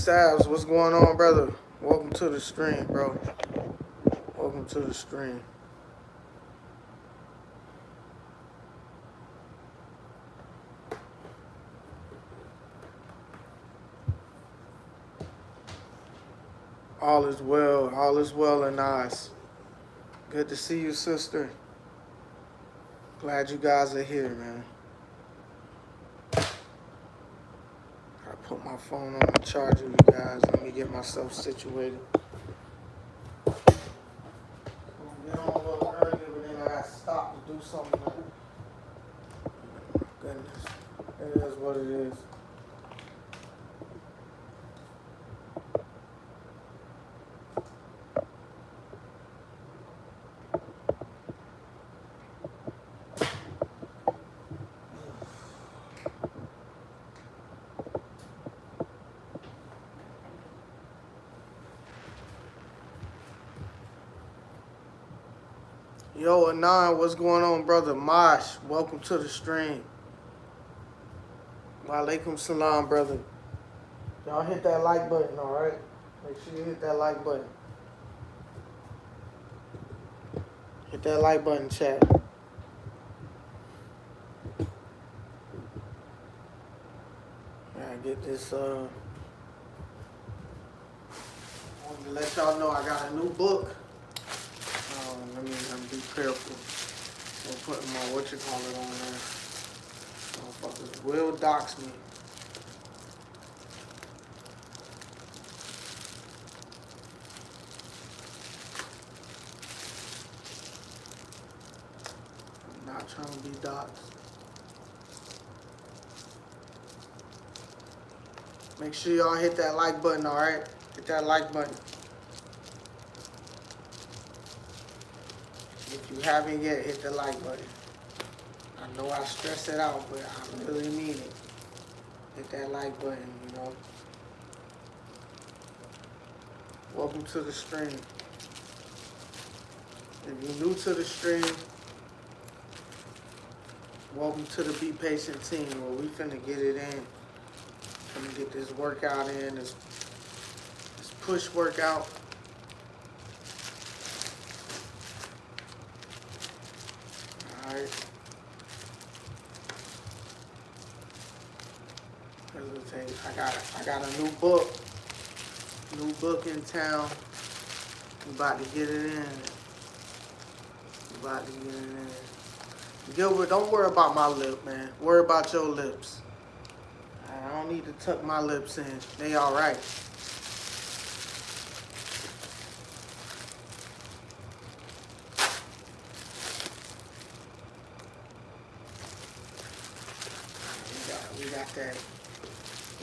Sabs, what's going on, brother? Welcome to the stream, bro. Welcome to the stream. All is well and nice. Good to see you, sister. Glad you guys are here, man. I put my phone on the charger, you guys. Let me get myself situated. I'm gonna get on a little earlier, but then I got to stop to do something. Goodness, it is what it is. Yo, Anon, what's going on, brother? Mosh, welcome to the stream. Alaikum salam, brother. Y'all hit that like button, all right? Make sure you hit that like button. Hit that like button, chat. I get this, I wanted to let y'all know I got a new book. Let me be careful. I'm putting my whatchamacallit on there. Motherfuckers will dox me. I'm not trying to be doxed. Make sure y'all hit that like button, alright? Hit that like button. If you haven't yet, hit the like button. I know I stress it out, but I really mean it. Hit that like button, you know. Welcome to the stream. If you're new to the stream, welcome to the BPatient team, where we finna get it in. Finna get this workout in, this push workout. Alright. I got a new book in town. We about to get it in. Gilbert, don't worry about my lip, man. Worry about your lips. I don't need to tuck my lips in. They all right.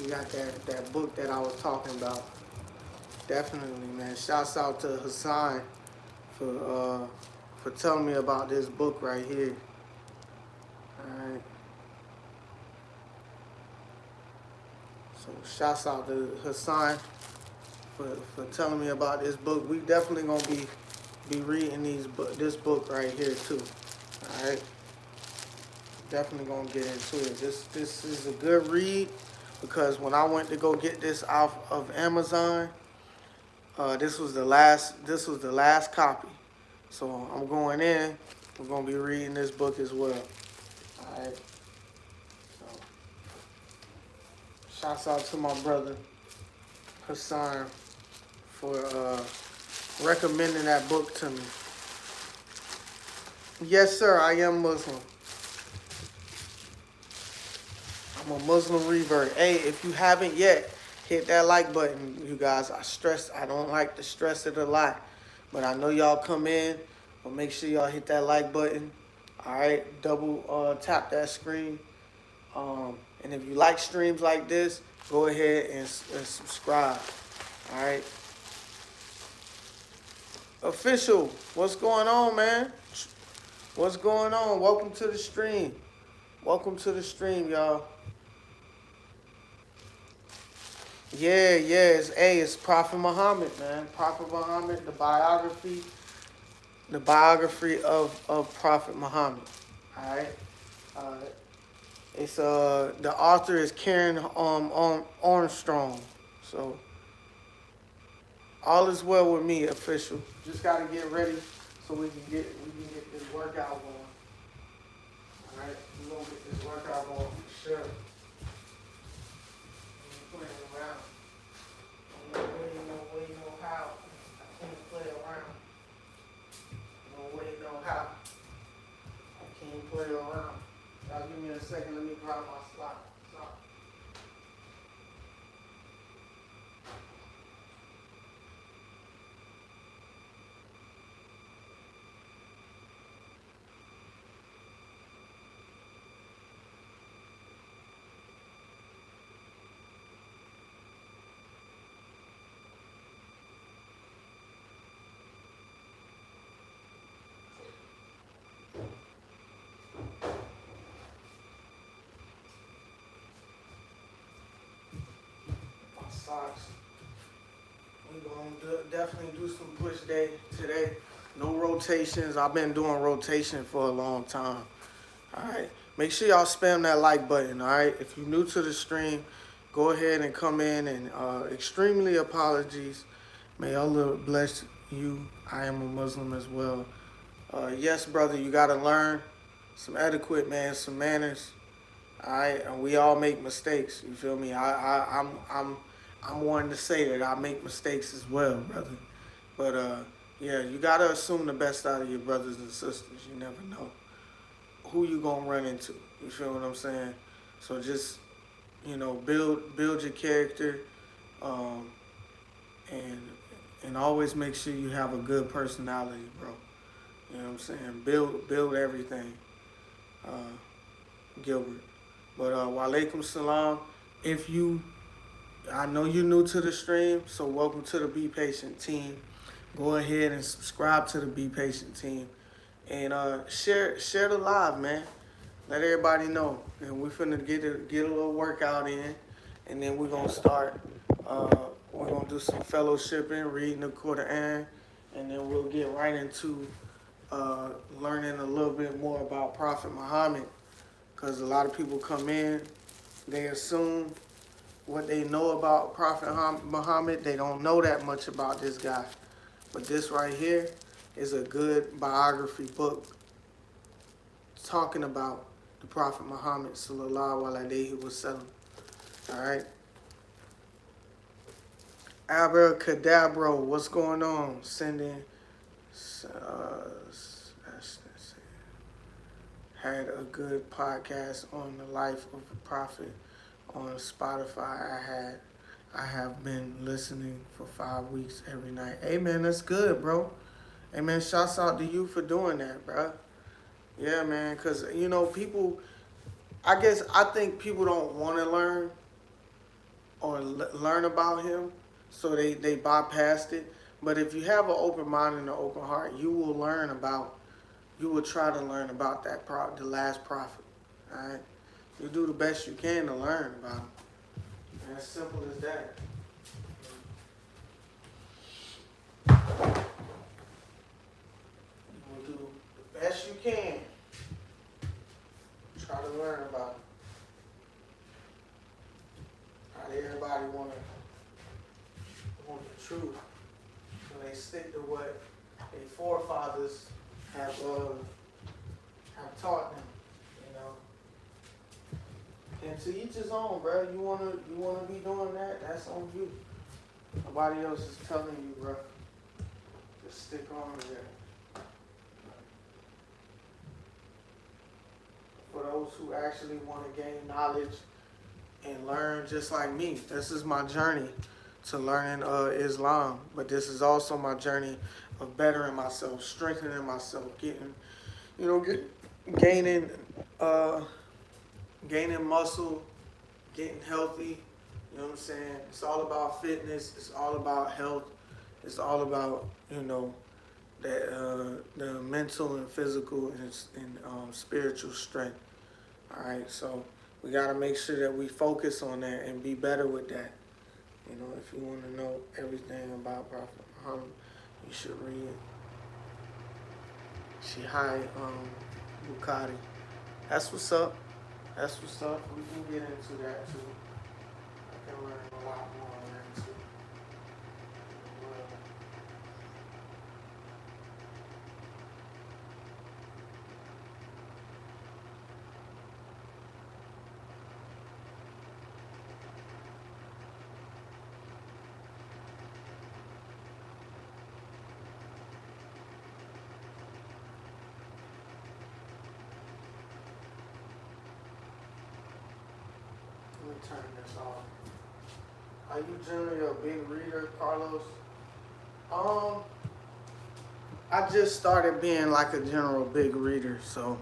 We got that book that I was talking about. Definitely, man. Shouts out to Hassan for telling me about this book right here. Alright. So shouts out to Hassan for telling me about this book. We definitely gonna be reading this book right here too. Alright. Definitely gonna get into it. This is a good read, because when I went to go get this off of Amazon, this was the last copy. So I'm going in. We're gonna be reading this book as well. All right. So, shouts out to my brother Hassan for recommending that book to me. Yes, sir. I am Muslim. I'm a Muslim revert. Hey, if you haven't yet, hit that like button, you guys. I don't like to stress it a lot, but I know y'all come in, but make sure y'all hit that like button. All right, double tap that screen. And if you like streams like this, go ahead and subscribe. All right. Official, what's going on, man? What's going on? Welcome to the stream. Welcome to the stream, y'all. Yeah, it's Prophet Muhammad, man. Prophet Muhammad, the biography of Prophet Muhammad. All right. It's the author is Karen Armstrong. So All is well with me, official. Just gotta get ready so we can get this workout going. All right, we gonna get this workout going for sure. Playing around. No way, no how. I can't play around. No way, no how. I can't play around. Y'all give me a second. Let me grab my slot. Socks. We gonna definitely do some push day today. No rotations. I've been doing rotation for a long time. All right. Make sure y'all spam that like button. All right. If you're new to the stream, go ahead and come in and extremely apologies. May Allah bless you. I am a Muslim as well. Yes, brother, you gotta learn some etiquette, man, some manners. All right, and we all make mistakes. You feel me? I'm wanting to say that I make mistakes as well, brother. But yeah, you gotta assume the best out of your brothers and sisters. You never know who you gonna run into. You feel what I'm saying? So just build your character, and always make sure you have a good personality, bro. You know what I'm saying? Build everything, Gilbert. But Walaikum Salam. I know you're new to the stream, so welcome to the BPatient team. Go ahead and subscribe to the BPatient team, and share the live, man. Let everybody know, and we're finna get a little workout in, and then we're gonna start. We're gonna do some fellowshipping, reading the Quran, and then we'll get right into learning a little bit more about Prophet Muhammad. Because a lot of people come in, they assume what they know about Prophet Muhammad. They don't know that much about this guy. But this right here is a good biography book talking about the Prophet Muhammad sallallahu alaihi wasallam. All right. Abracadabra, what's going on? Sending. Had a good podcast on the life of the Prophet on Spotify. I have been listening for 5 weeks every night. Hey man, that's good, bro. Hey man, shouts out to you for doing that, bro. Yeah, man, because people, I think people don't want to learn or learn about him, so they bypassed it. But if you have an open mind and an open heart, you will try to learn about the last prophet. All right, you do the best you can to learn about him. And as simple as that. You do the best you can. Try to learn about him. Not everybody want the truth, so they stick to what their forefathers have taught them, And to each his own, bro. You wanna be doing that? That's on you. Nobody else is telling you, bro. Just stick on there. For those who actually want to gain knowledge and learn, just like me, this is my journey to learning Islam. But this is also my journey of bettering myself, strengthening myself, gaining muscle, getting healthy. You know what I'm saying? It's all about fitness. It's all about health. It's all about that the mental and physical and spiritual strength. All right, so we gotta make sure that we focus on that and be better with that. If you want to know everything about Prophet Muhammad, you should read Shihai Bukhari. That's what's up. That's what's up. We can get into that too. I can learn a lot more on that too. turn this off. Are you generally a big reader, Carlos? I just started being like a general big reader, so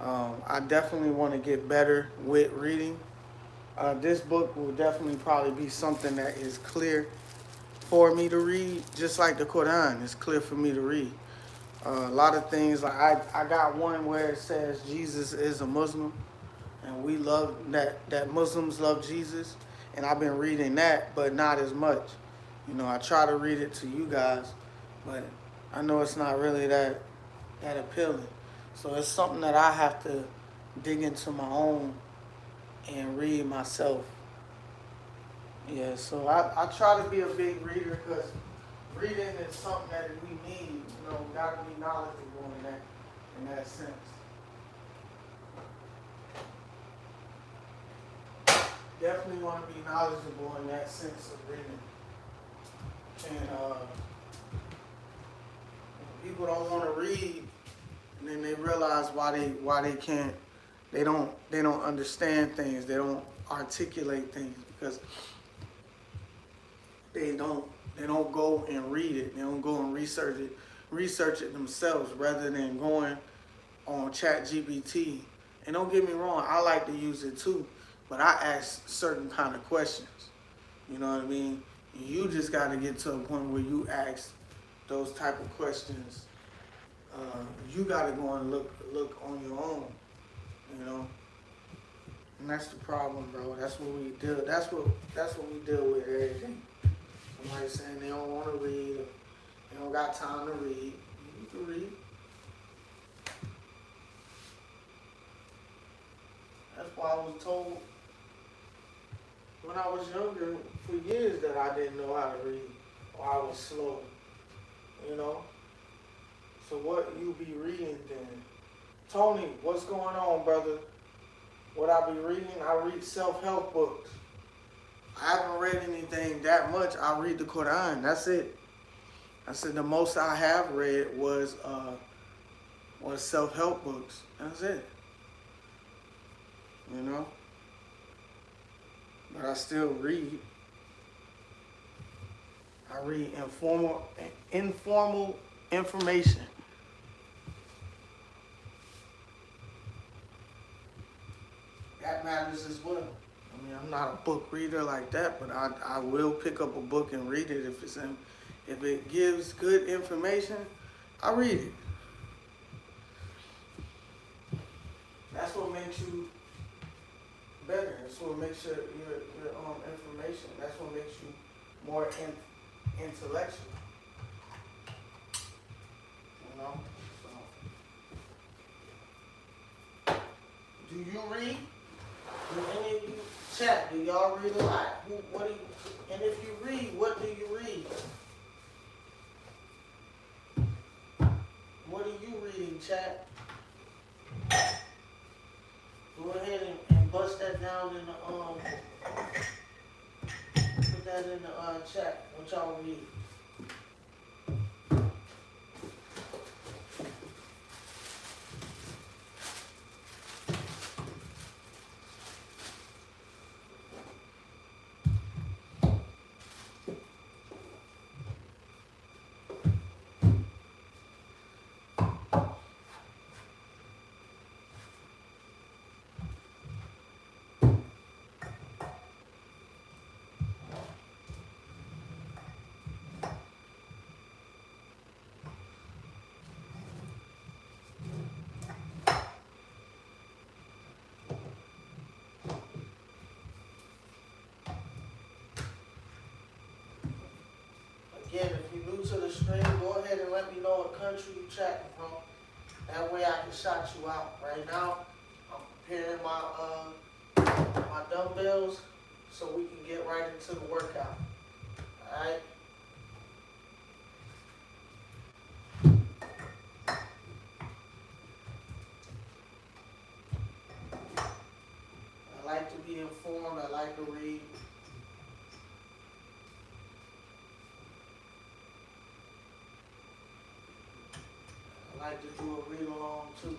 I definitely want to get better with reading. This book will definitely probably be something that is clear for me to read, just like the Quran is clear for me to read. A lot of things, like I got one where it says Jesus is a Muslim, and we love that Muslims love Jesus, and I've been reading that, but not as much. You know, I try to read it to you guys, but I know it's not really that appealing. So it's something that I have to dig into my own and read myself. Yeah, so I try to be a big reader because reading is something that we need. You know, got to be knowledgeable in that sense. Definitely want to be knowledgeable in that sense of reading. And people don't want to read, and then they realize why they can't. They don't understand things. They don't articulate things because they don't go and read it. They don't go and research it themselves rather than going on ChatGPT. And don't get me wrong, I like to use it too, but I ask certain kind of questions. You know what I mean? You just got to get to a point where you ask those type of questions. You got to go and look on your own. You know, and that's the problem, bro. That's what we deal. That's what we deal with every day. Somebody saying they don't want to read, or they don't got time to read. You can read. That's why I was told when I was younger for years that I didn't know how to read, or I was slow. You know. So what you be reading then? Tony, what's going on, brother? What I be reading? I read self-help books. I haven't read anything that much. I read the Quran. That's it. I said the most I have read was self-help books. That's it. You know? But I still read. I read informal information. That matters as well. I mean, I'm not a book reader like that, but I will pick up a book and read it if it gives good information. I read it. That's what makes you better. That's what makes your information. That's what makes you more intellectual. You know. So, do you read? Do any of you chat? Do y'all read a lot? And if you read, what do you read? What are you reading, chat? Go ahead and bust that down in the put that in the chat. What y'all read? Again, if you're new to the stream, go ahead and let me know what country you're chatting from. That way I can shout you out. Right now, I'm preparing my dumbbells so we can get right into the workout. Alright? I like to be informed. I like to read. I like to do a read along too.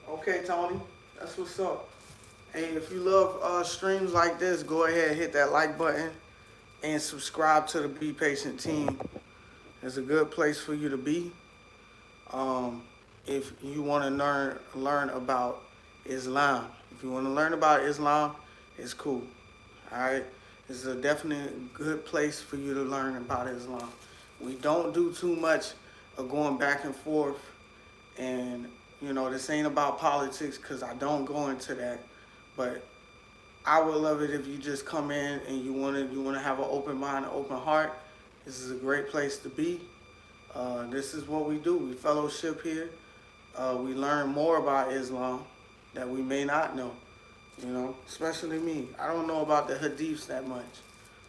Okay, Tony, that's what's up. Hey, if you love streams like this, go ahead and hit that like button and subscribe to the Be Patient team. It's a good place for you to be. Um, if you want to learn about Islam, if you want to learn about Islam, it's cool. All right, it's a definite good place for you to learn about Islam. We don't do too much of going back and forth, and this ain't about politics because I don't go into that. But I would love it if you just come in and you wanna have an open mind, an open heart. This is a great place to be. This is what we do. We fellowship here. We learn more about Islam that we may not know. Especially me. I don't know about the hadiths that much.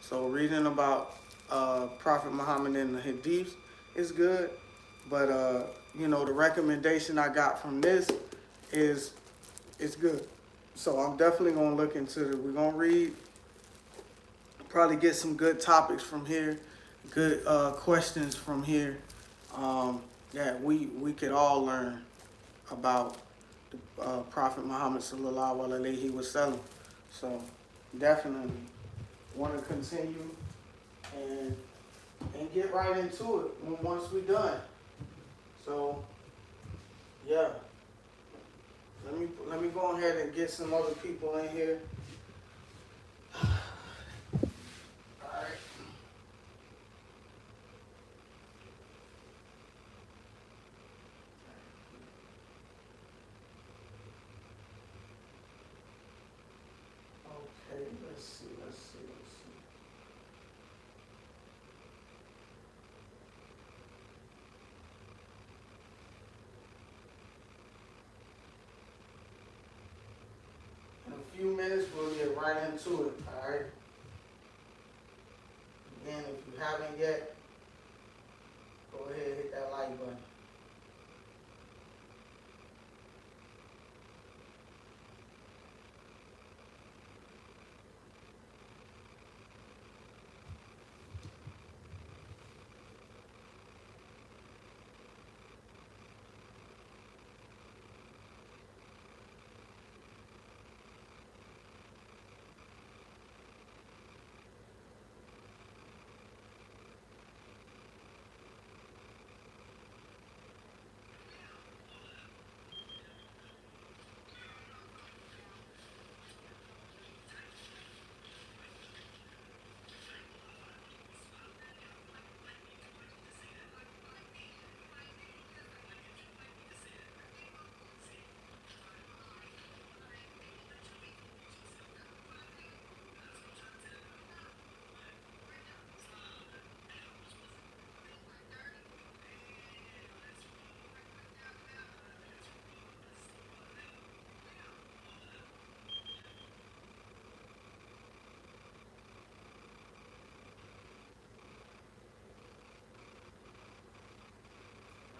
So reading about Prophet Muhammad and the hadiths is good. But the recommendation I got from this is it's good. So I'm definitely gonna look into it. We're gonna read, probably get some good topics from here, good questions from here, that we could all learn about the Prophet Muhammad sallallahu alaihi wasallam. So definitely want to continue and get right into it once we're done. So yeah, let me go ahead and get some other people in here. All right. Okay, let's see. In a few minutes, we'll get right into it, all right? Again, if you haven't yet, go ahead and hit that like button.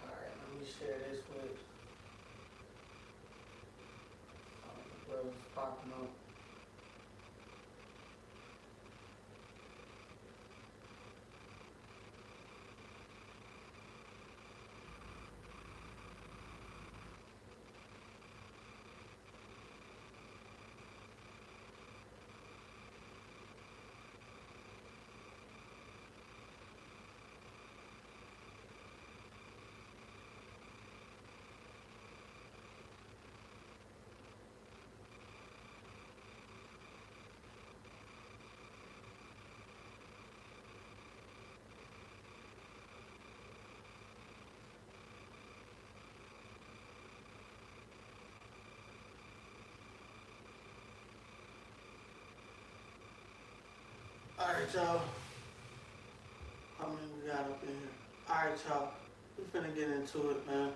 All right, let me share this with the brothers popping up. All right, y'all. How many we got up in here? All right, y'all. We finna get into it, man.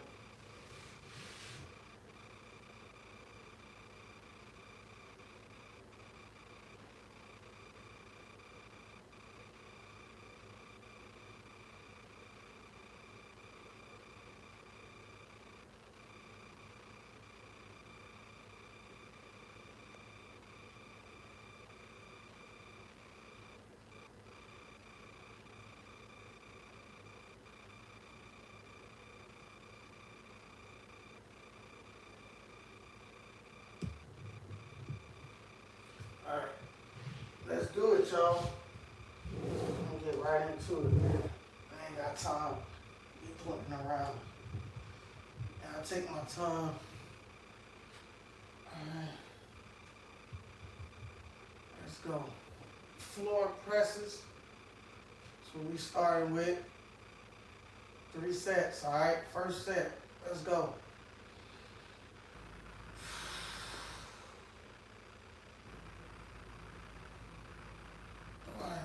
y'all. I'm gonna get right into it. I ain't got time to be putting around. And I'll take my time. Alright. Let's go. Floor presses. That's what we starting with. 3 sets, alright? First set. Let's go. Alright.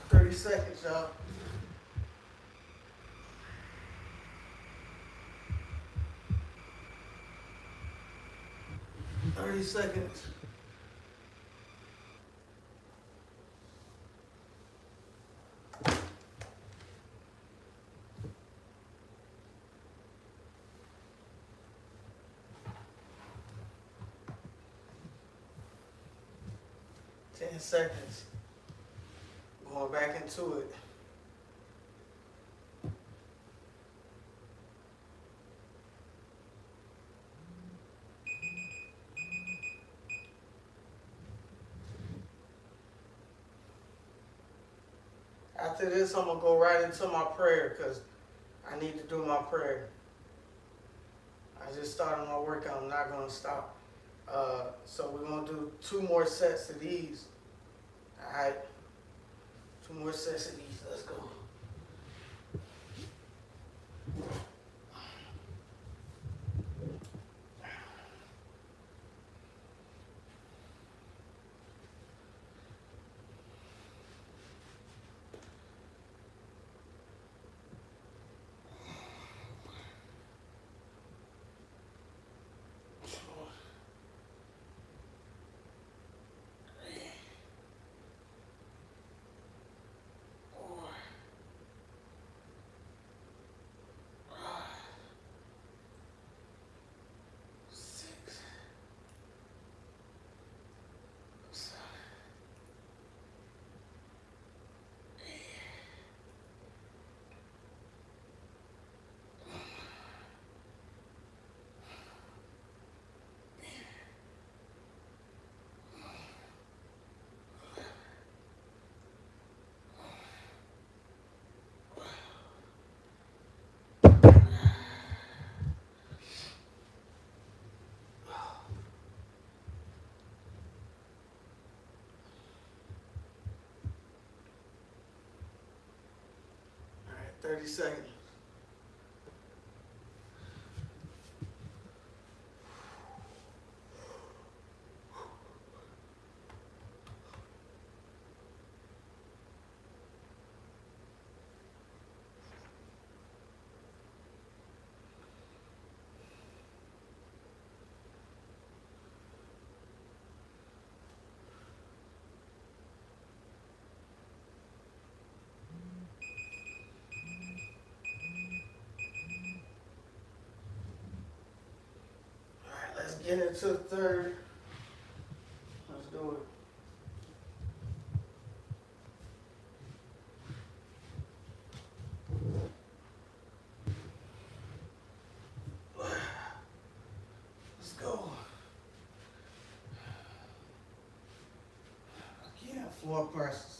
30 seconds, y'all. 30 seconds. Ten seconds. Going back into it. After this, I'm going to go right into my prayer because I need to do my prayer. I just started my workout. I'm not going to stop. So we're going to do 2 more sets of these. All right. 2 more sets of these. Let's go. All right, 30 seconds. Let's get into the third. Let's do it. Let's go. Again, floor presses.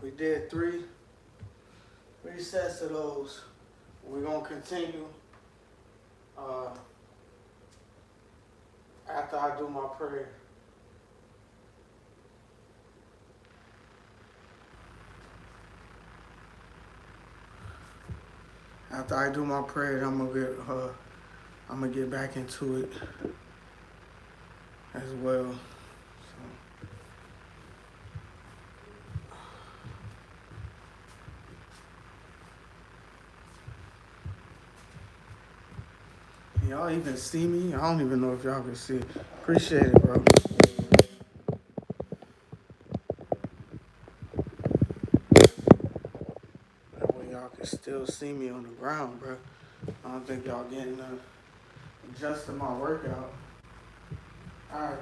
We did three sets of those. We're gonna continue after I do my prayer. After I do my prayer, I'm gonna get back into it as well. So. Y'all even see me? I don't even know if y'all can see it. Appreciate it, bro. That way y'all can still see me on the ground, bro. I don't think y'all getting adjusting my workout. All right.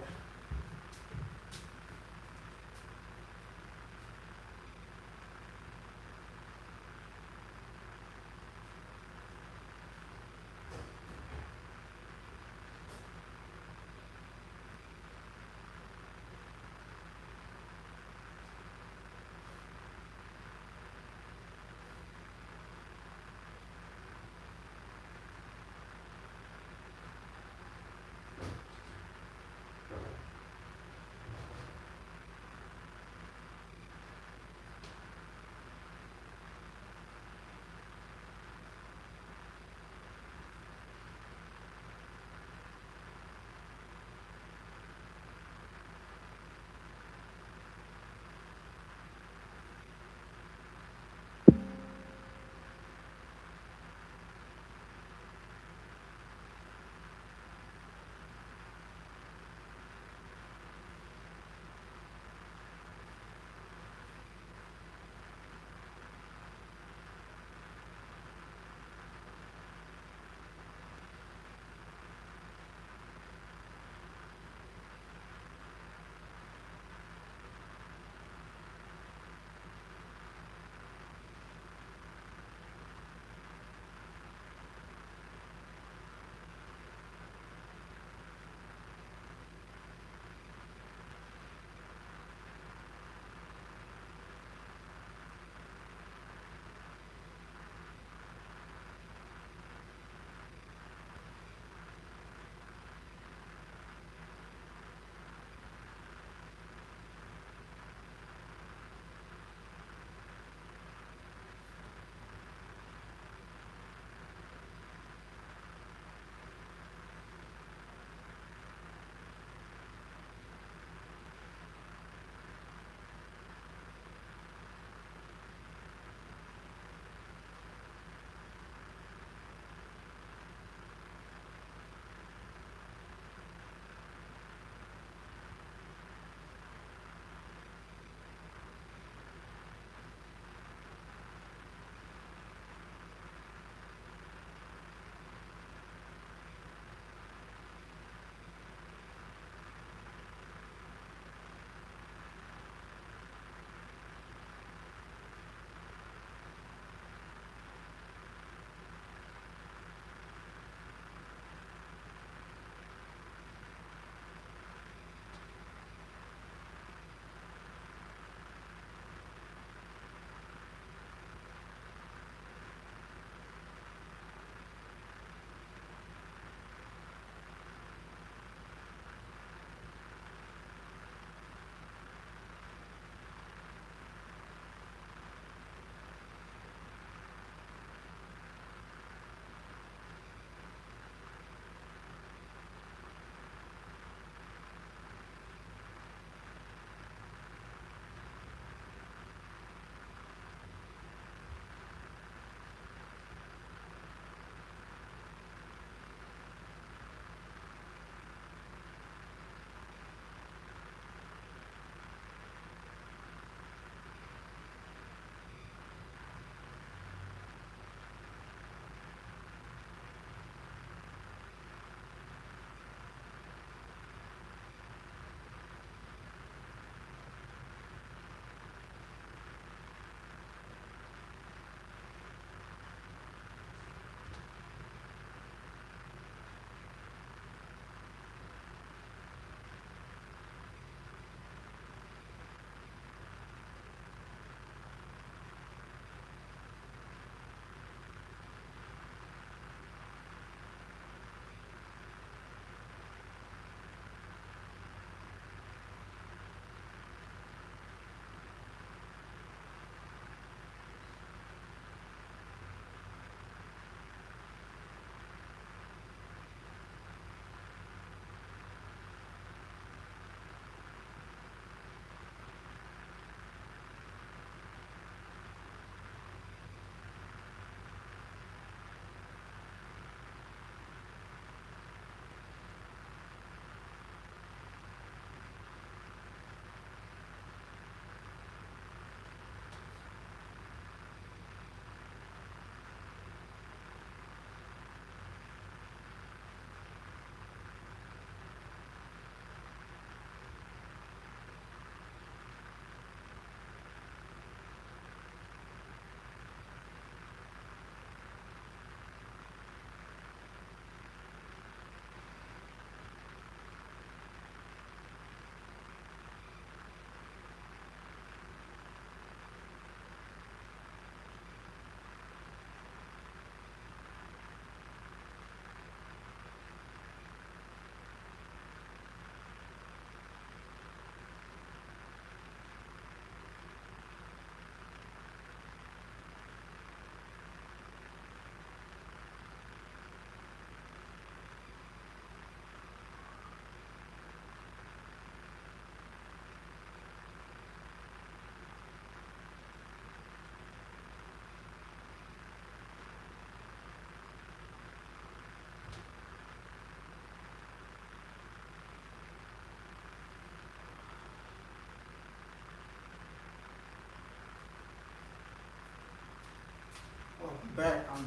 I'm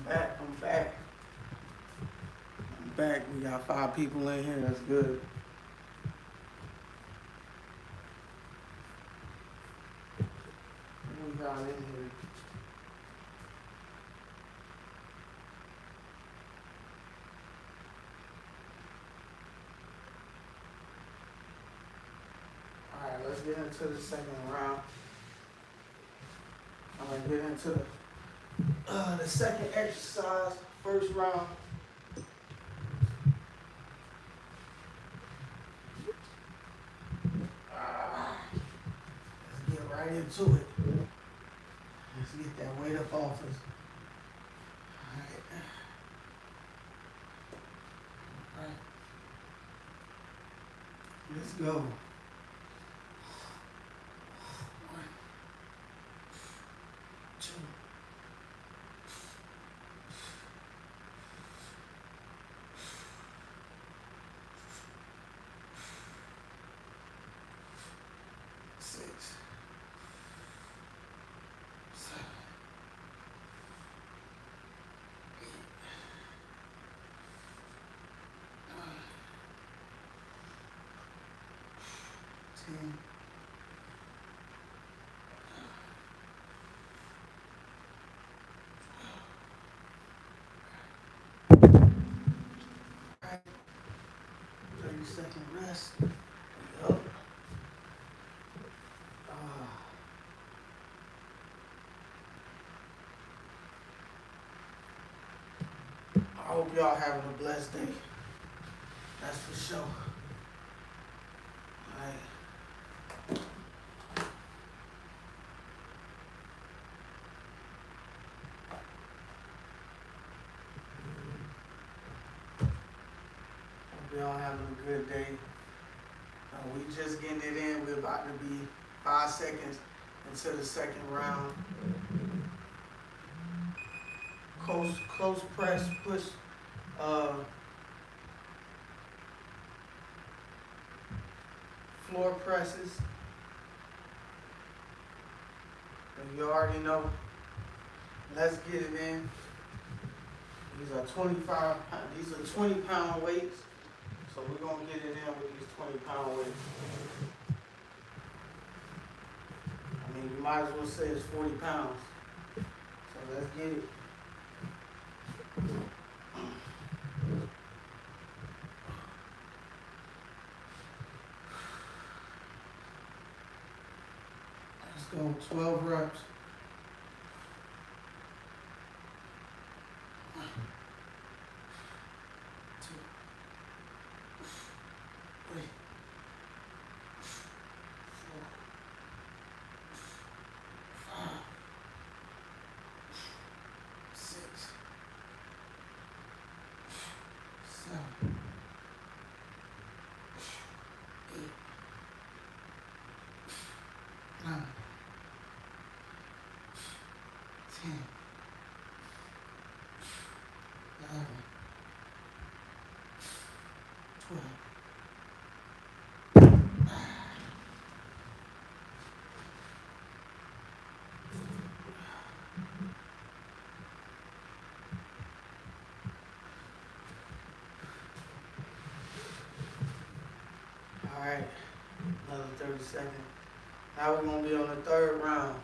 back. We got 5 people in here. That's good. What we got in here? Alright, let's get into the second round. I'm gonna get into the second exercise, first round. Let's get right into it. Let's get that weight up off us. Alright. Alright. Let's go. 1, 2, 6, 7, 8, 9, 10. Alright. 30-second rest. Yup. I hope y'all having a blessed day. That's for sure. Alright. Hope y'all having a good day. We just getting it in. We're about to be 5 seconds into the second round. Close press, push, floor presses. And you already know. Let's get it in. These are 20-pound weights. So we're gonna get it in with these 20-pound weights. I mean, you might as well say it's 40 pounds. So let's get it. Let's go 12 reps. 1, 2, 3, 4, 5, 6, 7, 8, 9, 10, 11, 12. Alright, another 30 seconds. Now we're going to be on the third round.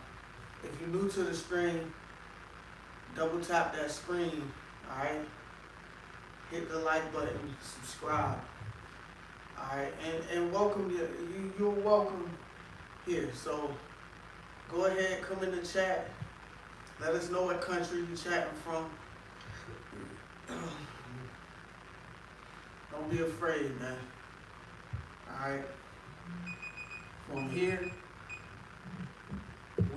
If you're new to the screen, double tap that screen, alright? Hit the like button, subscribe. Alright, and welcome, you're welcome here. So go ahead, come in the chat. Let us know what country you're chatting from. Don't be afraid, man. Alright? From here,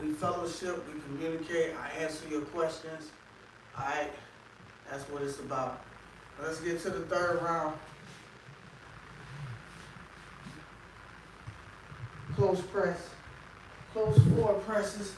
we fellowship, we communicate, I answer your questions. Alright? That's what it's about. Let's get to the third round. Close press. Close floor presses.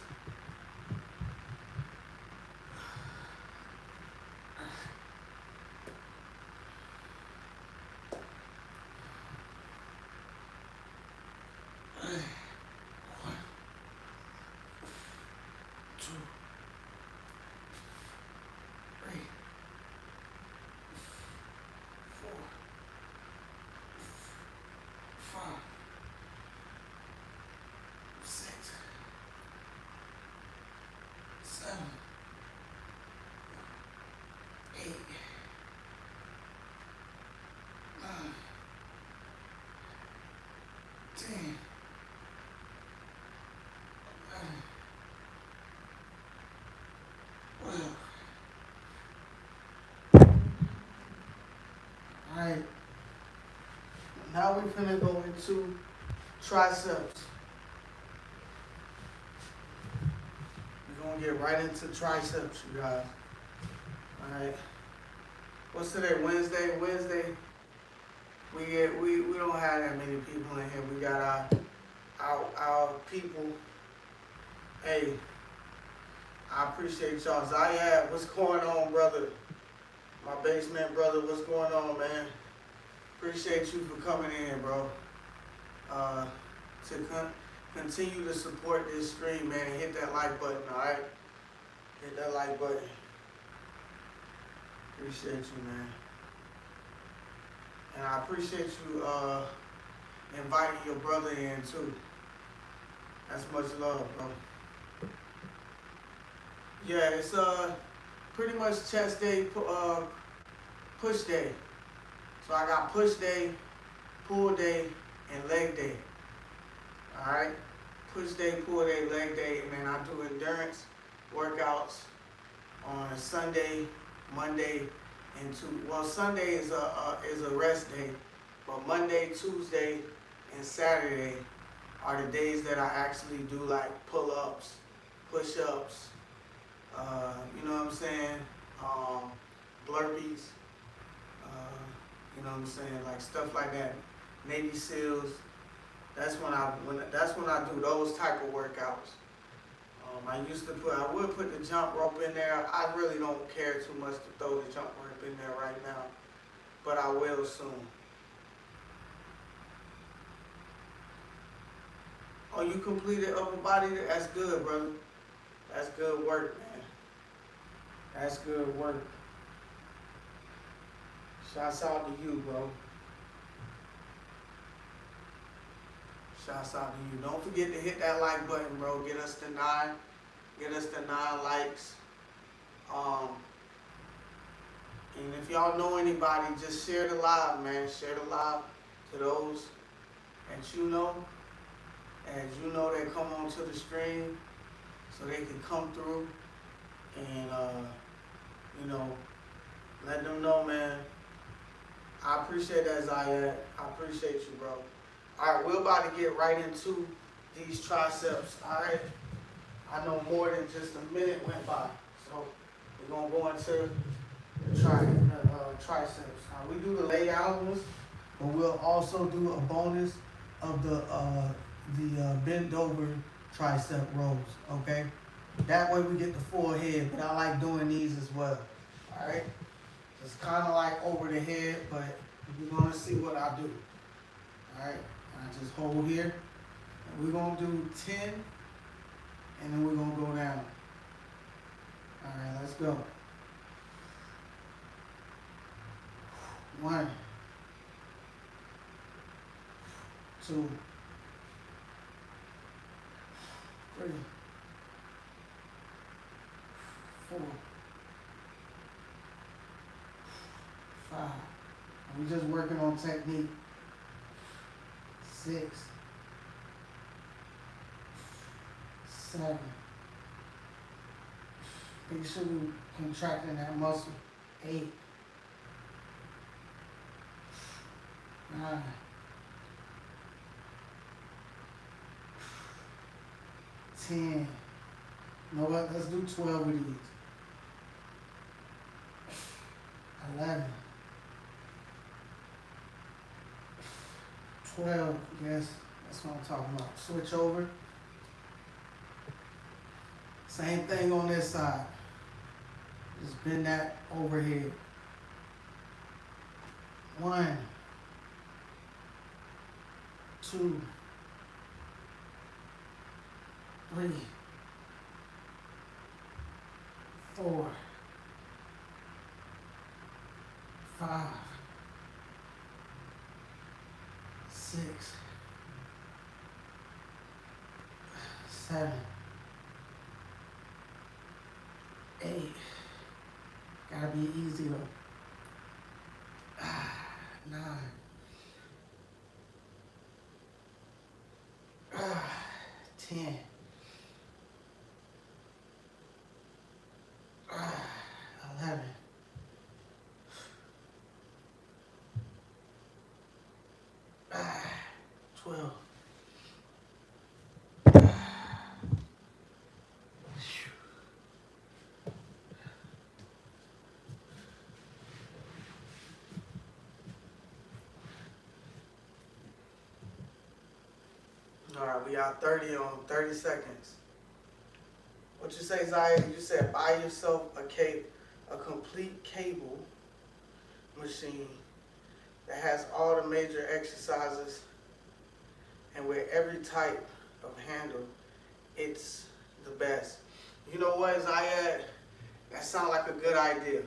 Alright. Now we're gonna go into triceps. We're gonna get right into triceps, you guys. Alright. What's today? Wednesday? We don't have that many people in here. We got our people. Hey, I appreciate y'all. Zayad, what's going on, brother? My basement brother, what's going on, man? Appreciate you for coming in, bro. To continue to support this stream, man. Hit that like button, all right? Hit that like button. Appreciate you, man. And I appreciate you inviting your brother in, too. That's much love, bro. Yeah, it's pretty much chest day, push day. So I got push day, pull day, and leg day. Alright? Push day, pull day, leg day, and then I do endurance workouts on Sunday, Monday, and Sunday is a rest day, but Monday, Tuesday, and Saturday are the days that I actually do like pull-ups, push-ups, you know what I'm saying, burpees, you know what I'm saying, like stuff like that, Navy SEALs. That's when I do those type of workouts. I would put the jump rope in there. I really don't care too much to throw the jump rope in there right now, but I will soon. Oh, you completed upper body? That's good, brother. That's good work, man. That's good work. Shouts out to you, bro. Shouts out to you. Don't forget to hit that like button, bro. Get us to 9 likes. And if y'all know anybody, just share the live, man. Share the live to those that you know that come onto the stream, so they can come through and let them know, man. I appreciate that, Zayed. I appreciate you, bro. All right, we're about to get right into these triceps. All right. I know more than just a minute went by, so we're gonna go into the triceps. We do the layout ones, but we'll also do a bonus of the bent over tricep rolls. Okay, that way we get the full head. But I like doing these as well. All right, it's kind of like over the head, but you're gonna see what I do. All right, I just hold here, and we're gonna do 10. And then we're going to go down. All right, let's go. 1, 2, 3, 4, 5. We're just working on technique. 6, 7. Make sure you contracting that muscle. 8, 9, 10. You know what? Let's do 12 of these. 11, 12. Yes, that's what I'm talking about. Switch over. Same thing on this side. Just bend that overhead. 1, 2, 3, 4, 5, 6, 7, 8. Gotta be easy though. 9. 10. 11. All right, we got 30 on 30 seconds. What you say, Zaya? You said buy yourself a complete cable machine that has all the major exercises and with every type of handle, it's the best. You know what, Zaya? That sounds like a good idea.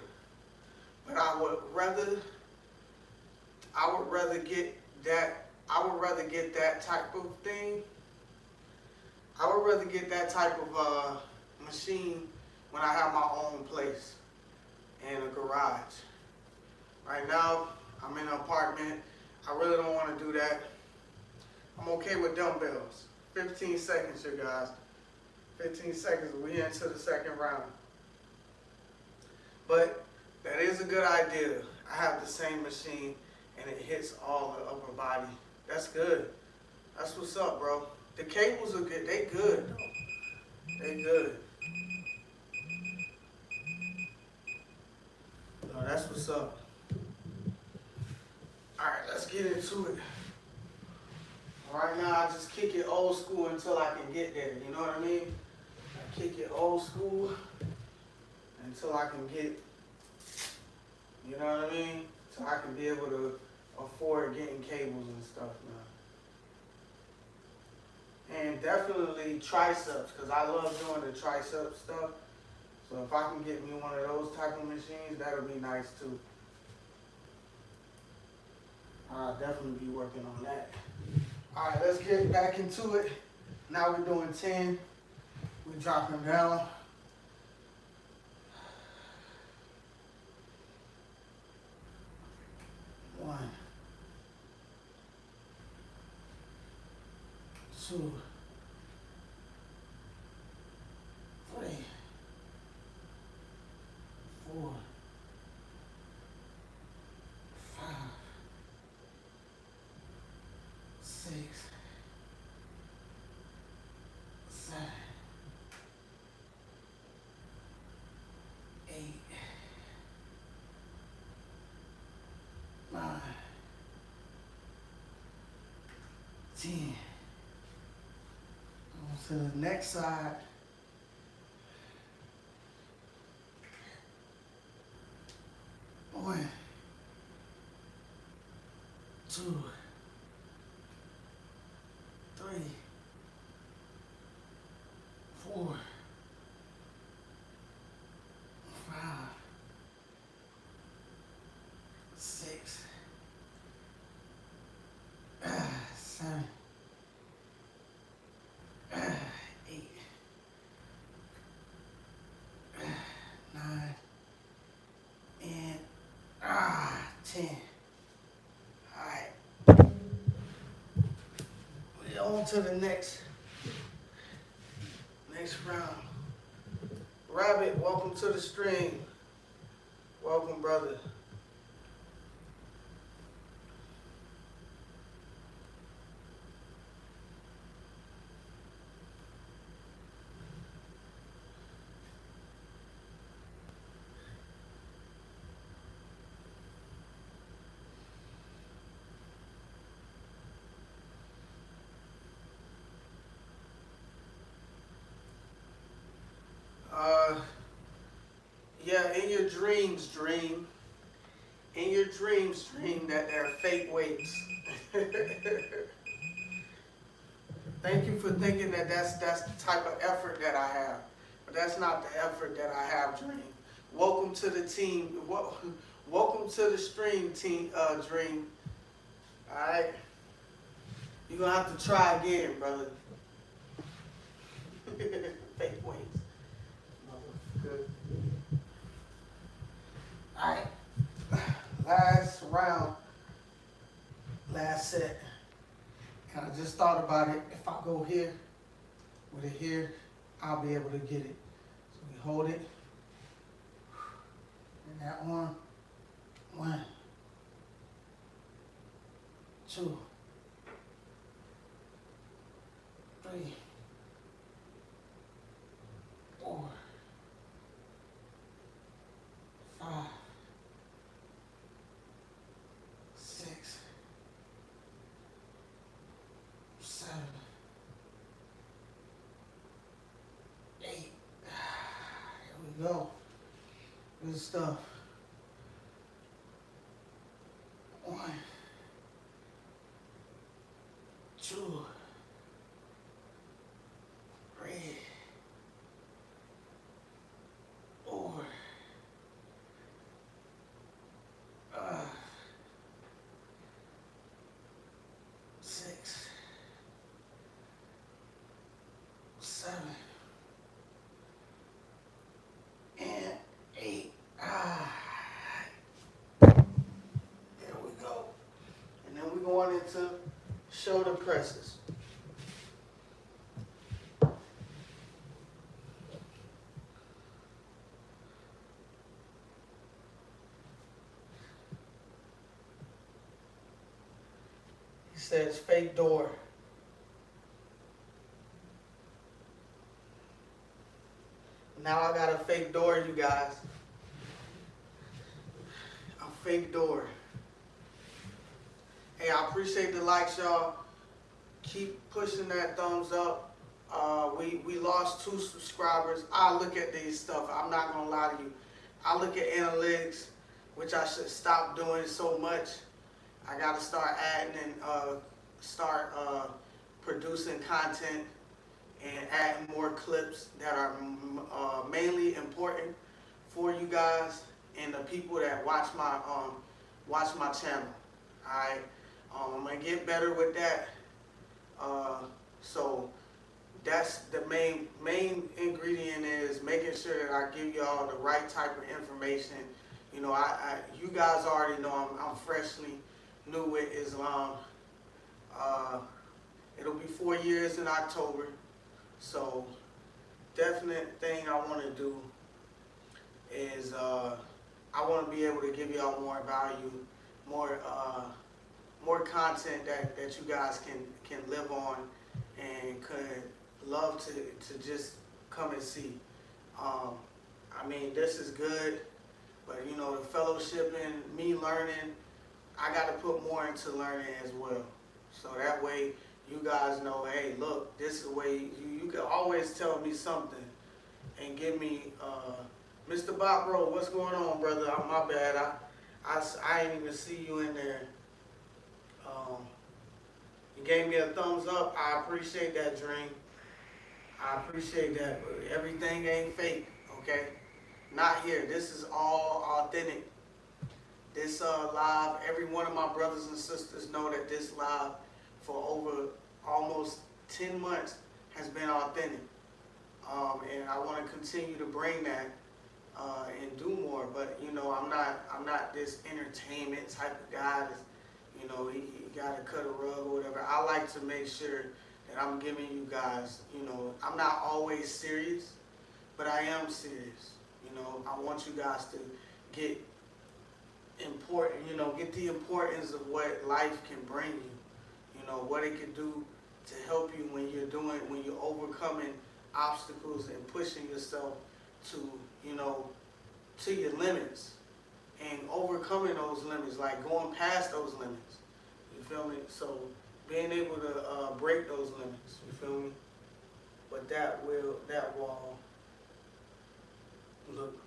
But I would rather get that type of thing. I would rather get that type of machine when I have my own place and a garage. Right now, I'm in an apartment. I really don't want to do that. I'm okay with dumbbells. 15 seconds, you guys. 15 seconds, we into the second round. But that is a good idea. I have the same machine and it hits all the upper body. That's good. That's what's up, bro. The cables are good. They good, though. They good. No, that's what's up. All right, let's get into it. Right now, I just kick it old school until I can get there. You know what I mean? I kick it old school until I can get, you know what I mean? So I can be able to afford getting cables and stuff now. And definitely triceps, because I love doing the tricep stuff. So if I can get me one of those type of machines, that'll be nice too. I'll definitely be working on that. All right, let's get back into it. Now we're doing 10. We're dropping down. 1, 2, 3, 4, 5, 6, 7, 8, 9, 10. On to the next side. 1, 2, 3, 4, 5, 6, 7, 8, 9, and 10. All right. We're on to the next round. Rabbit, welcome to the stream. Welcome, brother. Yeah, in your dreams, dream. In your dreams, dream that they're fake weights. Thank you for thinking that that's the type of effort that I have. But that's not the effort that I have, Dream. Welcome to the team. Welcome to the stream, team, Dream. All right? You're going to have to try again, brother. Fake weights. Good. All right. Last round. Last set. And I just thought about it. If I go here, with it here, I'll be able to get it. So we hold it. And that arm. 1, 2, 3, 4, 5, 6, 7, this stuff. 1, 2, 3, 4, 6, 7, and 8. There we go. And then we're going into shoulder presses. He says fake door. Now I got a fake door, you guys. A fake door. Hey, I appreciate the likes, y'all. Keep pushing that thumbs up. We lost 2 subscribers. I look at these stuff. I'm not gonna lie to you. I look at analytics, which I should stop doing so much. I gotta start adding and start producing content and adding more clips that are mainly important for you guys and the people that watch my channel. Alright, I'm gonna get better with that. So that's the main ingredient is making sure that I give y'all the right type of information. You know, you guys already know I'm freshly new with Islam. It'll be 4 years in October. So definite thing I want to do is I want to be able to give y'all more value, more content that you guys can live on and could love to just come and see. I mean, this is good, but you know, the fellowshipping, me learning, I got to put more into learning as well. So that way you guys know, hey, look, this is the way you can always tell me something and give me, Mr. Bob, bro, what's going on, brother? My bad. I didn't even see you in there. You gave me a thumbs up. I appreciate that, Dream. I appreciate that, but everything ain't fake, okay? Not here. This is all authentic. This live, every one of my brothers and sisters know that this live for over almost 10 months has been authentic. And I want to continue to bring that and do more. But you know, I'm not this entertainment type of guy that's, you know, he got to cut a rug or whatever. I like to make sure that I'm giving you guys, you know, I'm not always serious, but I am serious. You know, I want you guys to get important, you know, get the importance of what life can bring you. You know, what it can do to help you when you're overcoming obstacles and pushing yourself to, you know, to your limits and overcoming those limits, like going past those limits. You feel me? So being able to break those limits. You feel me? But that wall look.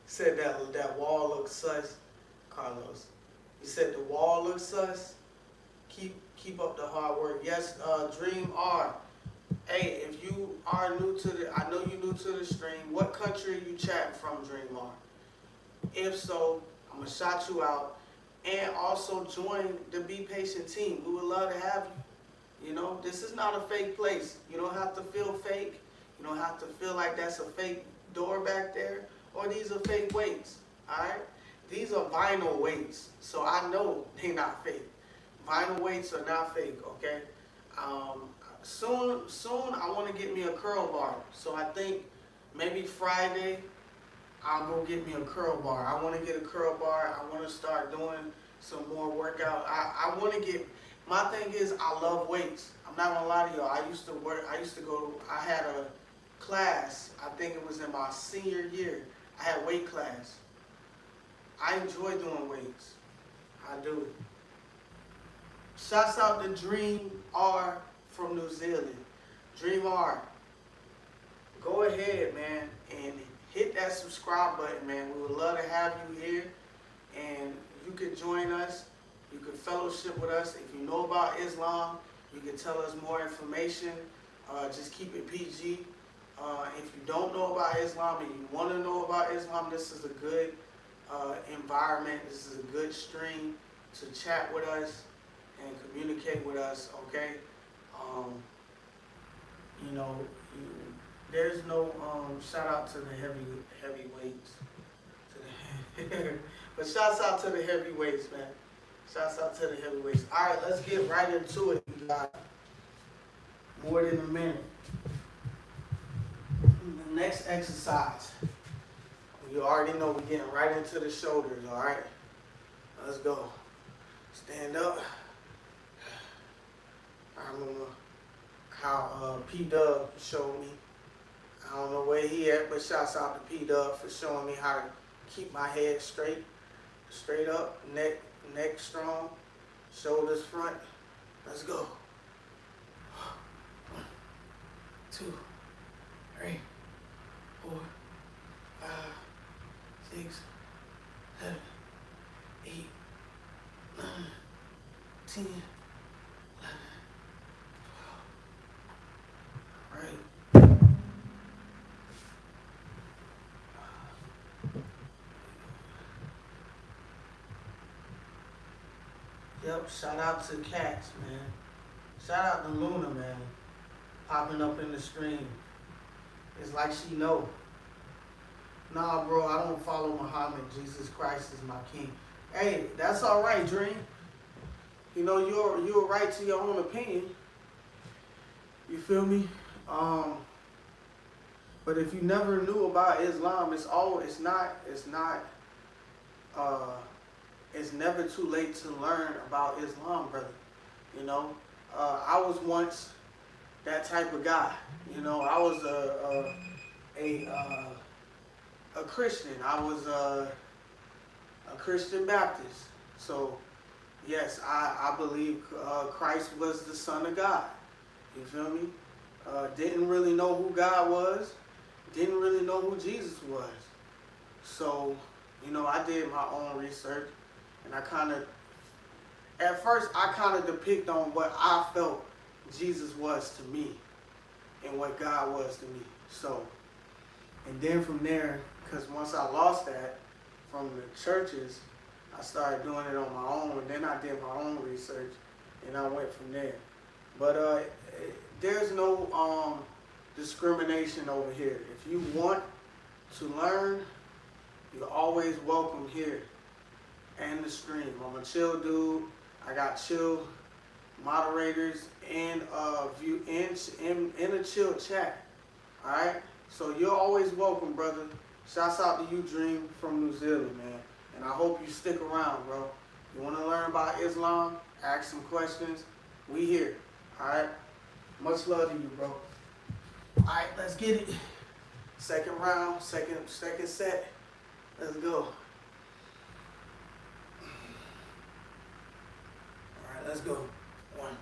Said that wall looks sus, Carlos. He said the wall looks sus. Keep up the hard work. Yes, Dream R. Hey, if you are new to I know you're new to the stream. What country are you chatting from, Dream R? If so, I'm gonna shout you out. And also join the BPatient team. We would love to have you. You know, this is not a fake place. You don't have to feel fake. You don't have to feel like that's a fake door back there. Or these are fake weights. Alright? These are vinyl weights. So I know they're not fake. Vinyl weights are not fake, okay? Soon I want to get me a curl bar. So I think maybe Friday I'll go get me a curl bar. I want to get a curl bar. I want to start doing some more workout. I want to get, my thing is I love weights. I'm not going to lie to y'all. I had a class, I think it was in my senior year. I had weight class. I enjoy doing weights. I do. Shouts out to Dream R from New Zealand. Dream R, go ahead, man, and hit that subscribe button, man. We would love to have you here, and you can join us. You can fellowship with us. If you know about Islam, you can tell us more information. Just keep it PG. If you don't know about Islam and you want to know about Islam, this is a good environment. This is a good stream to chat with us and communicate with us, okay? You know, there's no shout out to the heavyweights. But shouts out to the heavyweights, man. Shouts out to the heavyweights. All right, let's get right into it. We got more than a minute. The next exercise, you already know we're getting right into the shoulders, all right? Let's go. Stand up. I remember how P-Dub showed me. I don't know where he at, but shouts out to P-Dub for showing me how to keep my head straight up, neck strong, shoulders front. Let's go. 1, 2, 3, 4, 5, 6, 7, 8, 9, 10, 11, 12. All right. Yep, shout out to Cats, man. Shout out to Luna, man. Popping up in the stream. It's like she know. Nah, bro, I don't follow Muhammad. Jesus Christ is my king. Hey, that's all right, Dream. You know, you're right to your own opinion. You feel me? But if you never knew about Islam, it's never too late to learn about Islam, brother. You know, I was once that type of guy. You know, I was a Christian. I was a Christian Baptist. So, yes, I believe Christ was the Son of God. You feel me? Didn't really know who God was. Didn't really know who Jesus was. So, you know, I did my own research. And at first I kind of depict on what I felt Jesus was to me and what God was to me. So, and then from there, because once I lost that from the churches, I started doing it on my own. And then I did my own research and I went from there. But there's no discrimination over here. If you want to learn, you're always welcome here. And the stream. I'm a chill dude. I got chill moderators and view in a chill chat. Alright? So you're always welcome, brother. Shouts out to you, Dream, from New Zealand, man. And I hope you stick around, bro. You want to learn about Islam? Ask some questions. We here. Alright? Much love to you, bro. Alright, let's get it. Second round, second set. Let's go. Let's go. 1,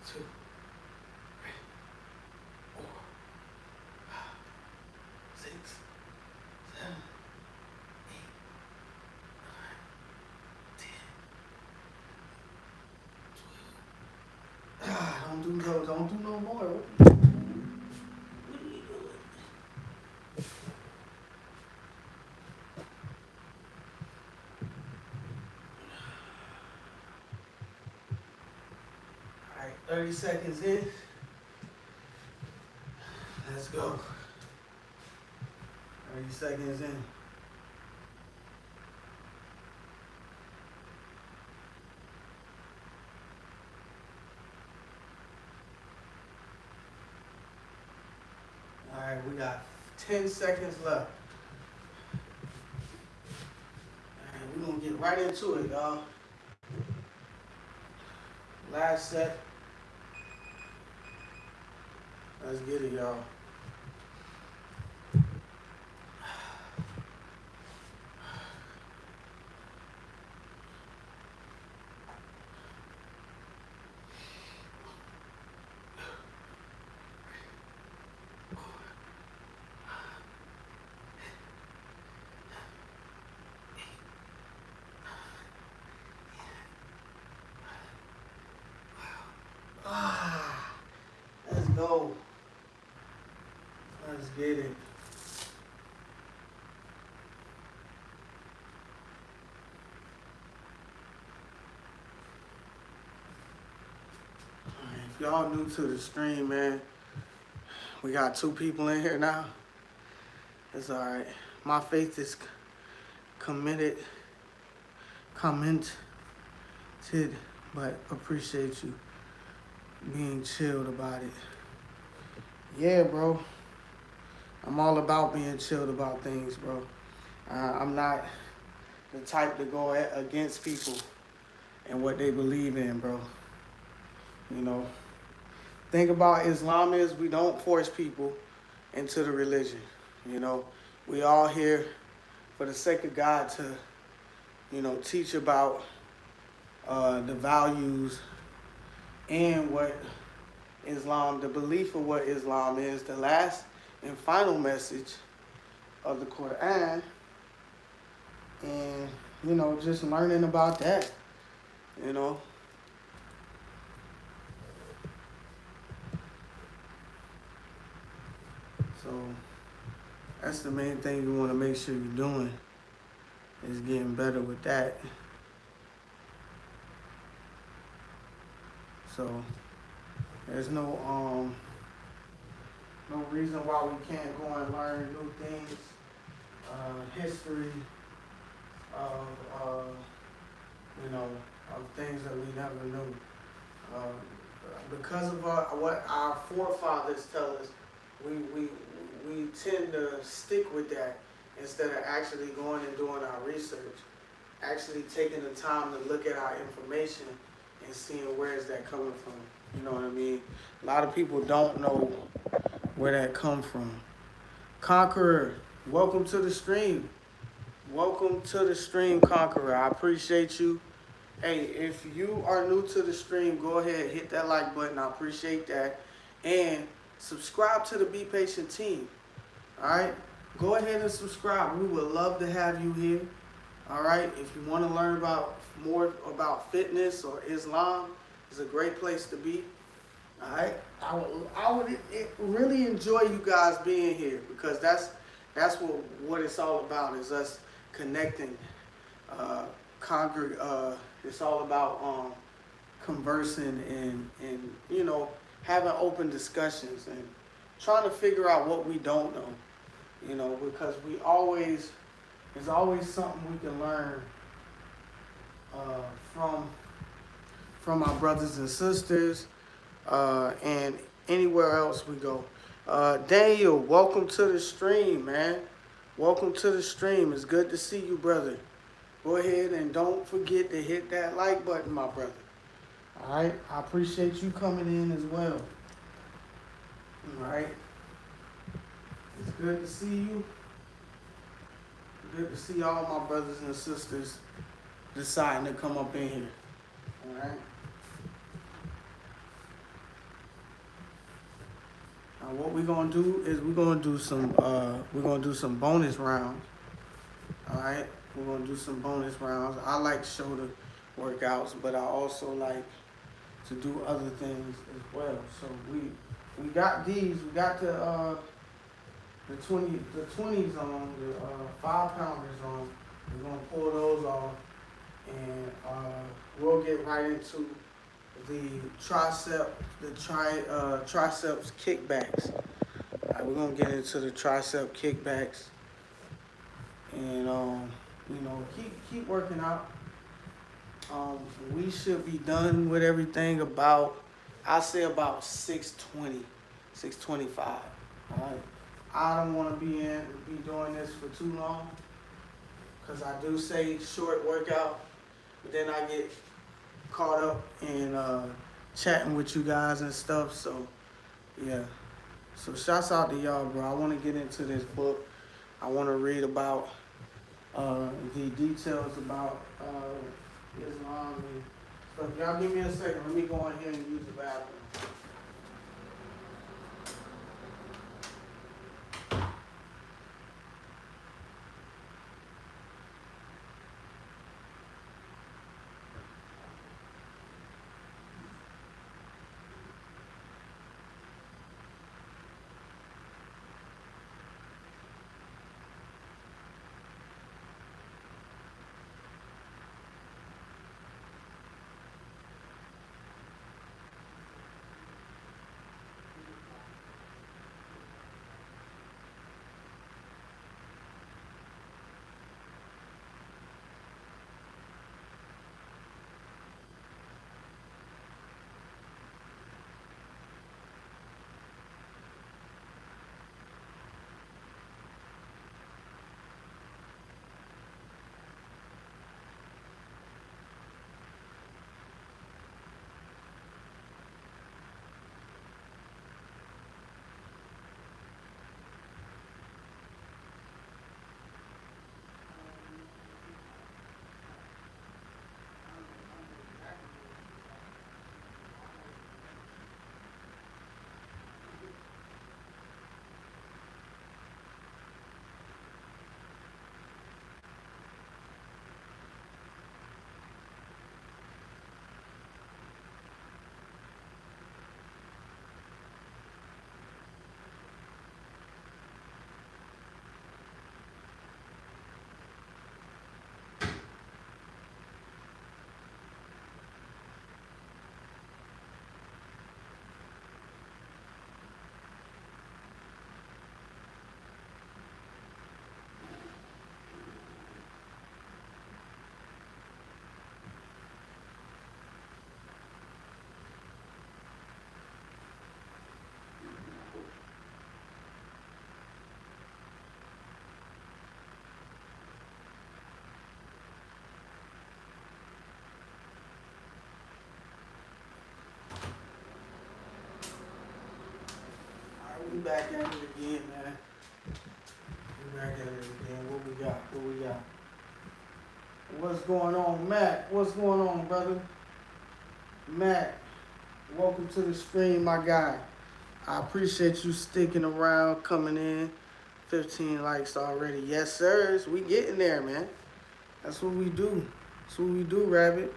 2, 3, 4, 5, 6, 7, 8, 9, 10, 12. Don't do no more. What are you doing? All right, 30 seconds in. Let's go. 30 seconds in. All right, we got 10 seconds left. All right, we're going to get right into it, y'all. Last set. Let's get it, y'all. get it. If y'all new to the stream, man, we got 2 people in here now. It's all right. My faith is commented, but appreciate you being chilled about it. Yeah, bro. I'm all about being chilled about things, bro. I'm not the type to go against people and what they believe in, bro. You know, thing about Islam is we don't force people into the religion. You know, we all here for the sake of God to, you know, teach about the values and what Islam, the belief of what Islam is, the last and final message of the Quran, and, you know, just learning about that, you know. So that's the main thing you want to make sure you're doing, is getting better with that. So there's no reason why we can't go and learn new things, history of you know, of things that we never knew. Because of what our forefathers tell us, we tend to stick with that instead of actually going and doing our research, actually taking the time to look at our information and seeing where is that coming from. You know what I mean? A lot of people don't know where that come from. Conqueror, welcome to the stream. Welcome to the stream, Conqueror. I appreciate you. Hey, if you are new to the stream, go ahead, hit that like button. I appreciate that. And subscribe to the BPatient team. All right? Go ahead and subscribe. We would love to have you here. All right? If you want to learn more about fitness or Islam, it's a great place to be. All right? I would really enjoy you guys being here, because that's what it's all about, is us connecting, it's all about conversing and you know, having open discussions and trying to figure out what we don't know, you know, because there's always something we can learn from our brothers and sisters, and anywhere else we go. Daniel, welcome to the stream, man. Welcome to the stream. It's good to see you, brother. Go ahead and don't forget to hit that like button, my brother. All right? I appreciate you coming in as well. All right? It's good to see you. Good to see all my brothers and sisters deciding to come up in here. All right? Now what we're gonna do is we're gonna do some bonus rounds. All right? We're going to do some bonus rounds. I like shoulder workouts, but I also like to do other things as well. So we got these. We got the 20s on, the 5-pounders on. We're going to pull those off, and we'll get right into the triceps kickbacks. All right, we're going to get into the tricep kickbacks, and you know, keep working out. We should be done with everything about, I say about 6:20, 6:25. All right. I don't want to be doing this for too long, because I do say short workout, but then I get caught up in chatting with you guys and stuff. So yeah. So shouts out to y'all, bro. I want to get into this book. I want to read about the details about Islam and stuff. Y'all give me a second. Let me go in here and use the bathroom. back at it again, man. We back at it again. What we got? What we got? What's going on, Matt? What's going on, brother? Matt, welcome to the stream, my guy. I appreciate you sticking around, coming in. 15 likes already. Yes, sirs. We getting there, man. That's what we do. That's what we do, Rabbit.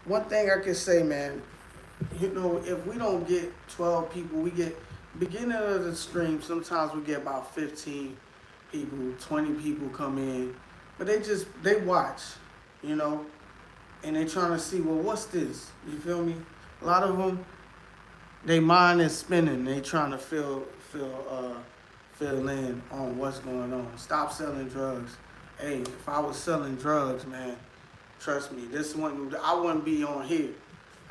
One thing I can say, man, you know, if we don't get 12 people, we get, beginning of the stream, sometimes we get about 15 people, 20 people come in. But they watch, you know, and they trying to see, well, what's this? You feel me? A lot of them, they mind is spinning. They trying to fill in on what's going on. Stop selling drugs. Hey, if I was selling drugs, man, trust me, I wouldn't be on here.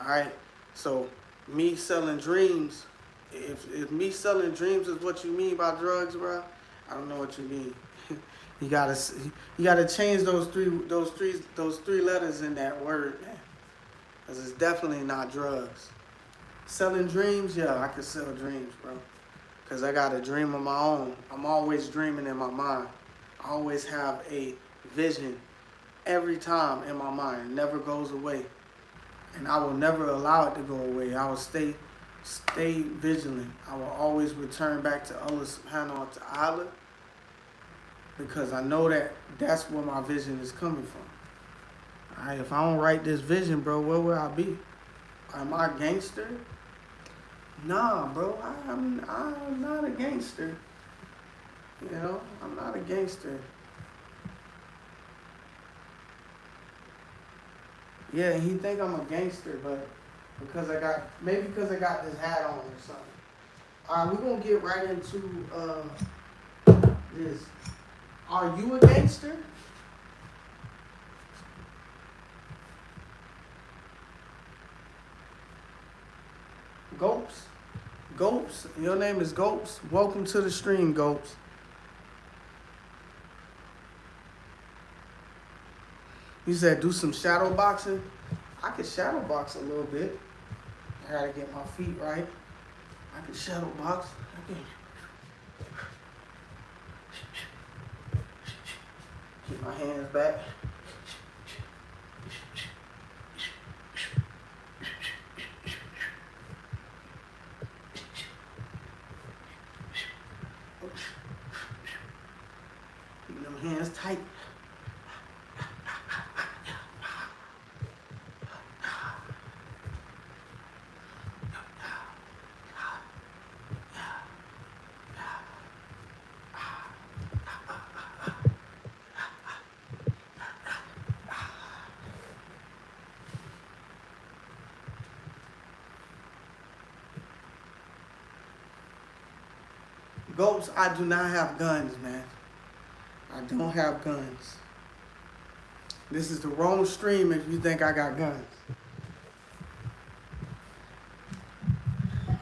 All right. So me selling dreams, if me selling dreams is what you mean by drugs, bro, I don't know what you mean. You gotta change those three letters in that word, man, because it's definitely not drugs. Selling dreams, yeah, I can sell dreams, bro, because I got a dream of my own. I'm always dreaming in my mind. I always have a vision every time in my mind. It never goes away, and I will never allow it to go away. I will stay vigilant. I will always return back to Allah subhanahu wa ta'ala, because I know that's where my vision is coming from. All right, if I don't write this vision, bro, where will I be? Am I a gangster? Nah, bro, I'm not a gangster. You know, I'm not a gangster. Yeah, he think I'm a gangster, but because I got this hat on or something. All right, we're gonna get right into this. Are you a gangster? Gopes, your name is Gopes. Welcome to the stream, Gopes. You said do some shadow boxing. I can shadow box a little bit. I gotta get my feet right. I can shadow box. I can keep my hands back. Keep them hands tight. Gopes, I do not have guns, man. I don't have guns. This is the wrong stream if you think I got guns.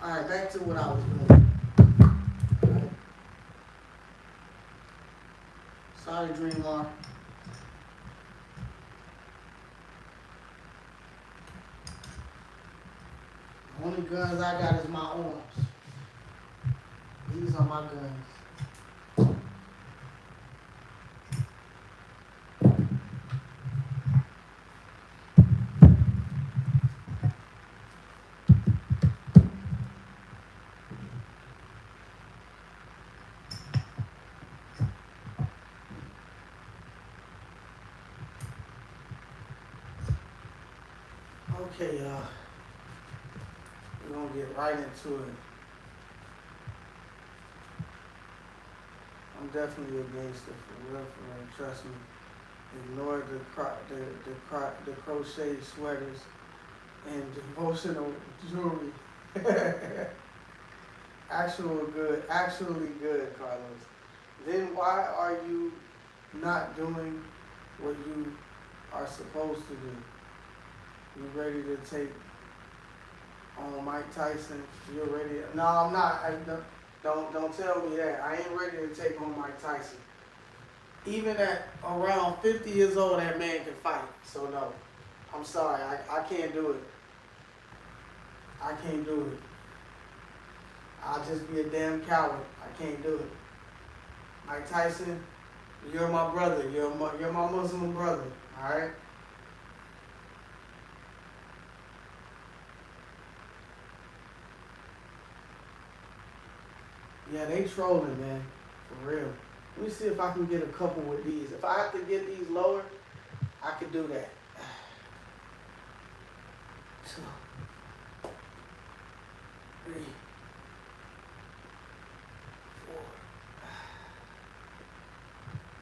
All right, back to what I was doing. Right. Sorry, Dreamar. The only guns I got is my arms. These are my guns. Okay, y'all. We're gonna get right into it. I'm definitely a gangster, for real, trust me. Ignore the crochet sweaters and devotional jewelry. Actually good, Carlos. Then why are you not doing what you are supposed to do? You ready to take on Mike Tyson? You're ready? No, I'm not. Don't tell me that. I ain't ready to take on Mike Tyson. Even at around 50 years old, that man can fight. So no, I'm sorry. I can't do it. I can't do it. I'll just be a damn coward. I can't do it. Mike Tyson, you're my brother. You're my Muslim brother. All right. Yeah, they trolling, man. For real. Let me see if I can get a couple with these. If I have to get these lower, I could do that. 2, 3, 4,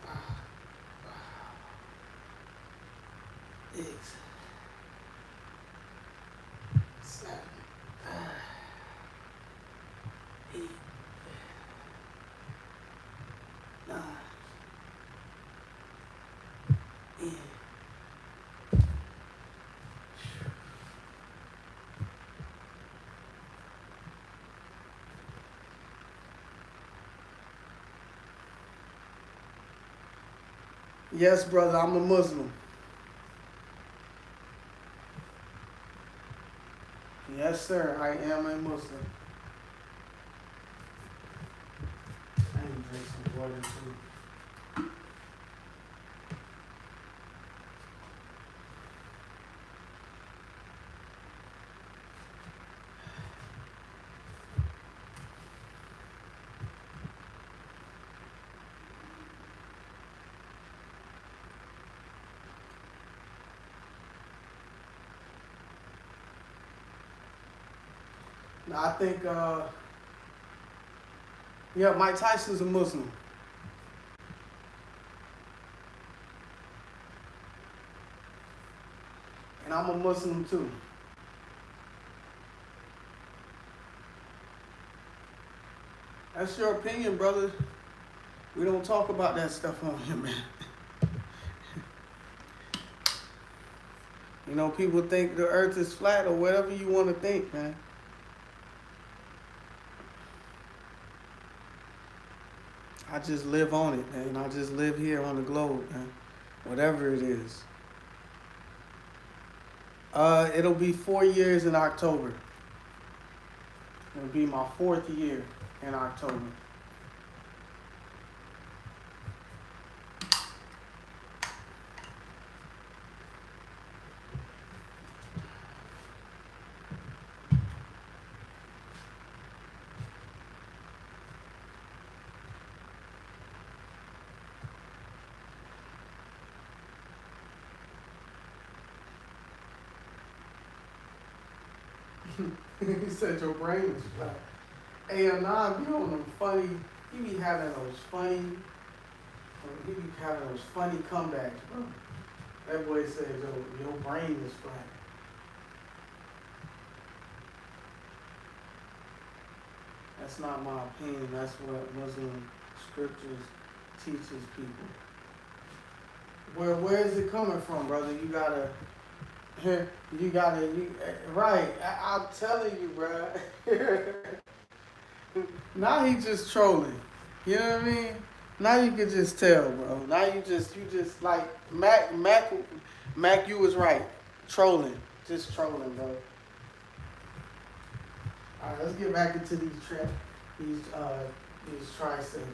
5, 6, 7, 8, 9, 10. Yes, brother, I'm a Muslim. Yes, sir, I am a Muslim. I need to drink some water too. Now, I think, yeah, Mike Tyson's a Muslim. And I'm a Muslim too. That's your opinion, brother. We don't talk about that stuff on here, man. You know, people think the earth is flat or whatever you want to think, man. I just live on it, man. I just live here on the globe, man. Whatever it is. It'll be 4 years in October. It'll be my 4th year in October. He said your brain is flat. Hey, Anand, you on them funny, he be having those funny comebacks, bro. That boy said your brain is flat. That's not my opinion. That's what Muslim scriptures teaches people. Where is it coming from, brother? Right. I'm telling you, bro. Now he just trolling. You know what I mean? Now you can just tell, bro. Now you just like Mac, you was right. Trolling. Just trolling, bro. Alright, let's get back into these triceps, bro.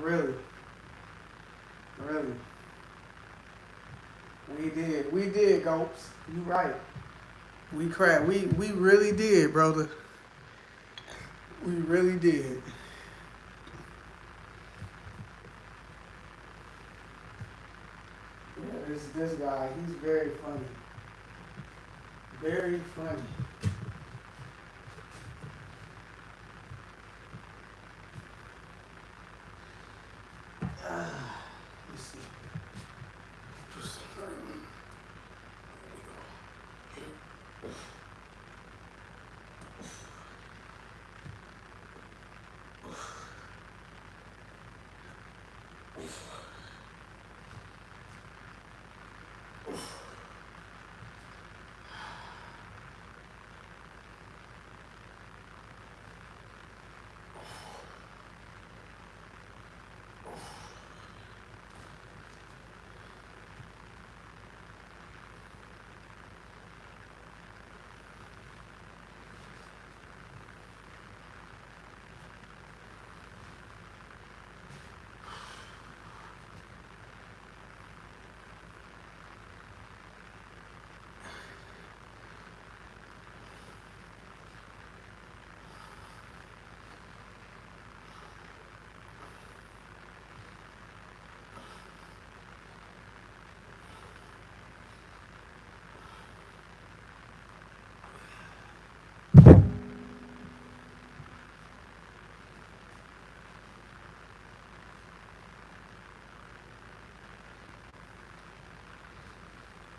Really. We did, Gopes. You right. We really did, brother. We really did. Yeah, this guy, he's very funny. Very funny. Let's see.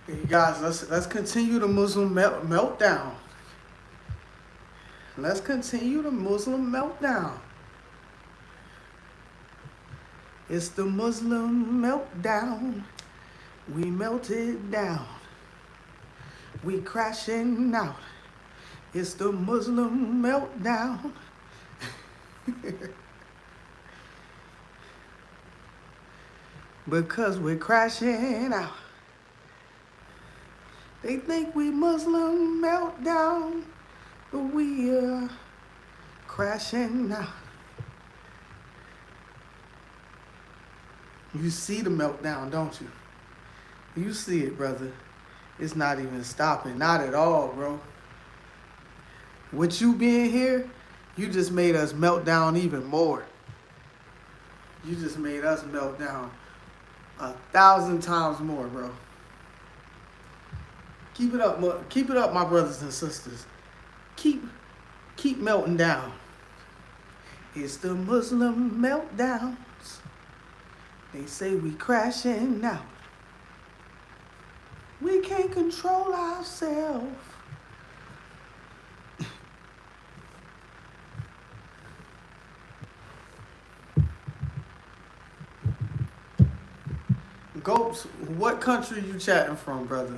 Hey guys, let's continue the Muslim meltdown. Let's continue the Muslim meltdown. It's the Muslim meltdown. We melted down. We crashing out. It's the Muslim meltdown. Because we're crashing out. They think we Muslim meltdown, but we are crashing out. You see the meltdown, don't you? You see it, brother. It's not even stopping. Not at all, bro. With you being here, you just made us melt down even more. You just made us melt down 1,000 times more, bro. Keep it up, my brothers and sisters. Keep melting down. It's the Muslim meltdowns. They say we crashing out. We can't control ourselves. Gopes, what country you chatting from, brother?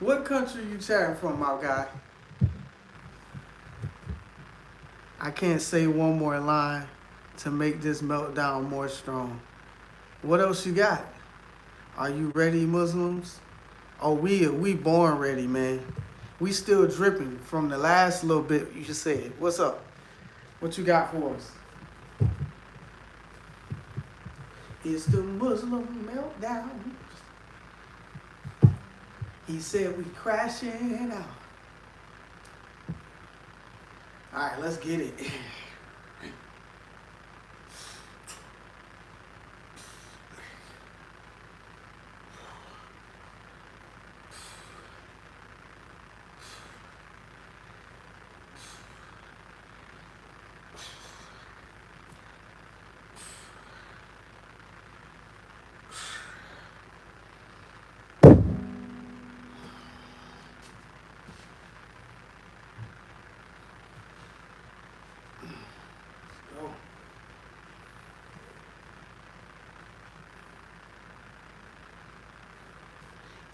What country you chatting from, my guy? I can't say one more line to make this meltdown more strong. What else you got? Are you ready, Muslims? Oh, we born ready, man. We still dripping from the last little bit you just said. What's up? What you got for us? It's the Muslim meltdown. He said we crashing out. All right, let's get it.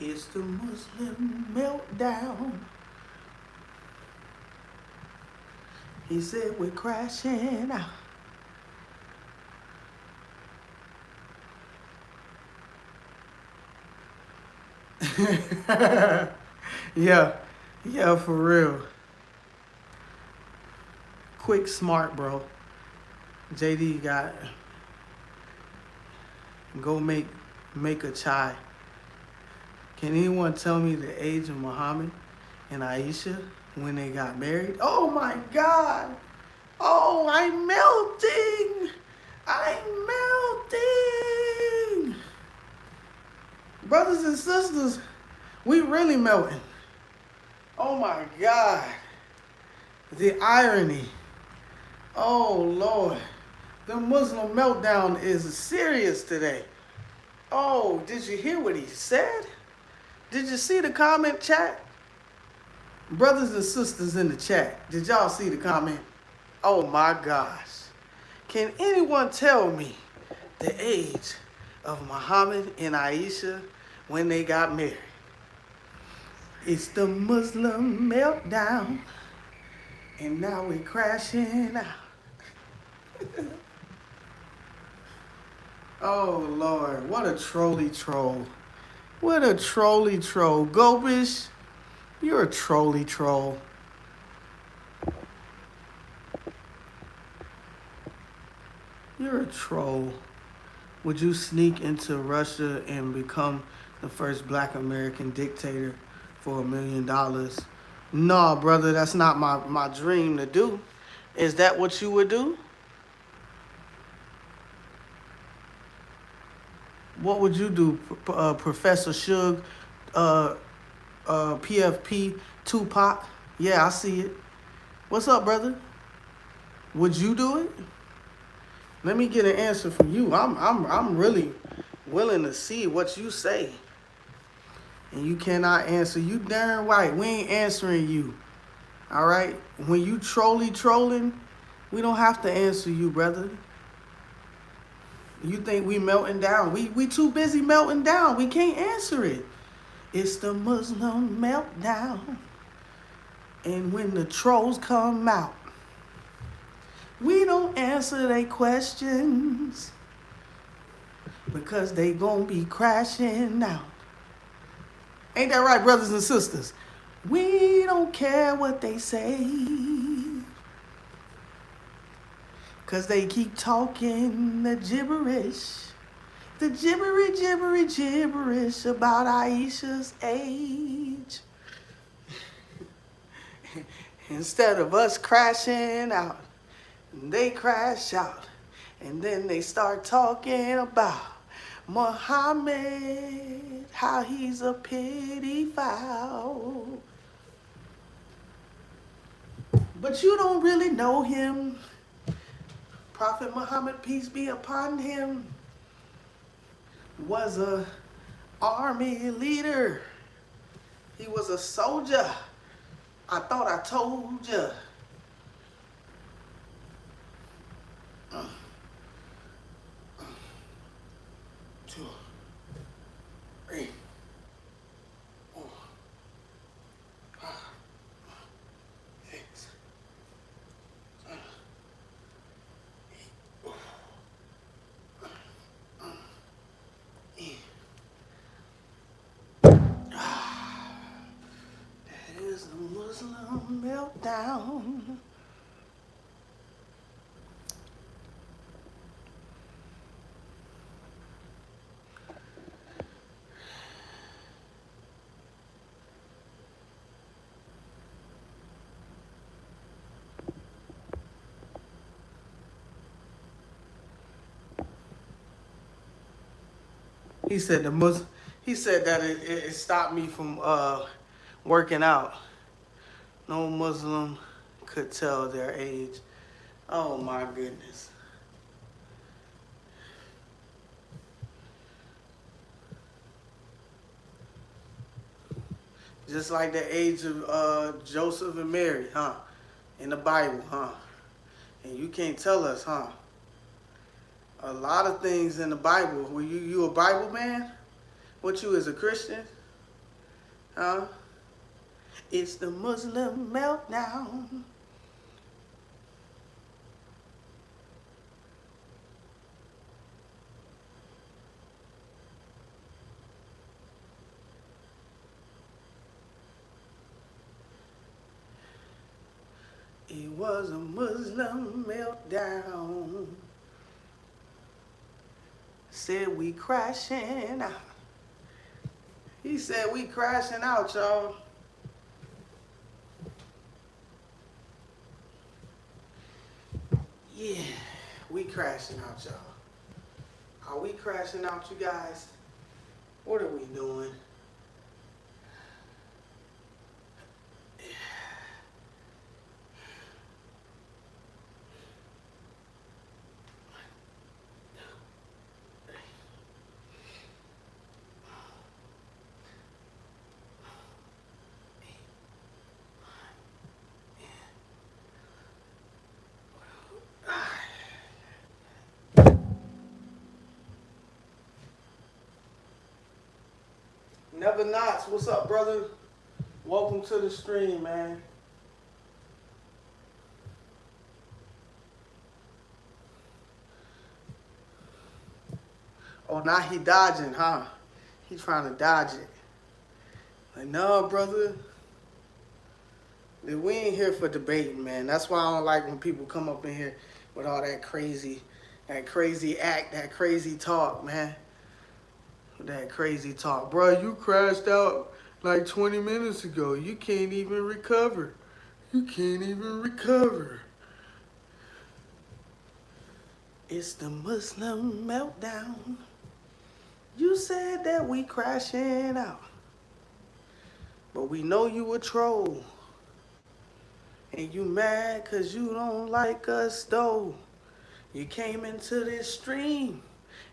It's the Muslim meltdown. He said we're crashing out. Yeah, for real. Quick, smart, bro. JD got go make a chai. Can anyone tell me the age of Muhammad and Aisha when they got married? Oh my God! Oh, I'm melting! I'm melting! Brothers and sisters, We really melting. Oh my God. The irony. Oh Lord. The Muslim meltdown is serious today. Oh, did you hear what he said? Did you see the comment chat? Brothers and sisters in the chat, did y'all see the comment? Oh my gosh. Can anyone tell me the age of Muhammad and Aisha when they got married? It's the Muslim meltdown, and now we're crashing out. Oh Lord, what a trolly troll. What a trolly troll. Gobish, you're a trolly troll. You're a troll. Would you sneak into Russia and become the first black American dictator for $1 million? No, brother, that's not my dream to do. Is that what you would do? What would you do, Professor Suge, PFP, Tupac? Yeah, I see it. What's up, brother? Would you do it? Let me get an answer from you. I'm really willing to see what you say. And you cannot answer. You darn right. We ain't answering you. All right? When you trolling, we don't have to answer you, brother. You think we melting down. We too busy melting down. We can't answer it. It's the Muslim meltdown. And when the trolls come out, we don't answer their questions because they gonna be crashing out. Ain't that right, brothers and sisters? We don't care what they say because they keep talking the gibberish. The gibberish about Aisha's age. Instead of us crashing out, they crash out. And then they start talking about Muhammad, how he's a pedophile. But you don't really know him. Prophet Muhammad, peace be upon him, was a army leader. He was a soldier. I thought I told you. 2, 3, 4, 5, 6, 7, 8. That is the Muslim meltdown. He said that it stopped me from working out. No Muslim could tell their age. Oh my goodness. Just like the age of Joseph and Mary, huh? In the Bible, huh? And you can't tell us, huh? A lot of things in the Bible. Were you a Bible man? What you as a Christian? Huh? It's the Muslim meltdown. It was a Muslim meltdown. Said we crashing out. He said we crashing out, y'all. Yeah, we crashing out, y'all. Are we crashing out, you guys? What are we doing? Never Knots, what's up, brother? Welcome to the stream, man. Oh, now he dodging, huh? He trying to dodge it. Like, no, brother. We ain't here for debating, man. That's why I don't like when people come up in here with all that crazy act, that crazy talk, man. That crazy talk. Bro, you crashed out like 20 minutes ago. You can't even recover. You can't even recover. It's the Muslim meltdown. You said that we crashing out. But we know you a troll. And you mad cause you don't like us though. You came into this stream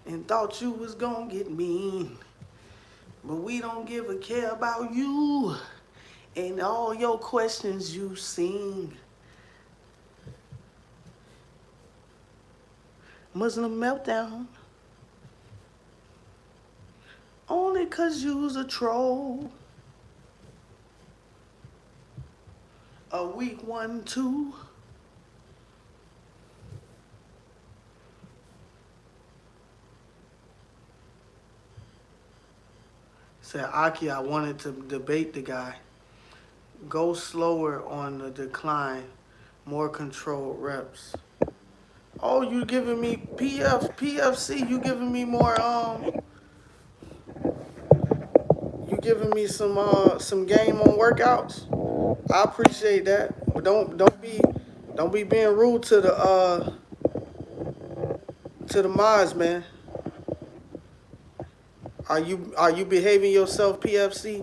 and thought you was gonna get mean. But we don't give a care about you and all your questions you sing. Muslim meltdown. Only cause you's a troll. A week 1, 2. Said Aki, I wanted to debate the guy. Go slower on the decline. More controlled reps. Oh, you giving me PFC, you giving me more you giving me some game on workouts. I appreciate that. But don't be being rude to the mods, man. Are you behaving yourself, PFC?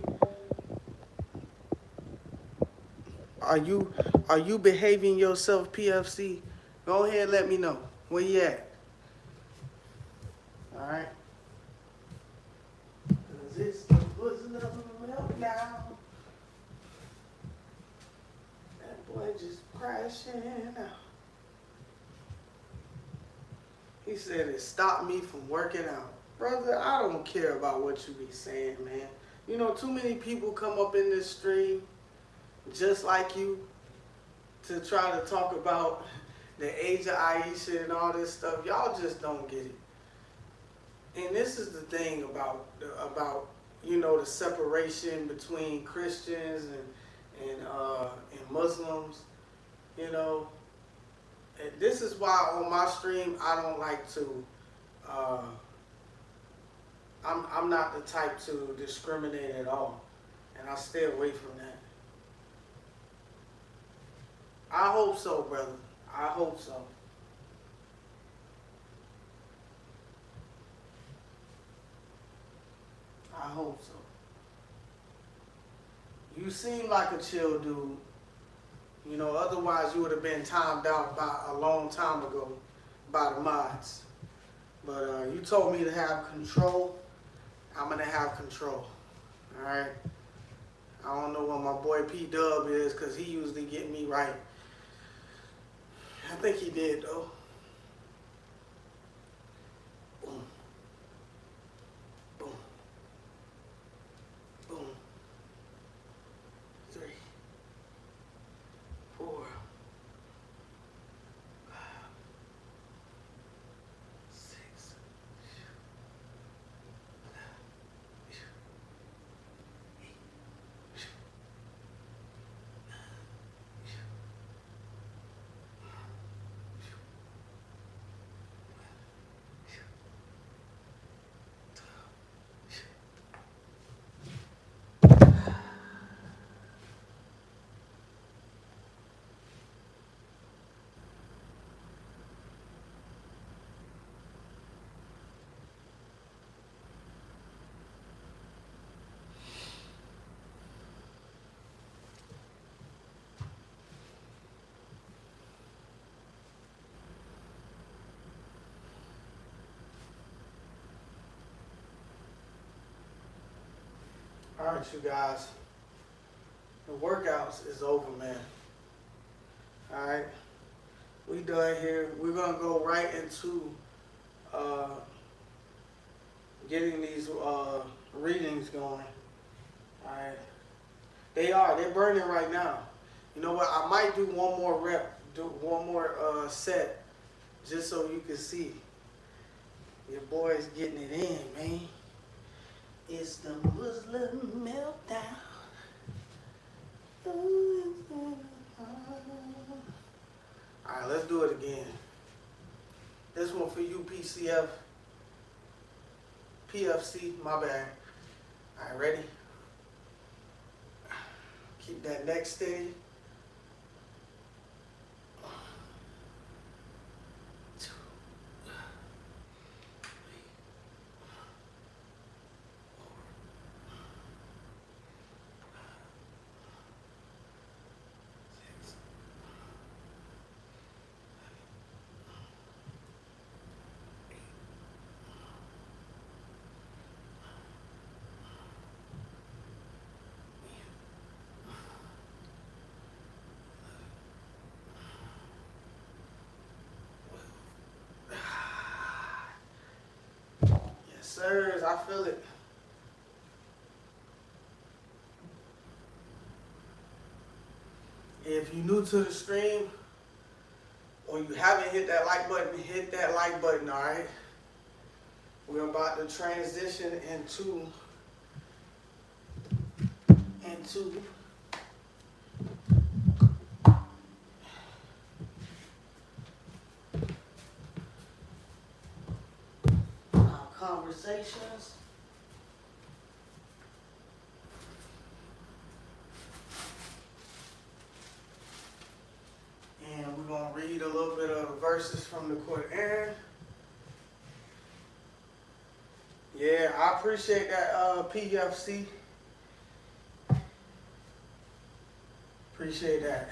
Are you behaving yourself, PFC? Go ahead and let me know. Where you at? Alright. Cause it's the Muslim meltdown. That boy just crashing out. He said it stopped me from working out. Brother, I don't care about what you be saying, man. You know, too many people come up in this stream just like you to try to talk about the age of Aisha and all this stuff. Y'all just don't get it. And this is the thing about you know, the separation between Christians and Muslims. You know, and this is why on my stream I don't like to. I'm not the type to discriminate at all, and I stay away from that. I hope so, brother. I hope so. I hope so. You seem like a chill dude. You know, otherwise you would have been timed out by a long time ago by the mods. But you told me to have control. I'm gonna have control. All right. I don't know what my boy P Dub is, cause he usually get me right. I think he did though. Boom. Boom. Boom. 3, 4, 5, 6. All right, you guys. The workouts is over, man. All right. We done here. We're going to go right into getting these readings going. Alright. They're burning right now. You know what? I might do one more rep, do one more set, just so you can see. Your boy's getting it in, man. It's the Muslim meltdown. Alright, let's do it again. This one for you, PFC, my bad. Alright, ready? Keep that neck steady. Sirs, I feel it. If you're new to the stream or you haven't hit that like button, hit that like button, all right? We're about to transition into our conversations. And we're going to read a little bit of verses from the Quran. Yeah, I appreciate that, PFC. Appreciate that.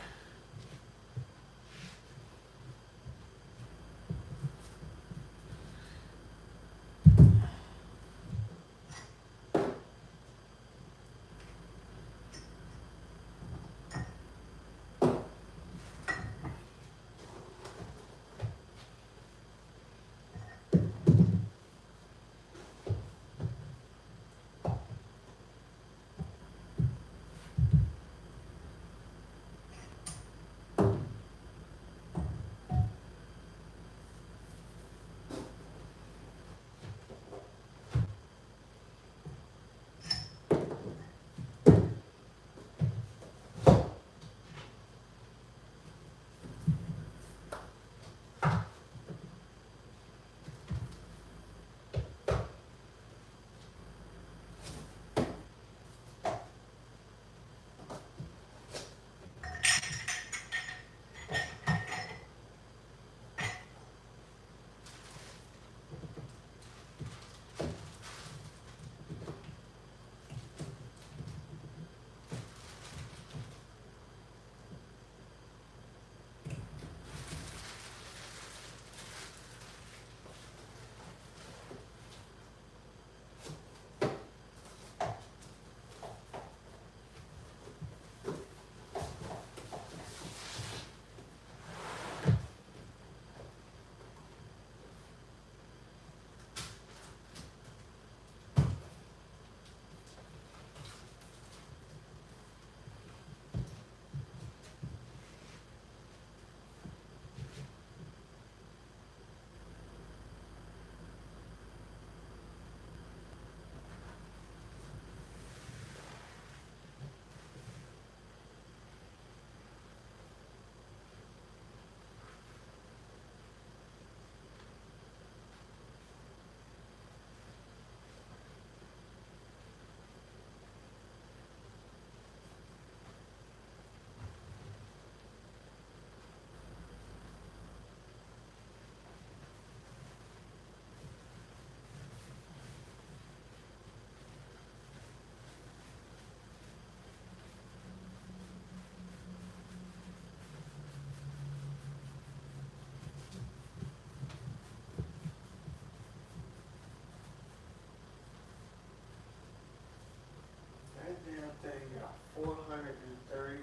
That damn thing got 430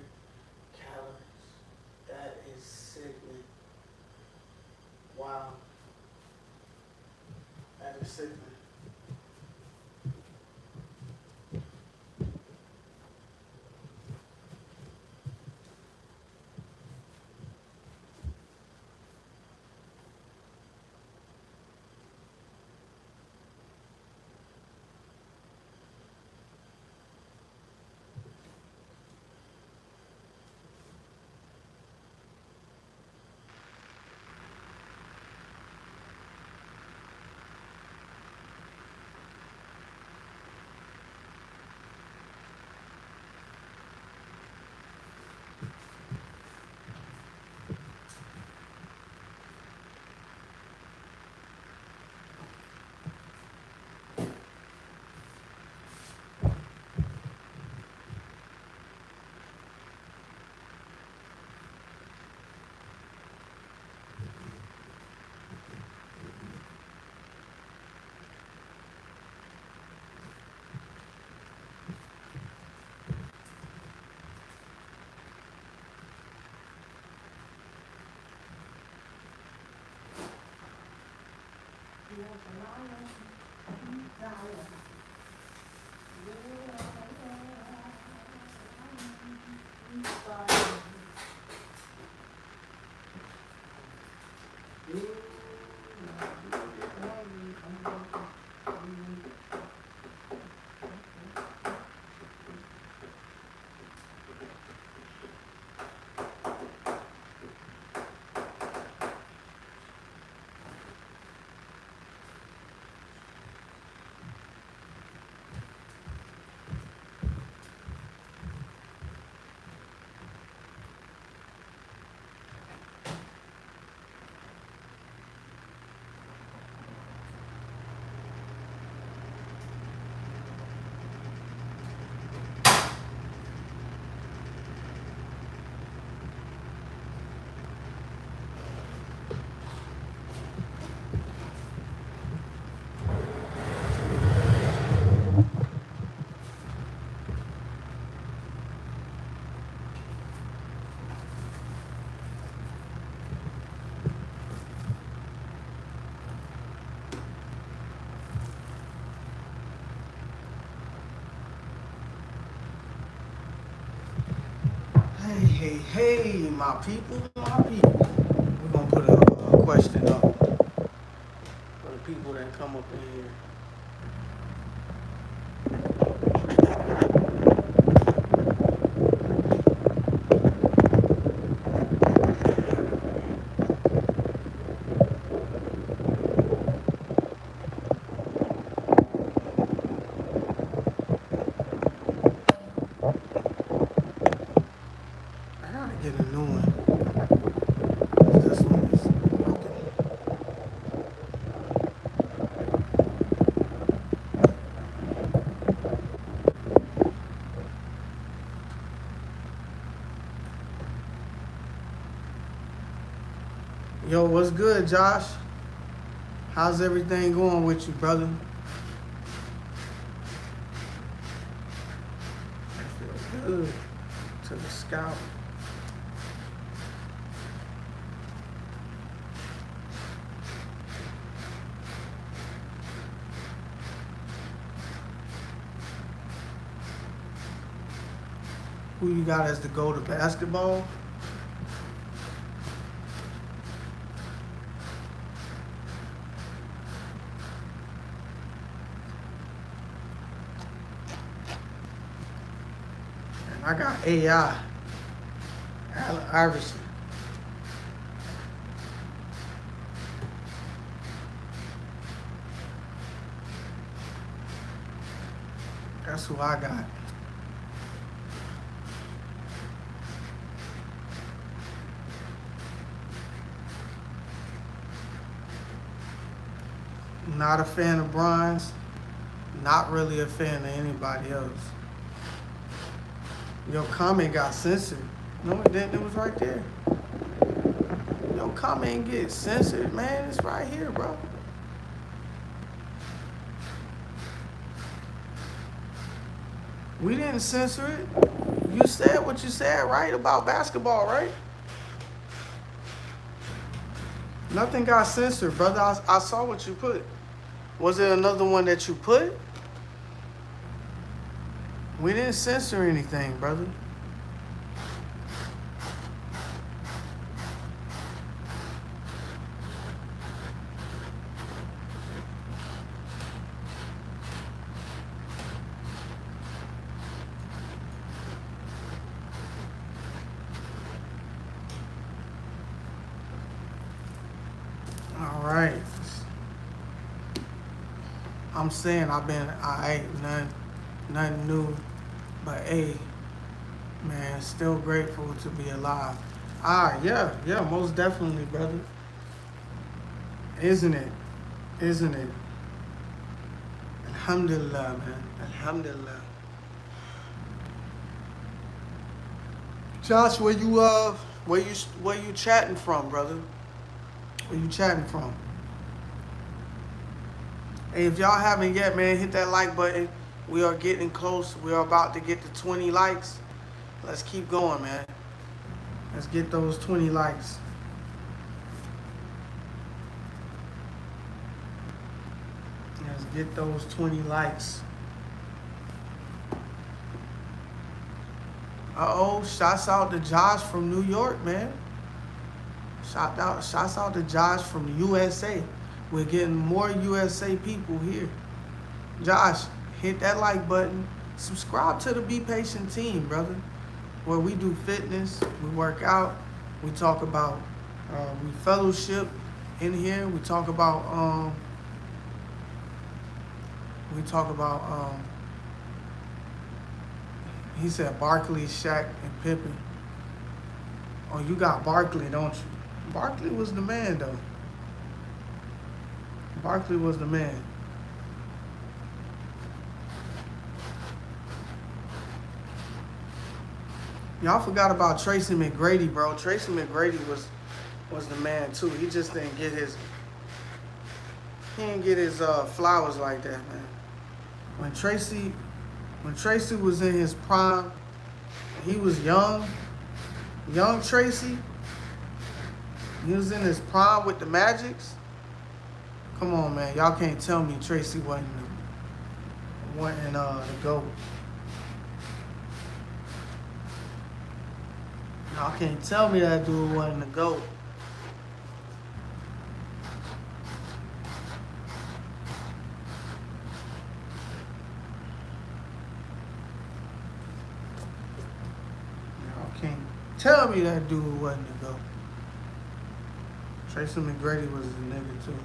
calories. That is sickening. Wow. That is sickening. Hey, my people, my people. We're gonna put a question up for the people that come up in here. I gotta get a new one. This one is broken. Yo, what's good, Josh? How's everything going with you, brother? I feel good to the scalp. Who you got as the go to basketball? And I got AI, Allen Iverson. That's who I got. Not a fan of Bronze. Not really a fan of anybody else. Your comment got censored. No, it didn't. It was right there. Your comment get censored, man. It's right here, bro. We didn't censor it. You said what you said, right, about basketball, right? Nothing got censored, brother. I saw what you put. Was there another one that you put? We didn't censor anything, brother. All right. I'm saying I ain't nothing new, but hey, man, still grateful to be alive. Yeah, most definitely, brother. Isn't it? Isn't it? Alhamdulillah, man. Alhamdulillah. Josh, where you chatting from, brother? Where you chatting from? Hey, if y'all haven't yet, man, hit that like button. We are getting close. We are about to get to 20 likes. Let's keep going, man. Let's get those 20 likes. Let's get those 20 likes. Uh-oh, shouts out to Josh from New York, man. Shouts out to Josh from the USA. We're getting more USA people here. Josh, hit that like button. Subscribe to the BPatient team, brother. Where we do fitness, we work out, we talk about, we fellowship in here. We talk about, he said Barkley, Shaq, and Pippen. Oh, you got Barkley, don't you? Barkley was the man, though. Barkley was the man. Y'all forgot about Tracy McGrady, bro. Tracy McGrady was the man too. He just didn't get his flowers like that, man. When Tracy was in his prime, he was young Tracy. He was in his prime with the Magics. Come on, man. Y'all can't tell me Tracy wasn't the GOAT. Y'all can't tell me that dude wasn't the GOAT. Y'all can't tell me that dude wasn't the GOAT. Tracy McGrady was a nigga too.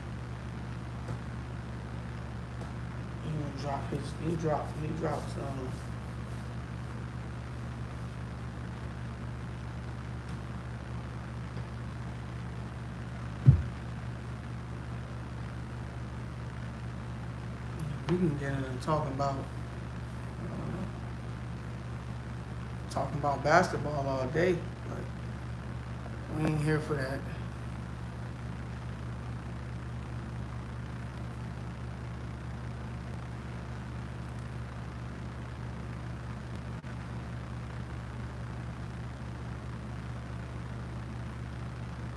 He dropped some. We can get into talking about basketball all day, but we ain't here for that.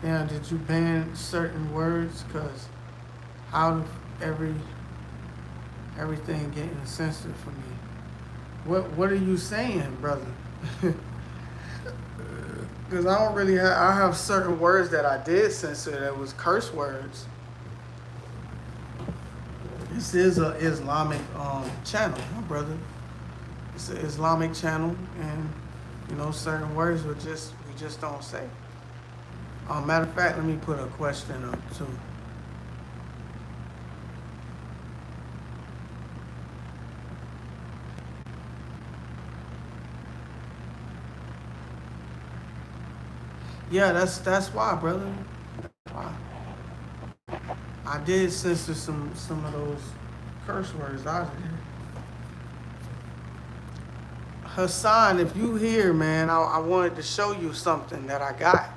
Yeah, did you ban certain words? Cause out of everything getting censored for me. What are you saying, brother? Because I don't really I have certain words that I did censor that was curse words. This is an Islamic channel, my brother. It's an Islamic channel, and certain words we just don't say. Matter of fact, let me put a question up too. Yeah, that's why, brother. Why? I did censor some of those curse words out of there. Hassan, if you here, man, I wanted to show you something that I got.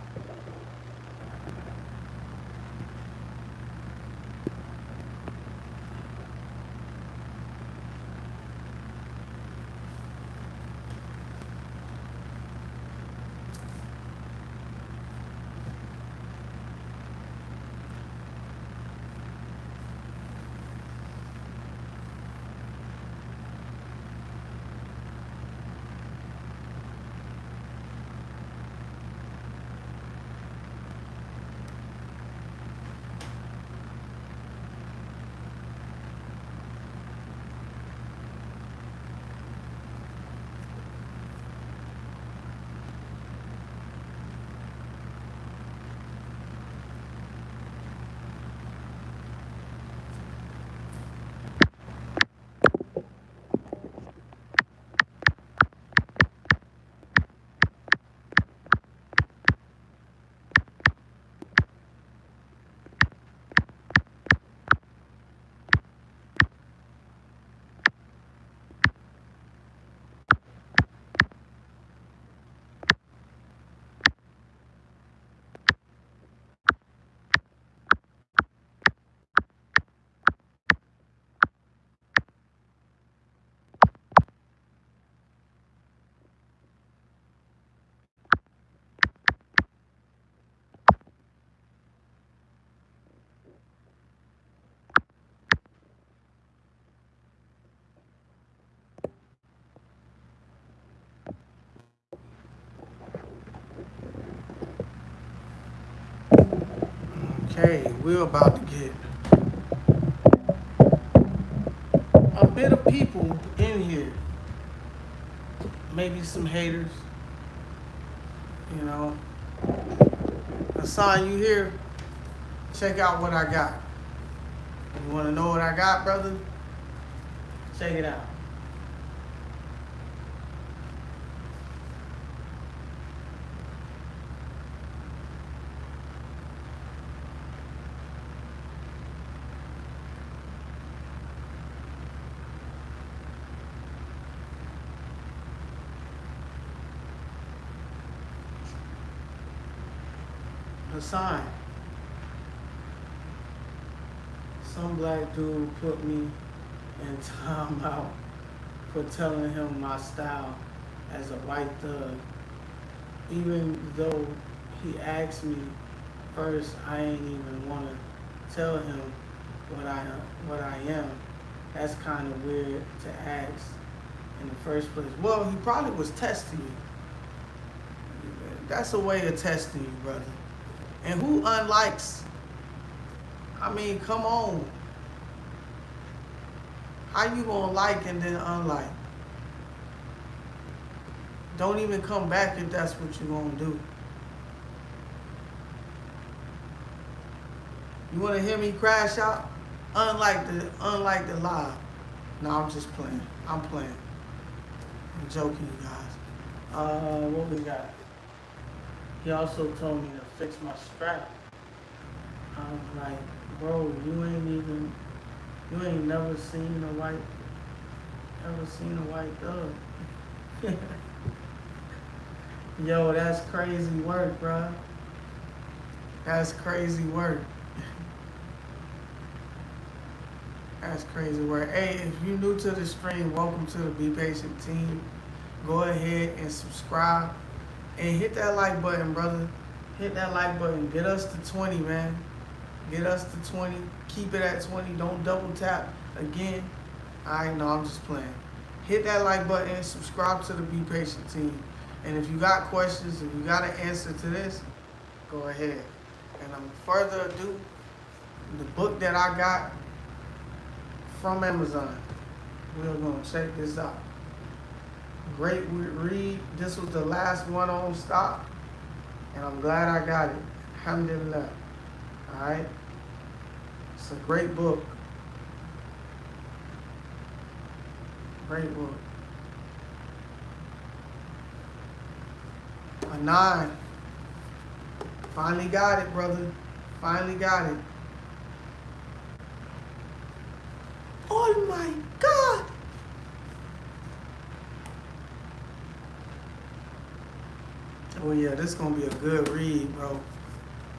Hey, we're about to get a bit of people in here. Maybe some haters. You know. Hassan, you here? Check out what I got. You want to know what I got, brother? Check it out. Hassan, some black dude put me in timeout for telling him my style as a white thug. Even though he asked me first, I ain't even want to tell him what I am. That's kind of weird to ask in the first place. Well, he probably was testing you. That's a way of testing you, brother. And who unlikes? I mean, come on. How you gonna like and then unlike? Don't even come back if that's what you're gonna do. You wanna hear me crash out? Unlike the live. No, I'm just playing. I'm playing. I'm joking, you guys. What we got? He also told me to fix my strap. I'm like, bro, you ain't never seen a white thug. Yo, that's crazy work, bro. That's crazy work. That's crazy work. Hey, if you're new to the stream, welcome to the BPatient team. Go ahead and subscribe. And hit that like button, brother. Hit that like button. Get us to 20, man. Get us to 20. Keep it at 20. Don't double tap again. I know, I'm just playing. Hit that like button. Subscribe to the BPatient team. And if you got questions, if you got an answer to this, go ahead. And further ado, the book that I got from Amazon. We're going to check this out. Great read. This was the last one on stock, and I'm glad I got it. Alhamdulillah. Alright? It's a great book. Great book. A 9. Finally got it, brother. Finally got it. Oh my God! Oh yeah, this is gonna be a good read, bro.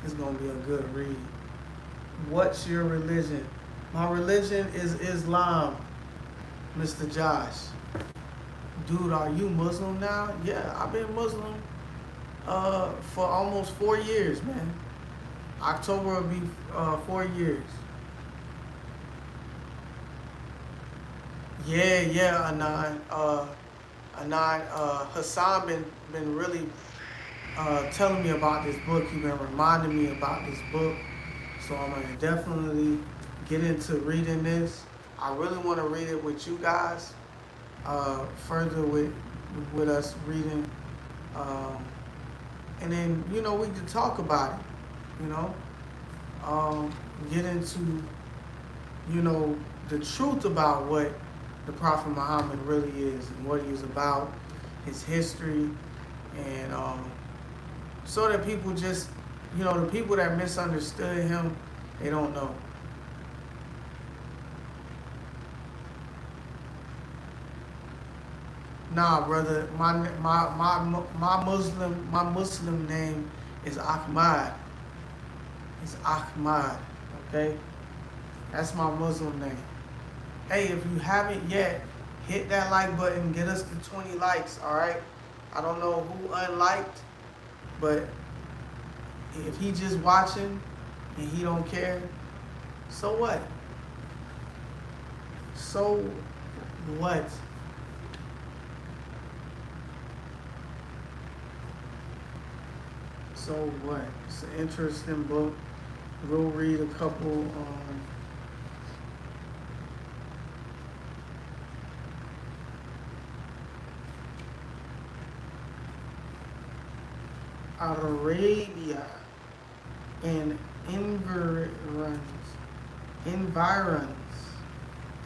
It's gonna be a good read. What's your religion? My religion is Islam, Mr. Josh. Dude, are you Muslim now? Yeah, I've been Muslim for almost 4 years, man. October will be 4 years. Yeah, Anan. Hassan been really telling me about this book. He's been reminding me about this book. So I'm going to definitely get into reading this. I really want to read it with you guys. Further with us reading. And then, we can talk about it. Get into, the truth about what the Prophet Muhammad really is and what he's about, his history, and so that people just, the people that misunderstood him, they don't know. Nah, brother, my Muslim name is Ahmad. It's Ahmad, okay? That's my Muslim name. Hey, if you haven't yet, hit that like button. Get us to 20 likes, all right? I don't know who unliked, but if he just watching and he don't care, so what? So what? So what? It's an interesting book. We'll read a couple Arabia and environs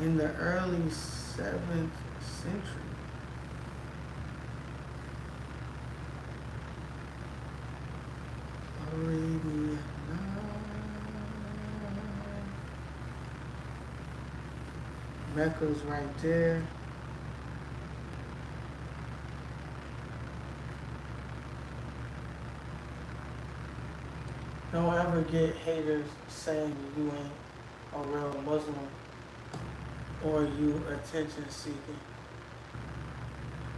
in the early 7th century. Arabia. Mecca's right there. Don't ever get haters saying you ain't a real Muslim or you attention seeking.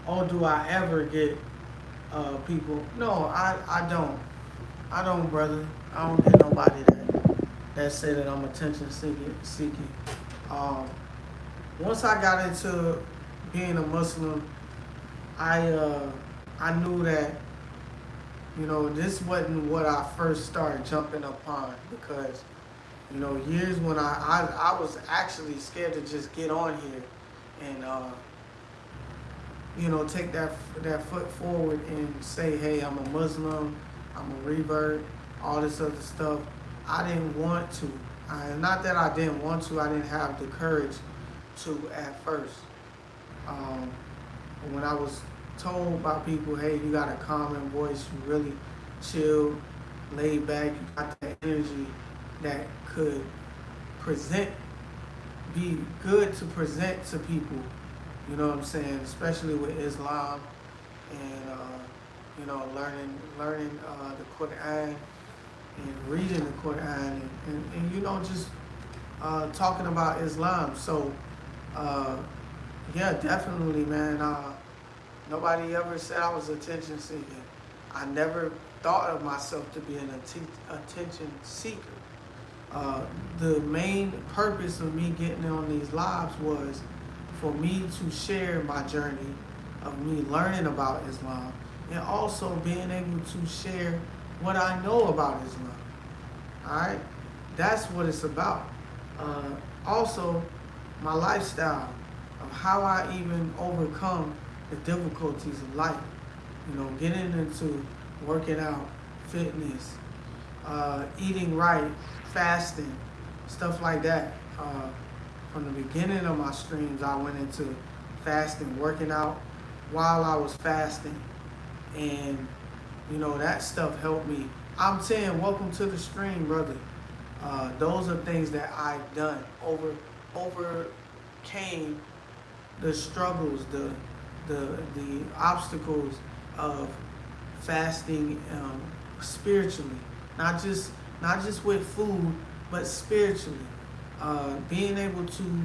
Or do I ever get people? No, I don't. I don't, brother. I don't get nobody that say that I'm attention seeking. Once I got into being a Muslim, I knew that, you know, this wasn't what I first started jumping upon, because, you know, years when I was actually scared to just get on here and you know, take that foot forward and say, hey, I'm a Muslim, I'm a revert, all this other stuff. I didn't want to. Not that I didn't want to, I didn't have the courage to at first. When I was told by people, hey, you got a calming voice, you really chill, laid back, you got that energy that could be good to present to people, you know what I'm saying, especially with Islam and, you know, learning the Quran and reading the Quran and you know, just talking about Islam. So, yeah, definitely, man. Nobody ever said I was attention seeking. I never thought of myself to be an attention seeker. The main purpose of me getting on these lives was for me to share my journey of me learning about Islam and also being able to share what I know about Islam. Alright? That's what it's about. Also, my lifestyle of how I even overcome the difficulties of life. You know, getting into working out, fitness, eating right, fasting, stuff like that. From the beginning of my streams, I went into fasting, working out while I was fasting. And, you know, that stuff helped me. I'm saying, welcome to the stream, brother. Those are things that I've done, overcame the struggles, the obstacles of fasting spiritually, not just with food, but spiritually. Being able to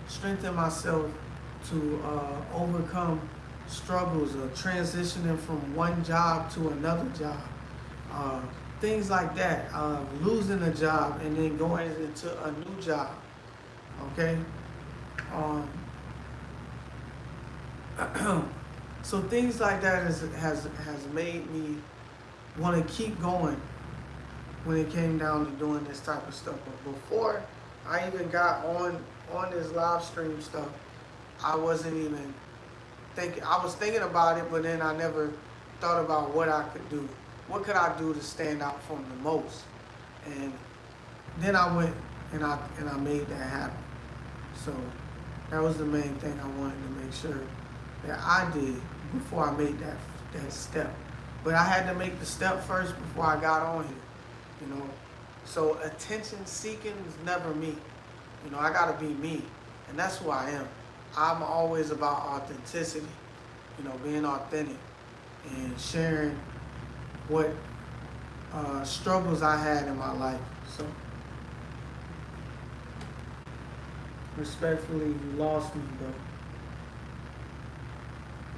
strengthen myself to overcome struggles of transitioning from one job to another job, things like that, losing a job and then going into a new job. Okay. So things like that has made me want to keep going when it came down to doing this type of stuff. But before I even got on this live stream stuff, I wasn't even thinking. I was thinking about it, but then I never thought about what I could do. What could I do to stand out from the most? And then I went and I made that happen. So that was the main thing I wanted to make sure that I did before I made that step. But I had to make the step first before I got on here, you know. So attention seeking is never me. You know, I gotta be me. And that's who I am. I'm always about authenticity, you know, being authentic and sharing what struggles I had in my life. So respectfully, you lost me, bro.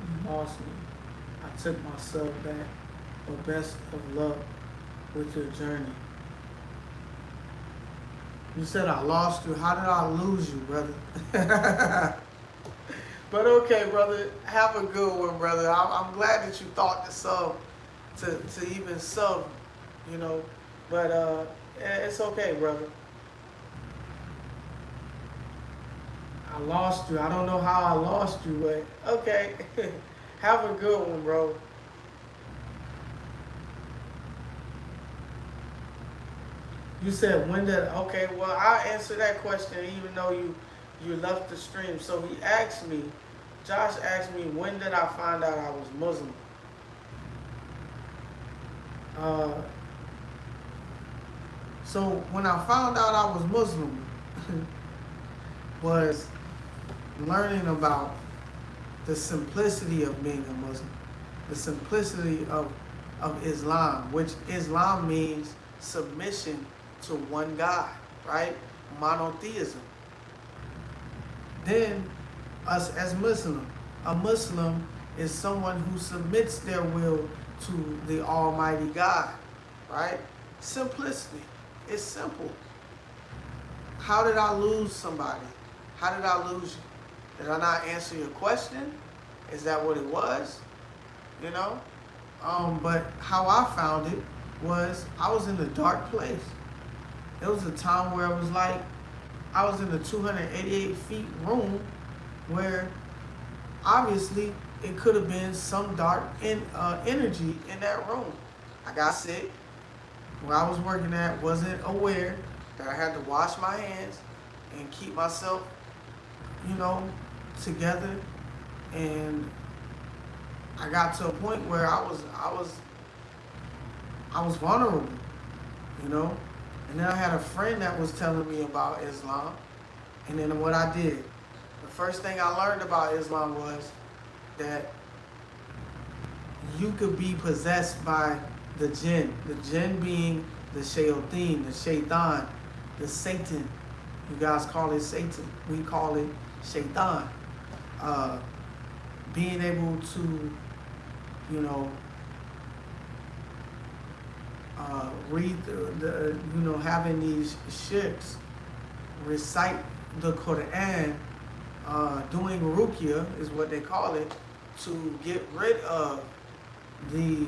You lost me. I took myself back. But best of luck with your journey. You said I lost you. How did I lose you, brother? But okay, brother. Have a good one, brother. I'm glad that you thought to sub, to even sub, you know. But It's okay, brother. I lost you. I don't know how I lost you, but okay. Have a good one, bro. You said when did? Okay, well I'll answer that question even though you left the stream. So he asked me, Josh asked me, when did I find out I was Muslim? Uh, so when I found out I was Muslim, was learning about the simplicity of being a Muslim, the simplicity of Islam, which Islam means submission to one God, right? Monotheism. Then, us as Muslim, a Muslim is someone who submits their will to the Almighty God, right? Simplicity. It's simple. How did I lose somebody? How did I lose you? Did I not answer your question? Is that what it was? You know? But how I found it was I was in a dark place. It was a time where it was like I was in a 288 feet room where obviously it could have been some dark energy in that room. I got sick. Where I was working at wasn't aware that I had to wash my hands and keep myself, you know, together. And I got to a point where I was vulnerable, you know. And then I had a friend that was telling me about Islam. And then what I did, the first thing I learned about Islam was that you could be possessed by the jinn being the shayateen, the shaitan, the Satan. You guys call it Satan. We call it shaitan. Being able to, you know, read having these shirks, recite the Quran, doing ruqya is what they call it, to get rid of the,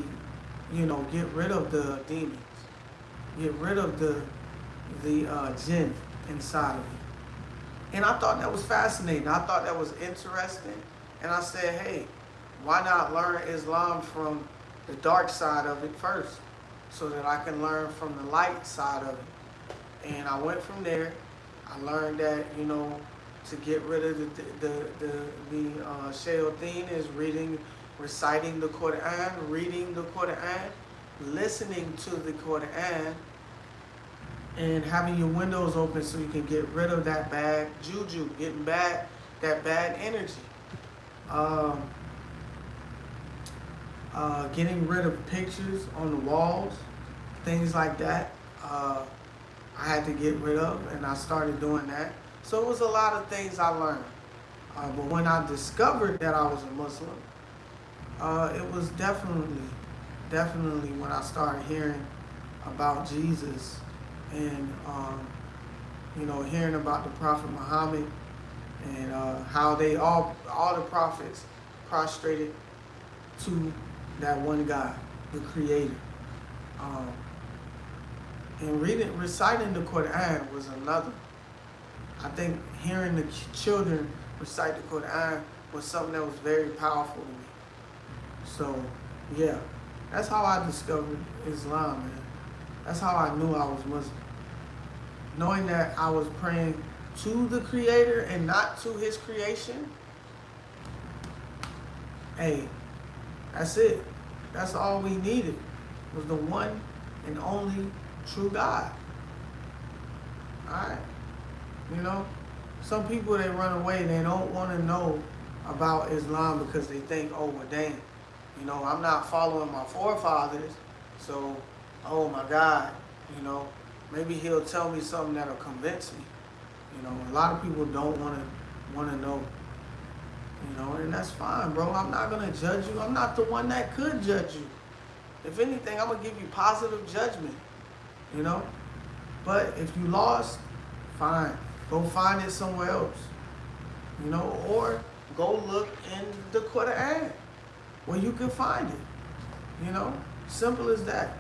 get rid of the demons, get rid of the jinn inside of you. And I thought that was fascinating. I thought that was interesting. And I said, hey, why not learn Islam from the dark side of it first, so that I can learn from the light side of it. And I went from there. I learned that, to get rid of the shayateen is reciting the Quran, reading the Quran, listening to the Quran, and having your windows open so you can get rid of that bad juju, that bad energy. Getting rid of pictures on the walls, things like that. I had to get rid of, and I started doing that. So it was a lot of things I learned. But when I discovered that I was a Muslim, it was definitely when I started hearing about Jesus and, hearing about the Prophet Muhammad and how they all the prophets prostrated to that one God, the Creator. And reciting the Quran was another. I think hearing the children recite the Quran was something that was very powerful to me. So, yeah, that's how I discovered Islam, man. That's how I knew I was Muslim. Knowing that I was praying to the Creator and not to His creation. Hey, that's it. That's all we needed, was the one and only true God. Alright? Some people, they run away. They don't want to know about Islam because they think, oh, well, dang, I'm not following my forefathers, so, oh my God, maybe he'll tell me something that'll convince me. A lot of people don't want to know. And that's fine, bro. I'm not going to judge you. I'm not the one that could judge you. If anything, I'm going to give you positive judgment, But if you lost, fine. Go find it somewhere else, or go look in the Quran where you can find it, Simple as that.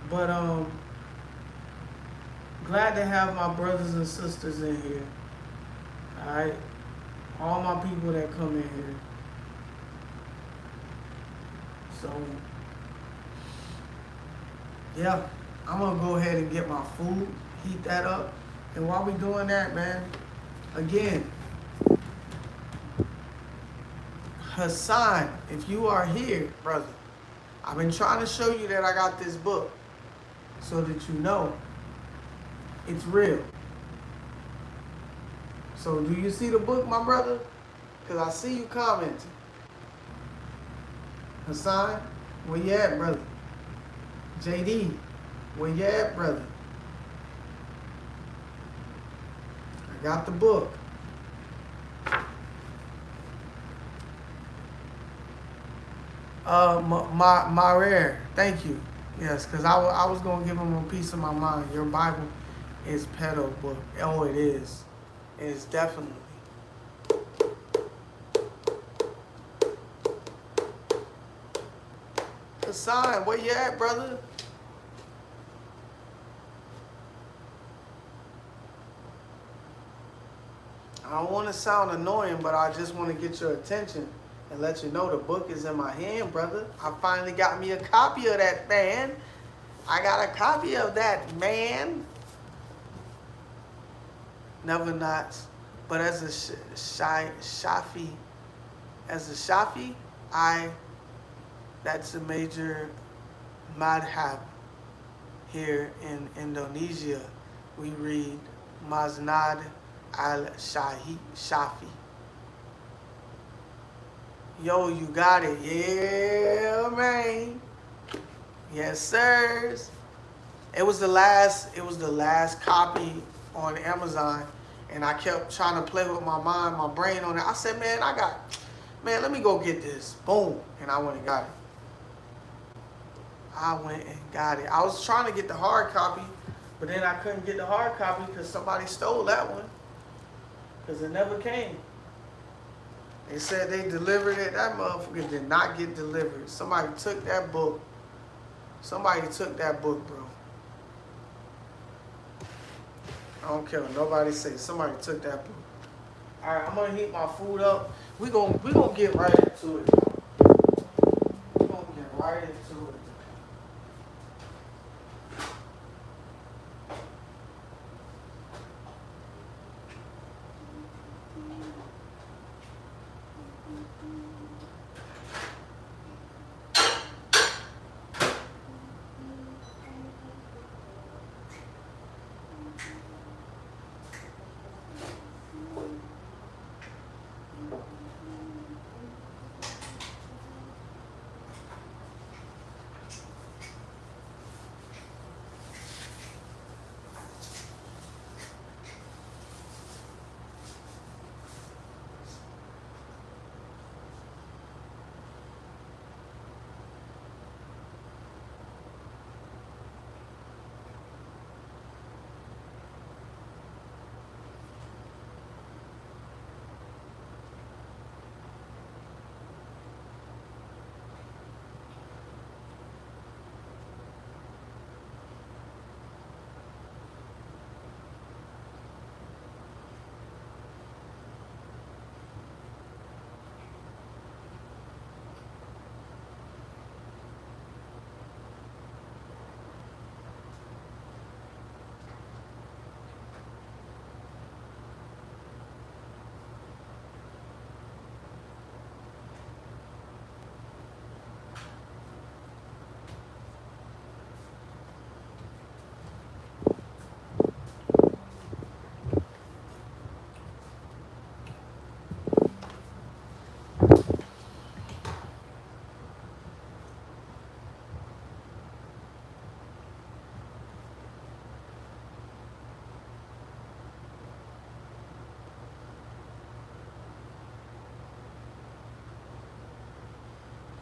But glad to have my brothers and sisters in here. Alright? All my people that come in here. So yeah, I'm gonna go ahead and get my food, heat that up. And while we doing that, man, again, Hassan, if you are here, brother, I've been trying to show you that I got this book so that you know it's real. So do you see the book, my brother? Because I see you commenting. Hassan, where you at, brother? JD, where you at, brother? I got the book. My rare, thank you. Yes, because I was going to give him a piece of my mind. Your Bible is pedo book. Oh, it is. It is definitely. Hassan, where you at, brother? I don't want to sound annoying, but I just want to get your attention and let you know the book is in my hand, brother. I finally got me a copy of that, man. I got a copy of that, man. Never not. But as a Shafi, that's a major madhab here in Indonesia. We read Masnad al-Shafi. Yo, you got it. Yeah, man. Yes, sirs. It was the last copy on Amazon, and I kept trying to play with my mind, my brain on it. I said, man, let me go get this. Boom. And I went and got it. I was trying to get the hard copy, but then I couldn't get the hard copy because somebody stole that one. Because it never came. They said they delivered it. That motherfucker did not get delivered. Somebody took that book. Somebody took that book, bro. I don't care what nobody say. Somebody took that book. All right, I'm gonna heat my food up. We gonna get right into it. We gonna get right into it.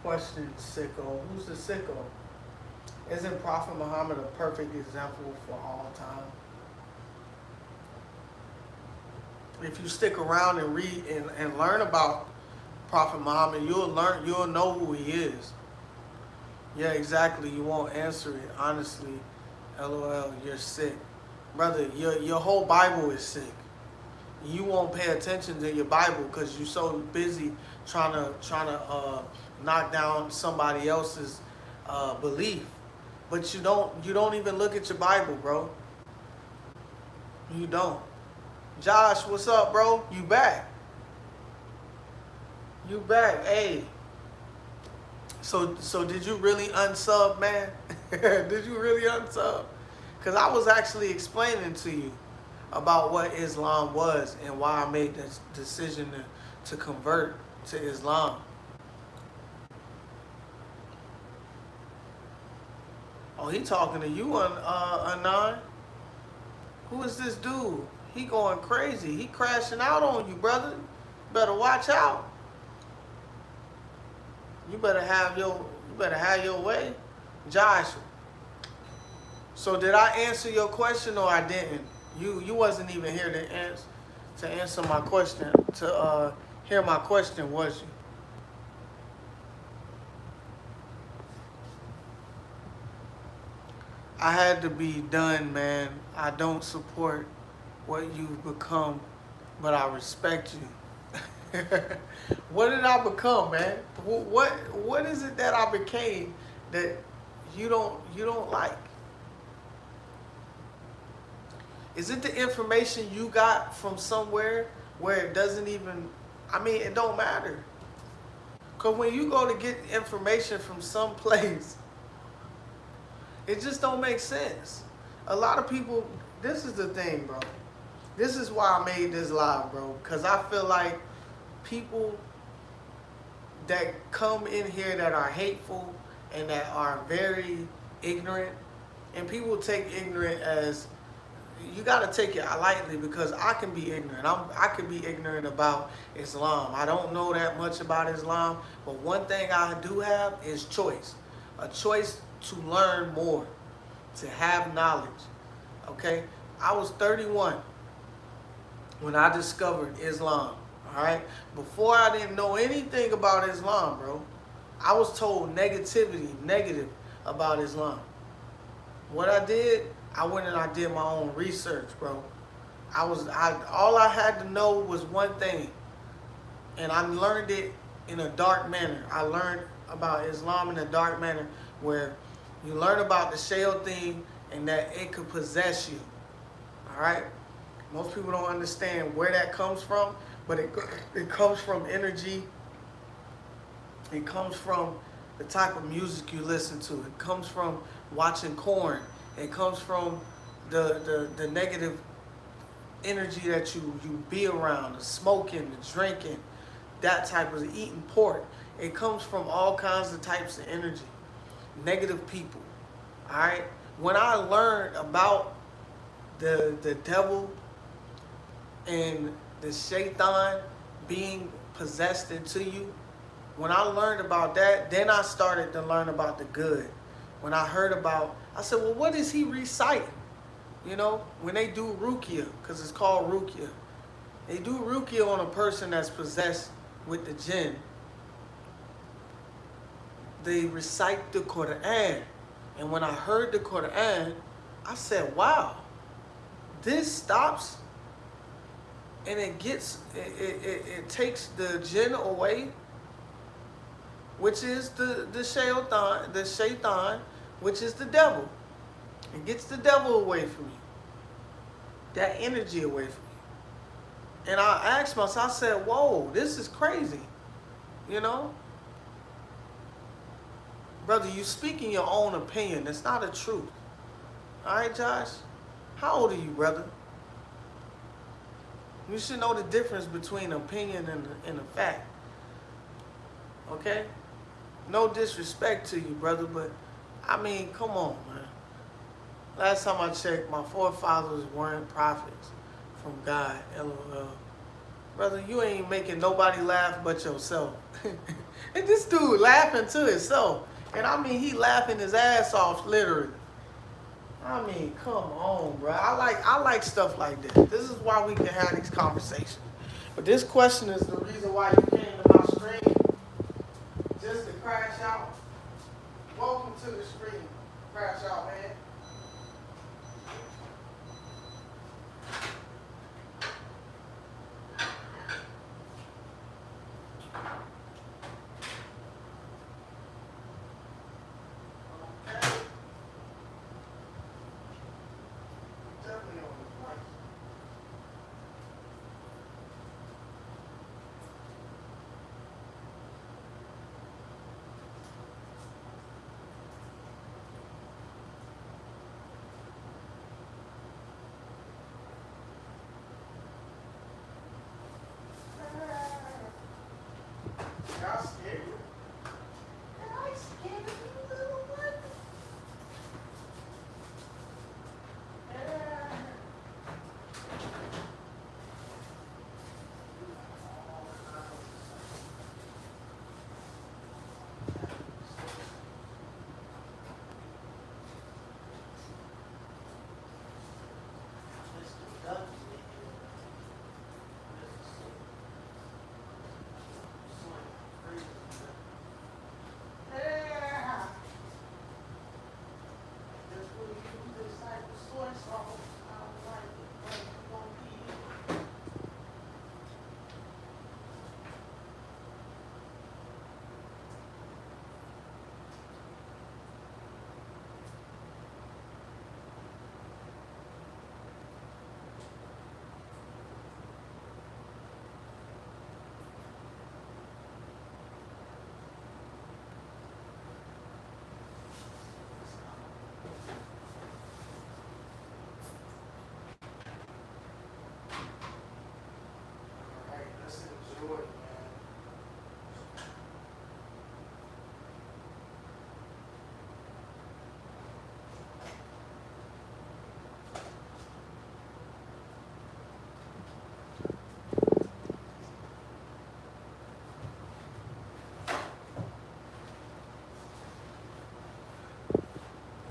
Question, sicko. Who's the sicko? Isn't Prophet Muhammad a perfect example for all time? If you stick around and read and learn about Prophet Muhammad, you'll know who he is. Yeah, exactly. You won't answer it. Honestly, LOL, you're sick. Brother, your whole Bible is sick. You won't pay attention to your Bible because you're so busy trying to knock down somebody else's belief. But you don't even look at your Bible, bro. You don't. Josh, what's up, bro? You back? You back? Hey. So did you really unsub, man? Did you really unsub? Because I was actually explaining to you about what Islam was and why I made this decision to convert to Islam. Oh, he talking to you on Anon? Who is this dude? He going crazy. He crashing out on you, brother. Better watch out. You better have your way. Josh. So did I answer your question or I didn't? You wasn't even here to answer my question, to hear my question, was you? I had to be done, man. I don't support what you've become, but I respect you. What did I become, man? What is it that I became that you don't like? Is it the information you got from somewhere where it doesn't even, I mean, it don't matter. Because when you go to get information from some place, it just don't make sense. A lot of people, this is the thing, bro. This is why I made this live, bro. Because I feel like people that come in here that are hateful and that are very ignorant, and people take ignorant as, you got to take it lightly because I can be ignorant. I can be ignorant about Islam. I don't know that much about Islam, but one thing I do have is choice. A choice to learn more, to have knowledge. Okay? I was 31 when I discovered Islam. All right? Before I didn't know anything about Islam, bro. I was told negative about Islam. What I did, I went and I did my own research, bro. All I had to know was one thing, and I learned it in a dark manner. I learned about Islam in a dark manner where you learn about the shayateen and that it could possess you. All right? Most people don't understand where that comes from, but it comes from energy. It comes from the type of music you listen to. It comes from watching porn. It comes from the negative energy that you be around, the smoking, the drinking, that type of eating pork. It comes from all kinds of types of energy. Negative people. Alright? When I learned about the devil and the shaitan being possessed into you, when I learned about that, then I started to learn about the good. When I heard about, I said, well, what is he reciting? You know, when they do ruqya, because it's called ruqya. They do ruqya on a person that's possessed with the jinn. They recite the Quran. And when I heard the Quran, I said, wow, this stops and it takes the jinn away, which is the shaitan, which is the devil. It gets the devil away from you. That energy away from you. And I asked myself, I said, whoa, this is crazy. You know? Brother, you speaking your own opinion. It's not a truth. All right, Josh? How old are you, brother? You should know the difference between opinion and a fact. Okay? No disrespect to you, brother, but I mean, come on, man. Last time I checked, my forefathers weren't prophets from God. LOL. Brother, you ain't making nobody laugh but yourself. And this dude laughing to himself. And I mean, he laughing his ass off, literally. I mean, come on, bro. I like stuff like this. This is why we can have these conversations. But this question is the reason why you came to my stream. Just to crash out. welcome to the stream. Crash out, man. Y'all scared? I scared of you, little one.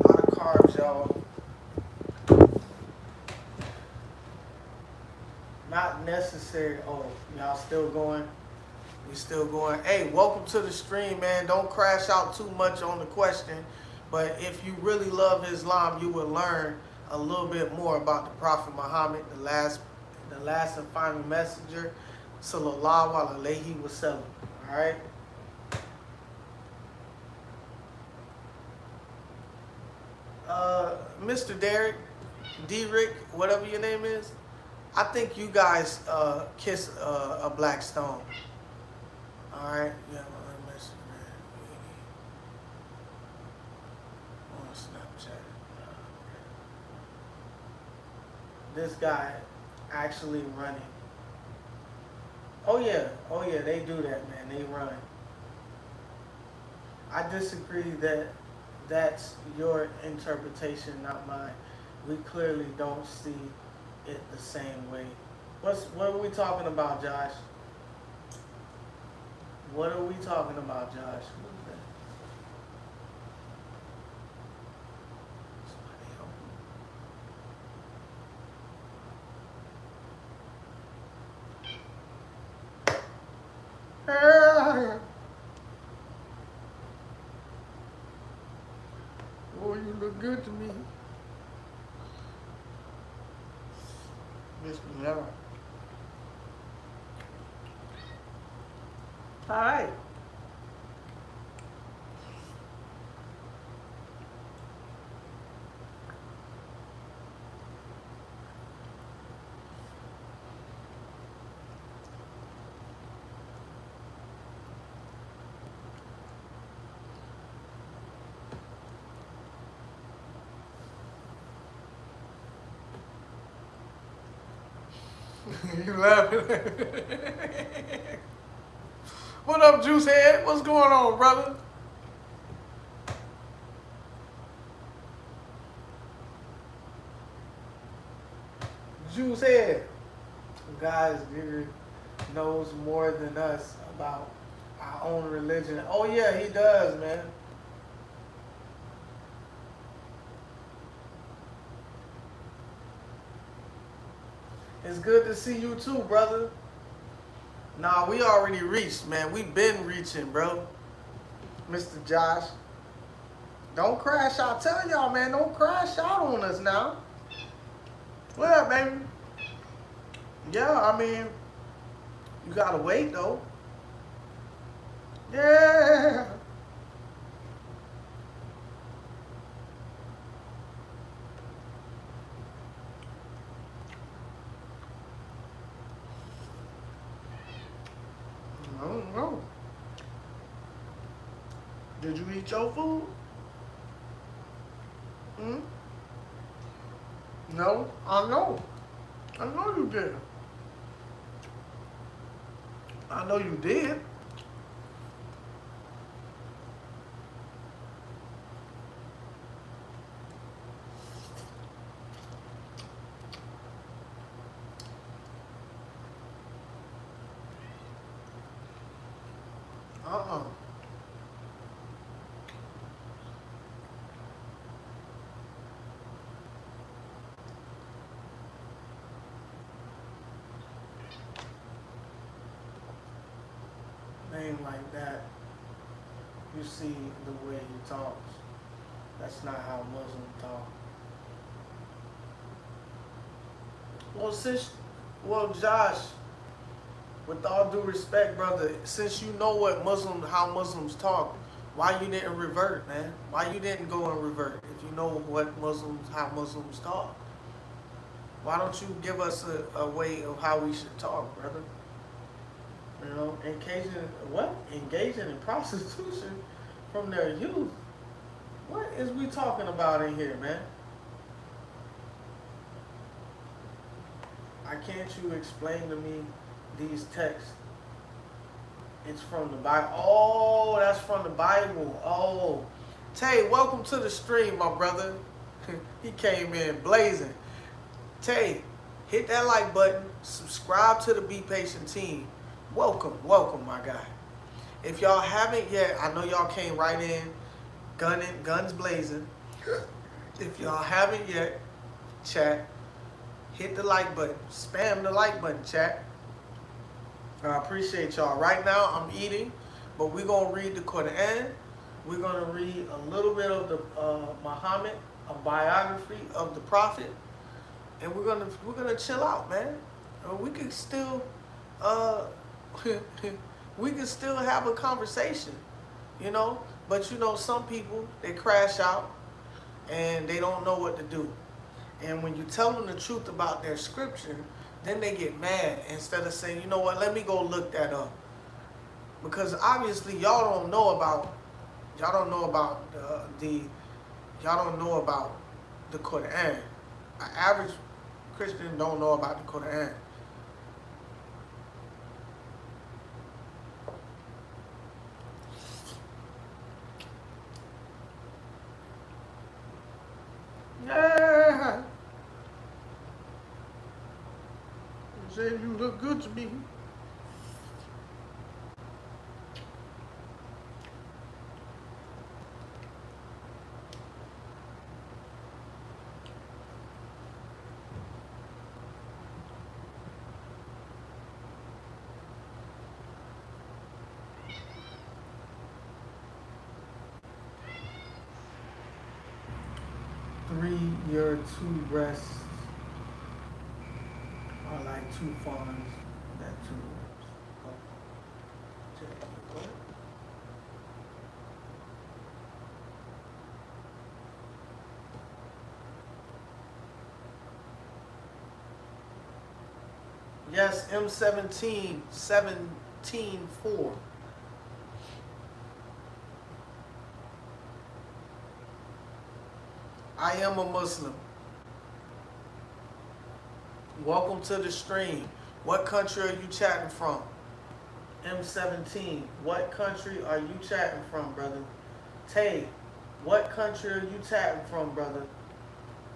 A lot of carbs, y'all. Not necessary. Oh, y'all still going? We still going. Hey, welcome to the stream, man. Don't crash out too much on the question. But if you really love Islam, you will learn a little bit more about the Prophet Muhammad, the last and final messenger, sallallahu alaihi wasallam. All right. Mr. Derek, whatever your name is, I think you guys kiss a black stone. All right. Yeah. On Snapchat. This guy actually running. Oh yeah, they do that, man. They run. I disagree that that's your interpretation, not mine. We clearly don't see it the same way. What are we talking about, Josh? What are we talking about, Josh? Oh, you look good to me. Bismillah. All right. You laughing? What up, Juice Head? What's going on, brother? Juice Head. Guys, dude knows more than us about our own religion. Oh yeah, he does, man. It's good to see you too, brother. Nah, we already reached, man. We been reaching, bro. Mr. Josh. Don't crash out. Tell y'all, man, don't crash out on us now. What up, baby? Yeah, I mean, you gotta wait though. Yeah. I don't know. Did you eat your food? Hmm? No, I know. I know you did. I know you did. Uh-uh. Name like that. You see the way he talks. That's not how Muslims talk. Well, Josh, with all due respect, brother, since you know how Muslims talk, why you didn't revert, man? Why you didn't go and revert if you know how Muslims talk? Why don't you give us a way of how we should talk, brother? You know, engaging in prostitution from their youth. What is we talking about in here, man? Can't you explain to me these texts? It's from the Bible. Oh, that's from the Bible. Oh. Tay, welcome to the stream, my brother. He came in blazing. Tay, hit that like button. Subscribe to the BPatient team. Welcome, my guy. If y'all haven't yet, I know y'all came right in, guns blazing. If y'all haven't yet, chat, hit the like button. Spam the like button, chat. I appreciate y'all. Right now, I'm eating, but we're going to read the Quran. We're going to read a little bit of the Muhammad, a biography of the Prophet, and we're gonna chill out, man. We can still we can still have a conversation, you know. But you know, some people, they crash out and they don't know what to do. And when you tell them the truth about their scripture, then they get mad instead of saying, you know what, let me go look that up. Because obviously y'all don't know about the Quran. An average Christian don't know about the Quran. Yeah. You say you look good to me. Your two breasts are like two fawns that two ribs. Oh. Yes, M17, 17-4. I am a Muslim. Welcome to the stream. What country are you chatting from? M17. What country are you chatting from, brother? Tay, what country are you chatting from, brother?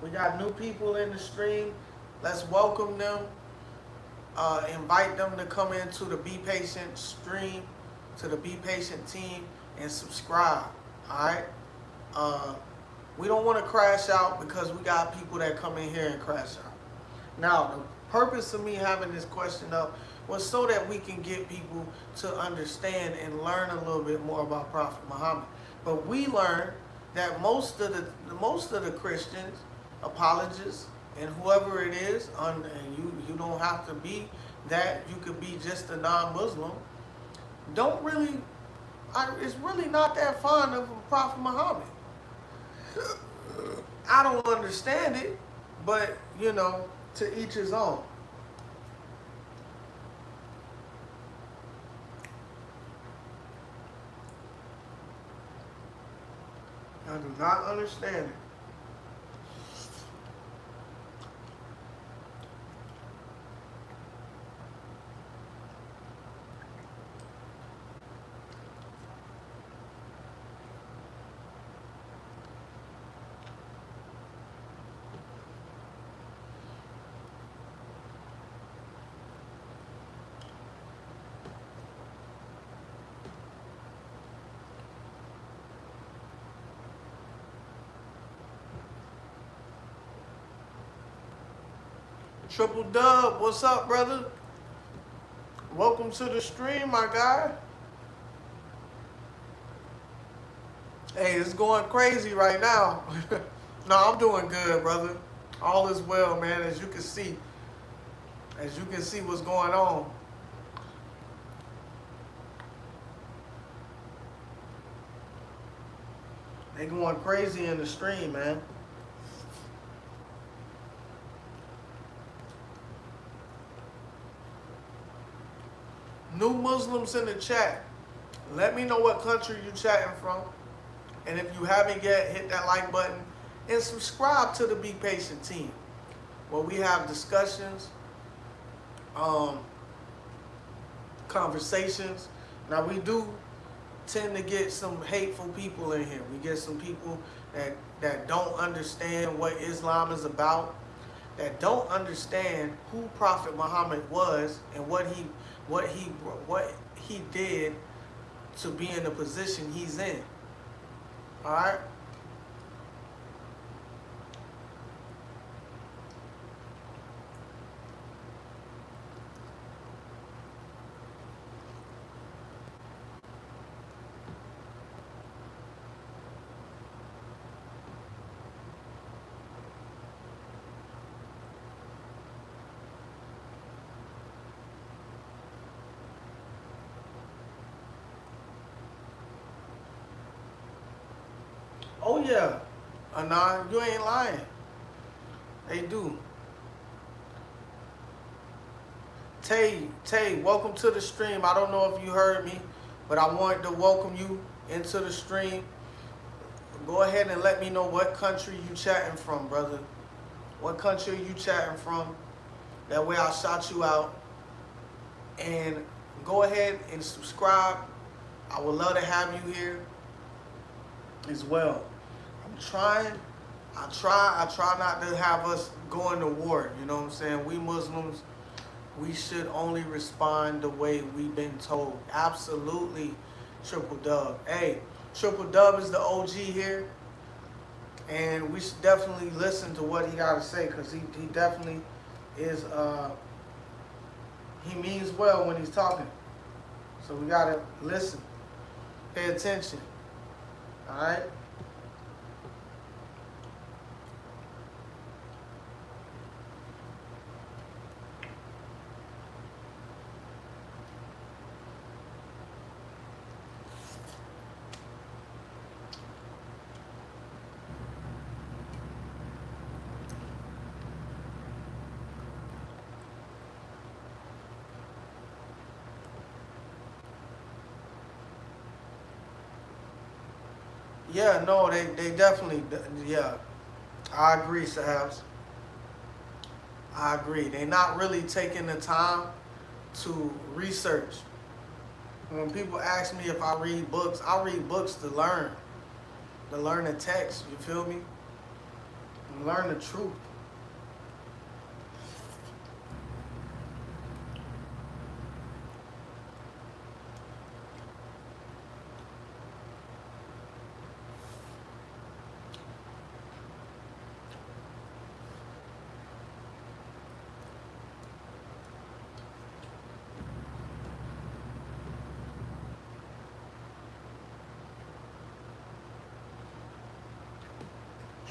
We got new people in the stream. Let's welcome them. Invite them to come into the BPatient stream, to the BPatient team, and subscribe. All right? We don't want to crash out because we got people that come in here and crash out. Now, the purpose of me having this question up was so that we can get people to understand and learn a little bit more about Prophet Muhammad. But we learned that most of the Christians, apologists, and whoever it is, and you don't have to be that. You could be just a non-Muslim. Don't really, it's really not that fond of Prophet Muhammad. I don't understand it, but you know, to each his own. I do not understand it. Triple Dub, what's up, brother? Welcome to the stream, my guy. Hey, it's going crazy right now. No, I'm doing good, brother. All is well, man, as you can see. As you can see what's going on. They going crazy in the stream, man. New Muslims in the chat, let me know what country you chatting from. And if you haven't yet, hit that like button and subscribe to the BPatient team, where we have discussions, conversations. Now, we do tend to get some hateful people in here. We get some people that don't understand what Islam is about, that don't understand who Prophet Muhammad was and what he did to be in the position he's in. All right? Oh yeah, Anon, you ain't lying. They do. Tay, welcome to the stream. I don't know if you heard me, but I wanted to welcome you into the stream. Go ahead and let me know what country you chatting from, brother. What country are you chatting from? That way I'll shout you out. And go ahead and subscribe. I would love to have you here as well. I try not to have us going to war, you know what I'm saying? We Muslims, we should only respond the way we've been told. Absolutely, Triple Dub. Hey, Triple Dub is the OG here, and we should definitely listen to what he got to say, because he definitely is, he means well when he's talking. So we got to listen, pay attention, all right? Yeah, no, they definitely, yeah. I agree, Sahabs. I agree. They're not really taking the time to research. When people ask me if I read books to learn the text, you feel me? And learn the truth.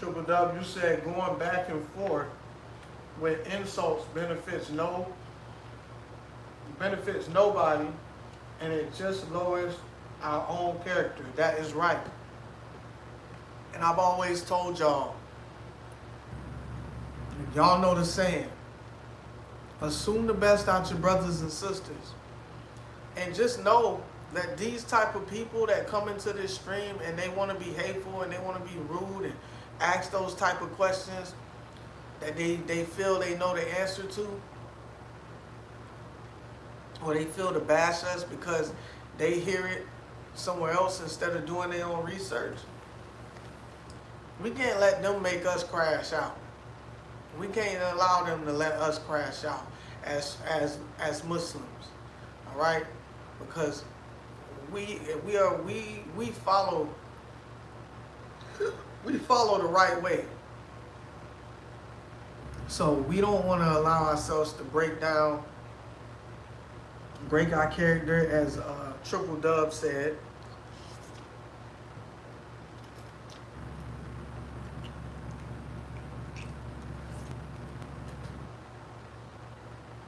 Triple W said going back and forth with insults benefits nobody, and it just lowers our own character. That is right. And I've always told y'all, y'all know the saying, assume the best out your brothers and sisters. And just know that these type of people that come into this stream and they want to be hateful and they want to be rude and ask those type of questions that they feel they know the answer to, or they feel to bash us because they hear it somewhere else instead of doing their own research. We can't let them make us crash out. We can't allow them to let us crash out as Muslims. All right? Because we follow the right way. So we don't want to allow ourselves to break our character, as Triple Dub said.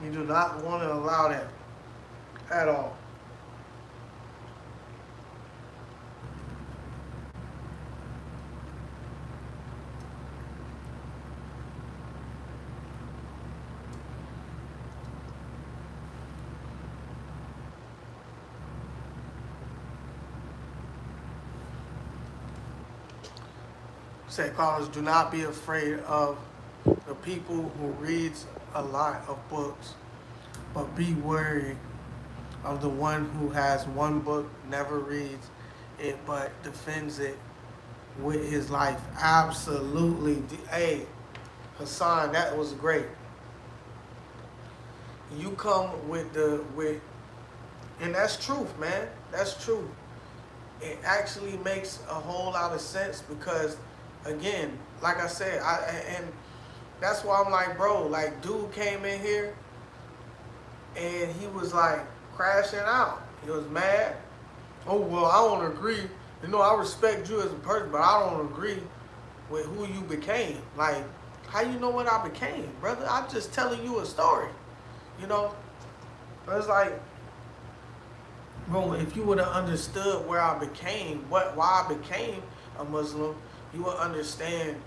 You do not want to allow that at all. Say, callers, do not be afraid of the people who reads a lot of books, but be wary of the one who has one book, never reads it, but defends it with his life. Absolutely. Hey, Hassan, that was great. You come with and that's truth, man. That's true. It actually makes a whole lot of sense because, again, like I said, and that's why I'm like, bro, like, dude came in here and he was like crashing out. He was mad. Oh, well, I don't agree. You know, I respect you as a person, but I don't agree with who you became. Like, how you know what I became, brother? I'm just telling you a story, you know? But it's like, bro, if you would have understood where I became, why I became a Muslim, you would understand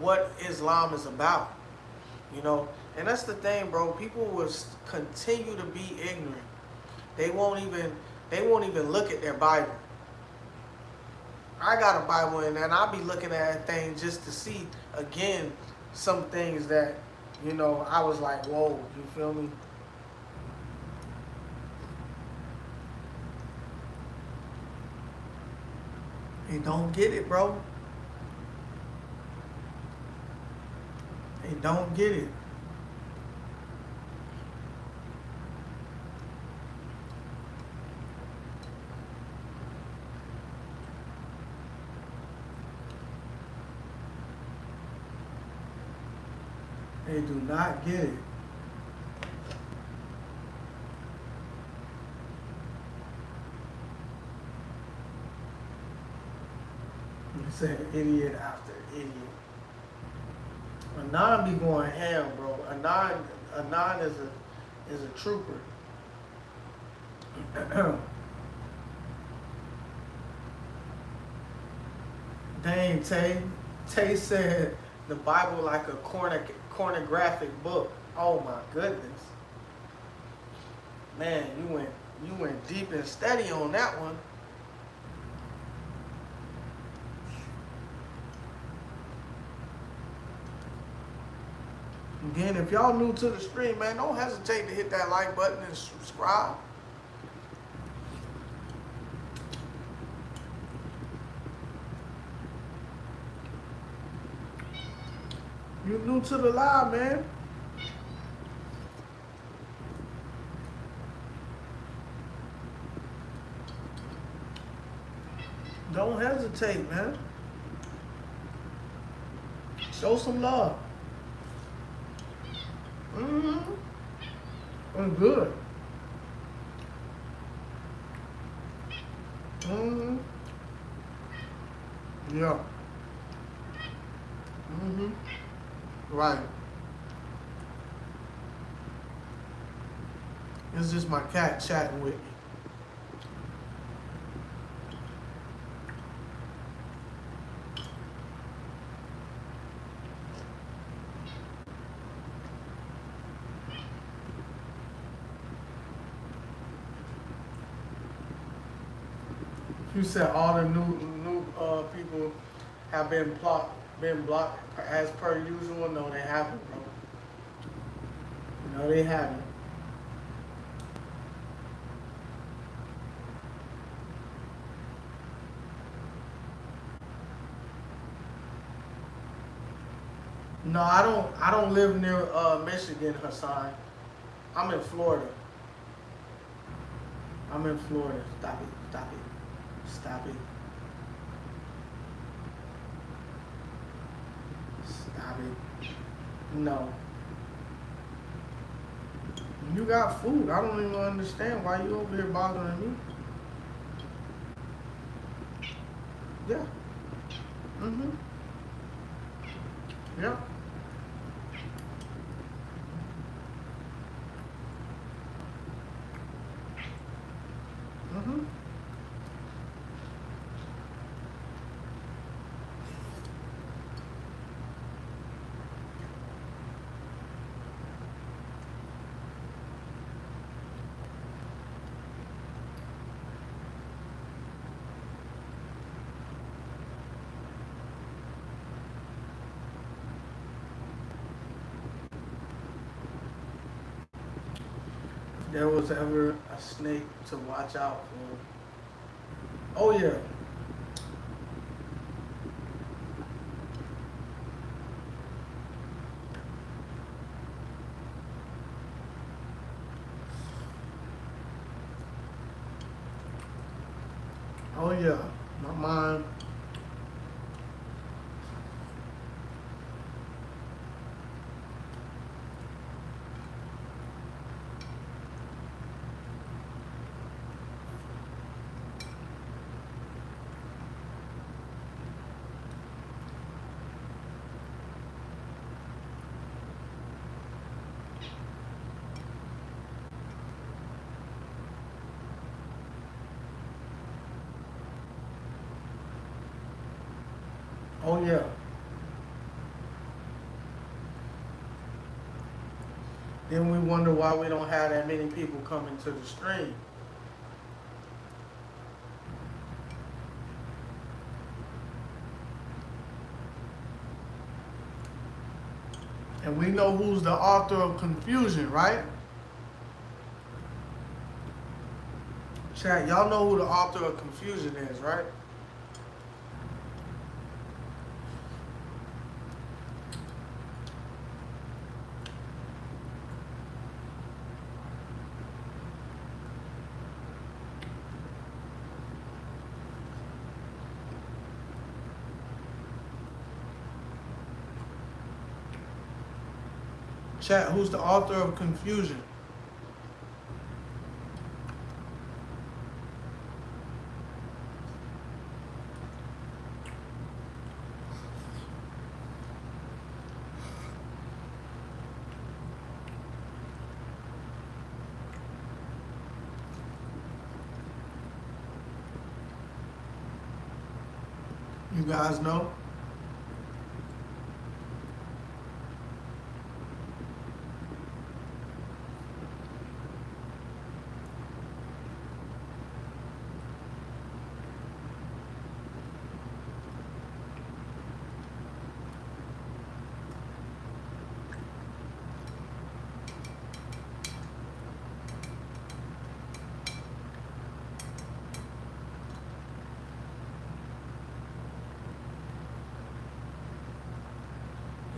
what Islam is about, you know? And that's the thing, bro. People will continue to be ignorant. They won't even look at their Bible. I got a Bible in there, and I'll be looking at that thing just to see, again, some things that, you know, I was like, whoa, you feel me? They don't get it, bro. They don't get it. They do not get it. You say idiot after idiot. Anon be going ham, bro. Anon is a trooper. Dang, Tay said the Bible like a pornographic book. Oh my goodness. Man, you went deep and steady on that one. Again, if y'all new to the stream, man, don't hesitate to hit that like button and subscribe. You new to the live, man. Don't hesitate, man. Show some love. I'm good. Yeah. Right. It's just my cat chatting with me. You said all the new people have been blocked as per usual. No, they haven't, bro. No, they haven't. No, I don't live near Michigan, Hassan. I'm in Florida. I'm in Florida. Stop it. Stop it. Stop it. Stop it. No. You got food. I don't even understand why you over here bothering me. Yeah. Mm-hmm. Yeah. Mm-hmm. If there was ever a snake to watch out for. Oh yeah. Oh yeah. My mind. Oh yeah. Then we wonder why we don't have that many people coming to the stream. And we know who's the author of confusion, right? Chat, y'all know who the author of confusion is, right? Chat, who's the author of confusion? You guys know?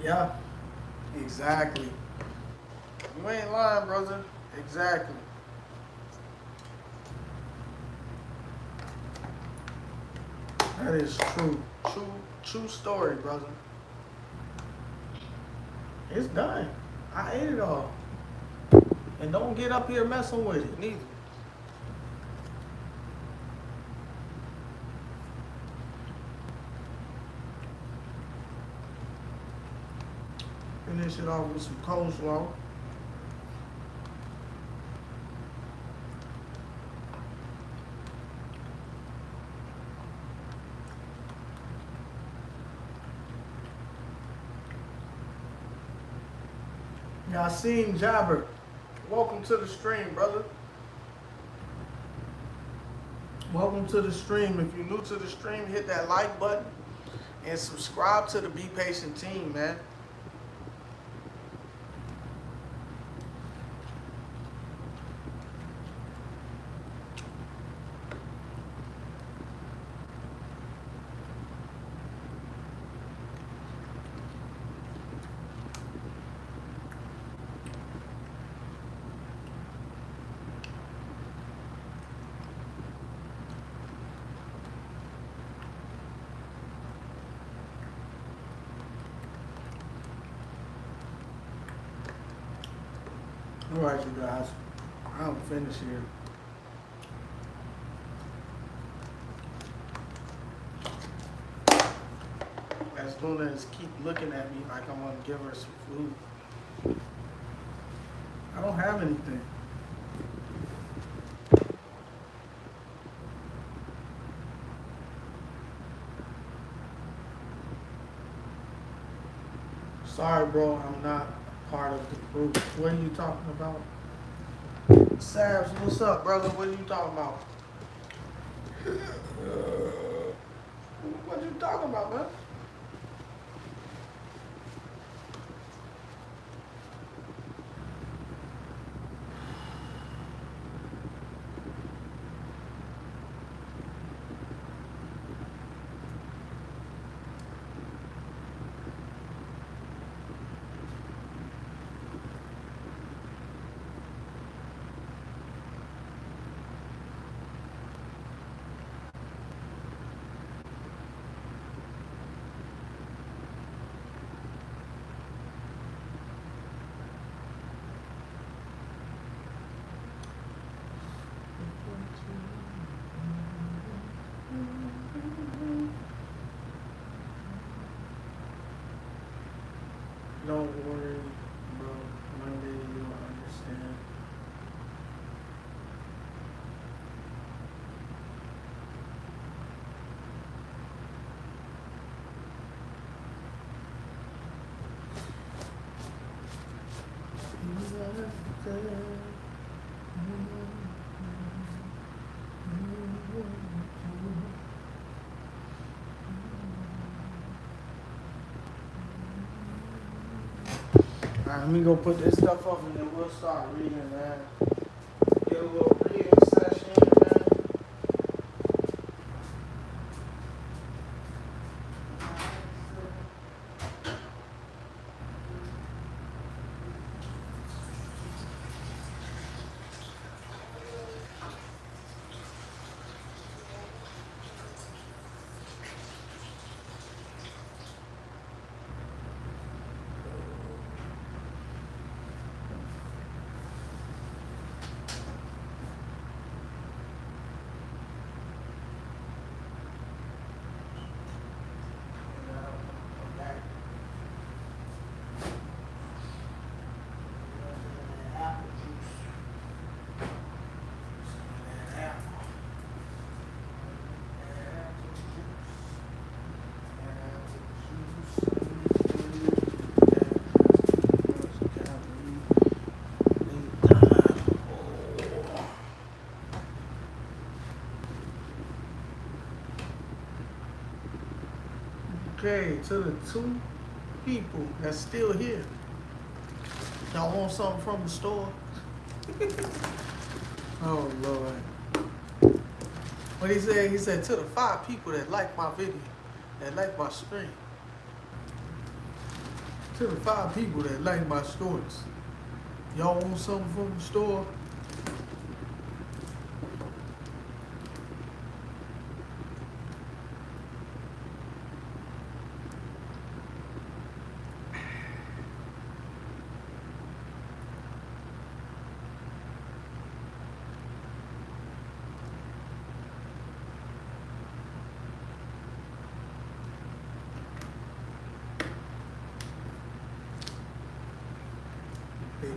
Yeah, exactly. You ain't lying, brother. Exactly. That is true. True story, brother. It's done. I ate it all. And don't get up here messing with it, neither. finish it off with some coleslaw. Yassine Jabber, welcome to the stream, brother. Welcome to the stream. If you're new to the stream, hit that like button and subscribe to the BPatient team, man. All right, you guys, I'm finished here. As Luna is keep looking at me like I'm gonna give her some food. I don't have anything. Sorry, bro, I'm not part of the group. What are you talking about? Sabs, what's up, brother? What are you talking about? What you talking about, man? Don't worry, bro. One day you'll understand. Alright, let me go put this stuff up and then we'll start reading, man. Get a little reading session, man. Okay, to the two people that's still here. Y'all want something from the store? Oh, Lord. What he said? He said, to the 5 people that like my video, that like my stream. To the 5 people that like my stories. Y'all want something from the store?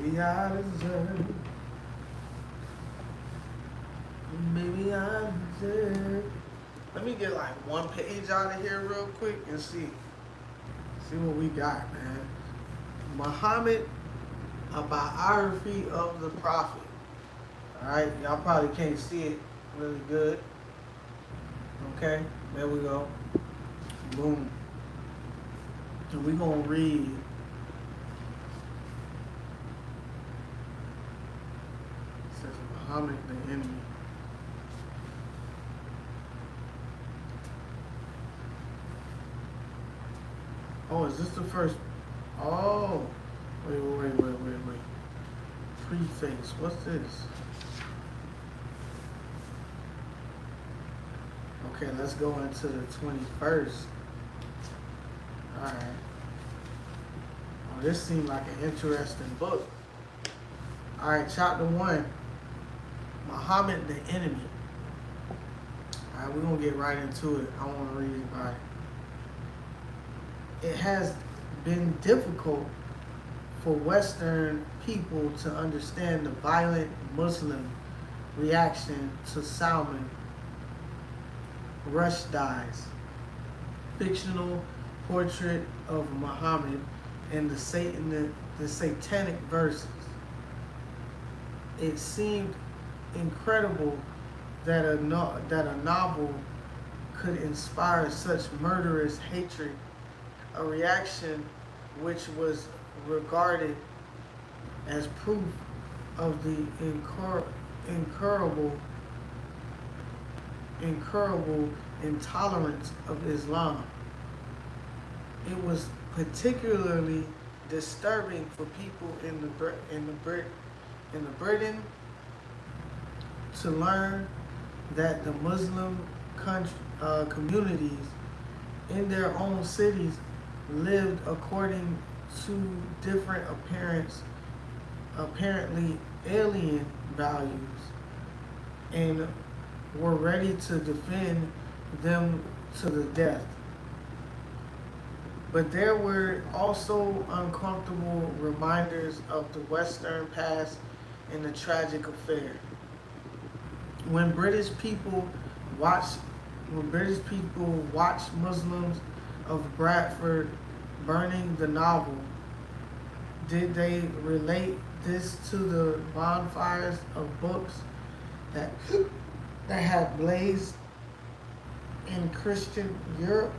Maybe I deserve. Maybe I deserve. Let me get like one page out of here real quick and see what we got, man. Muhammad, a biography of the Prophet. Alright, y'all probably can't see it really good. Okay, there we go. Boom. And we're gonna read. It says Muhammad the enemy. Oh, is this the first? Oh, wait. Preface. What's this? Okay, let's go into the 21st. Alright. Oh, this seemed like an interesting book. Alright, chapter 1. Muhammad the enemy. Alright, we're going to get right into it. I want to read about it. It has been difficult for Western people to understand the violent Muslim reaction to Salman Rushdie's fictional portrait of Muhammad and the satanic verses. It seemed incredible that a novel could inspire such murderous hatred, a reaction which was regarded as proof of the incurable intolerance of Islam. It was particularly disturbing for people in Britain to learn that the Muslim communities in their own cities lived according to different apparently alien values, and were ready to defend them to the death. But there were also uncomfortable reminders of the Western past in the tragic affair. When British people watched Muslims of Bradford burning the novel, did they relate this to the bonfires of books that had blazed in Christian Europe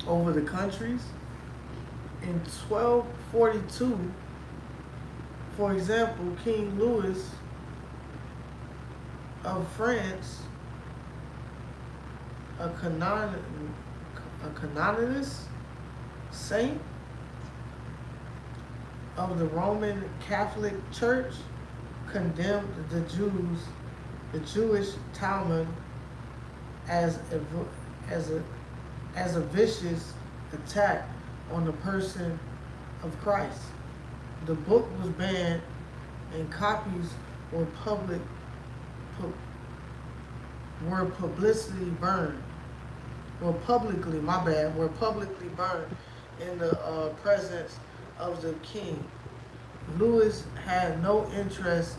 over the countries? In 1242, for example, King Louis of France, a canonist saint of the Roman Catholic Church, condemned the Jewish Talmud as a vicious attack on the person of Christ. The book was banned and copies were publicly burned in the presence of the king. Louis had no interest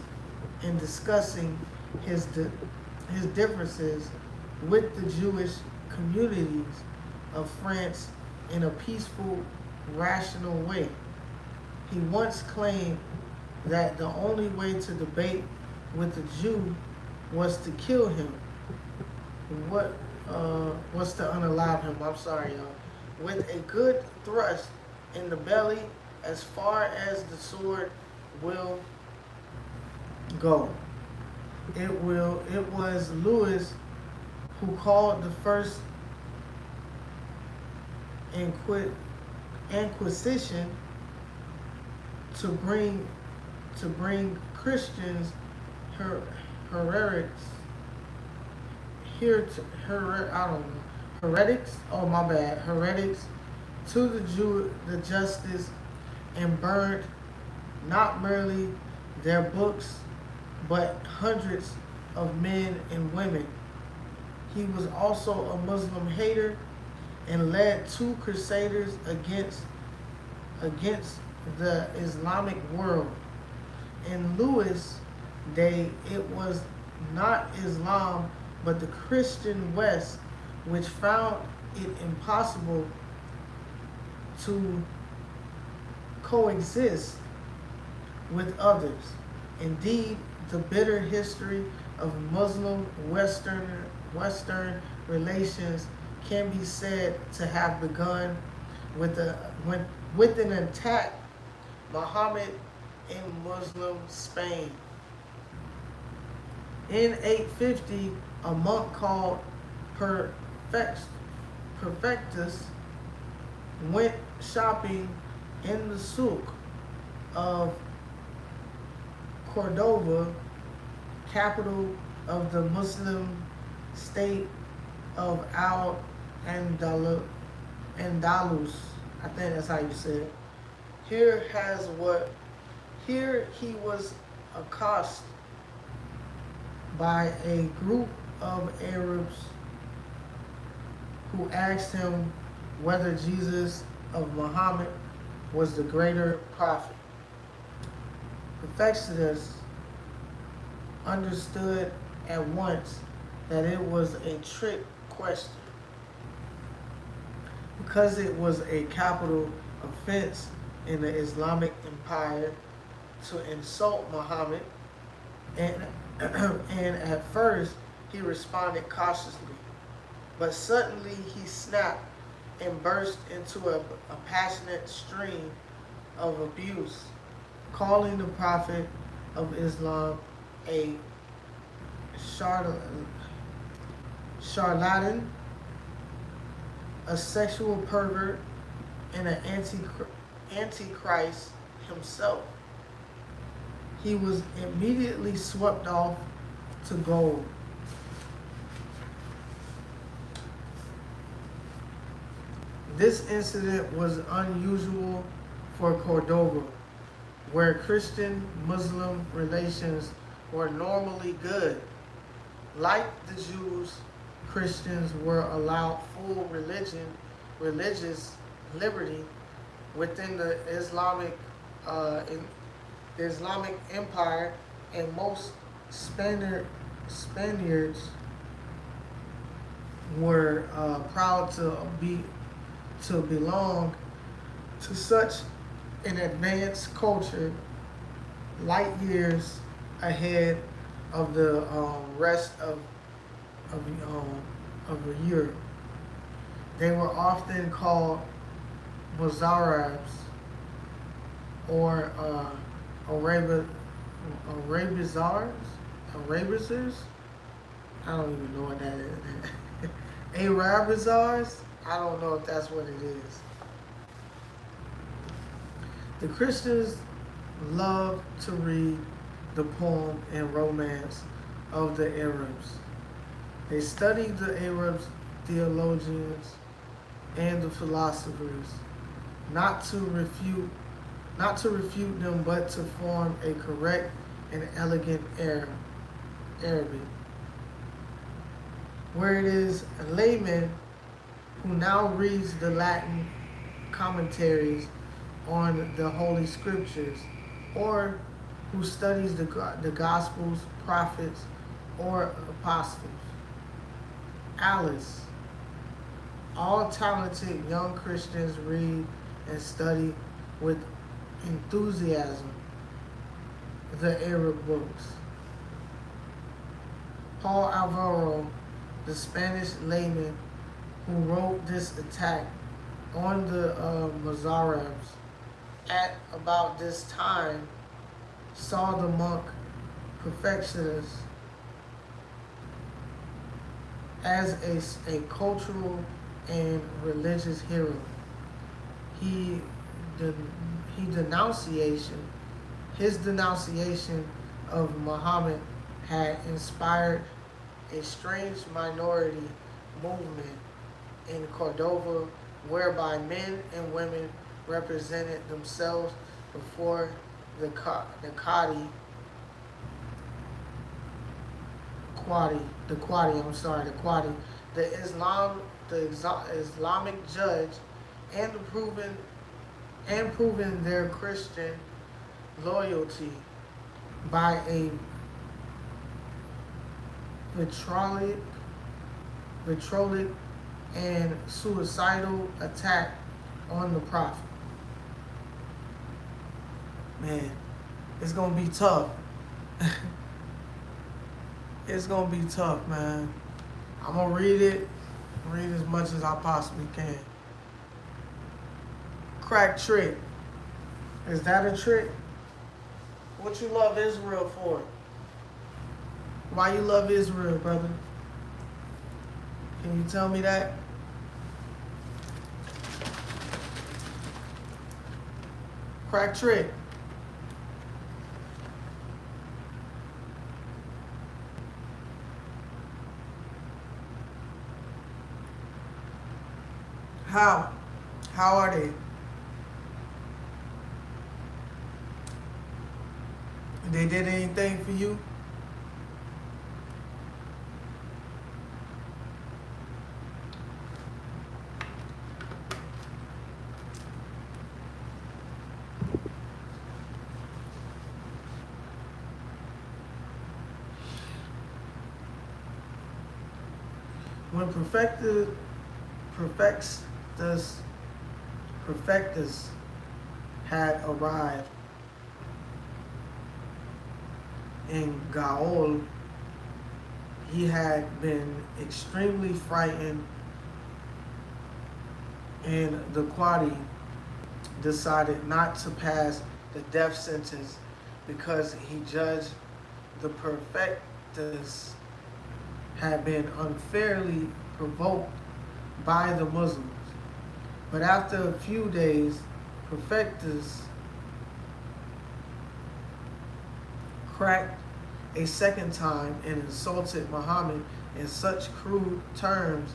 in discussing his differences with the Jewish communities of France in a peaceful, rational way. He once claimed that the only way to debate with a Jew was to kill him. Was to unalive him, I'm sorry, y'all, with a good thrust in the belly as far as the sword will go. It was Louis who called the first Inquisition to bring Christians, heretics, to the justice, and burned not merely their books but hundreds of men and women. He was also a Muslim hater and led two crusaders against the Islamic world. In Lewis' day, it was not Islam but the Christian West which found it impossible to coexist with others. Indeed, the bitter history of Muslim Western relations can be said to have begun with an attack Muhammad in Muslim Spain. In 850, a monk called Perfectus went shopping in the souk of Cordova, capital of the Muslim state of Al-Andalus. I think that's how you say it. Here he was accosted by a group of Arabs who asked him whether Jesus of Muhammad was the greater prophet. Perfectus understood at once that it was a trick question, because it was a capital offense in the Islamic Empire to insult Muhammad, and at first he responded cautiously, but suddenly he snapped and burst into a passionate stream of abuse, calling the Prophet of Islam a charlatan, a sexual pervert, and an antichrist himself. He was immediately swept off to gold. This incident was unusual for Cordova, where Christian-Muslim relations were normally good. Like the Jews, Christians were allowed full religious liberty within the Islamic Empire, and most Spaniards were proud to belong to such an advanced culture, light years ahead of the rest of Europe. They were often called Mozarabs or Arabizars. I don't even know what that is. Arabizars? I don't know if that's what it is. The Christians love to read the poem and romance of the Arabs. They studied the Arabs, theologians, and the philosophers, not to refute them, but to form a correct and elegant Arabic. Where it is a layman who now reads the Latin commentaries on the Holy Scriptures, or who studies the Gospels, prophets, or apostles. Alice. All talented young Christians read and study with enthusiasm the Arab books. Paul Alvaro, the Spanish layman who wrote this attack on the Mozarabs at about this time, saw the monk Perfectus as a cultural and religious hero. His denunciation of Muhammad had inspired a strange minority movement in Cordova, whereby men and women represented themselves before the Qadi, the Islamic judge, and the and proving their Christian loyalty by a vitriolic and suicidal attack on the Prophet. Man, it's gonna be tough. It's gonna be tough, man. I'm gonna read as much as I possibly can. Crack trick. Is that a trick? What you love Israel for? Why you love Israel, brother? Can you tell me that? Crack trick. How? How are they? They did anything for you? When perfectus had arrived in Gaol, he had been extremely frightened, and the Qadi decided not to pass the death sentence because he judged the perfectus had been unfairly provoked by the Muslims. But after a few days, perfectus cracked a second time and insulted Muhammad in such crude terms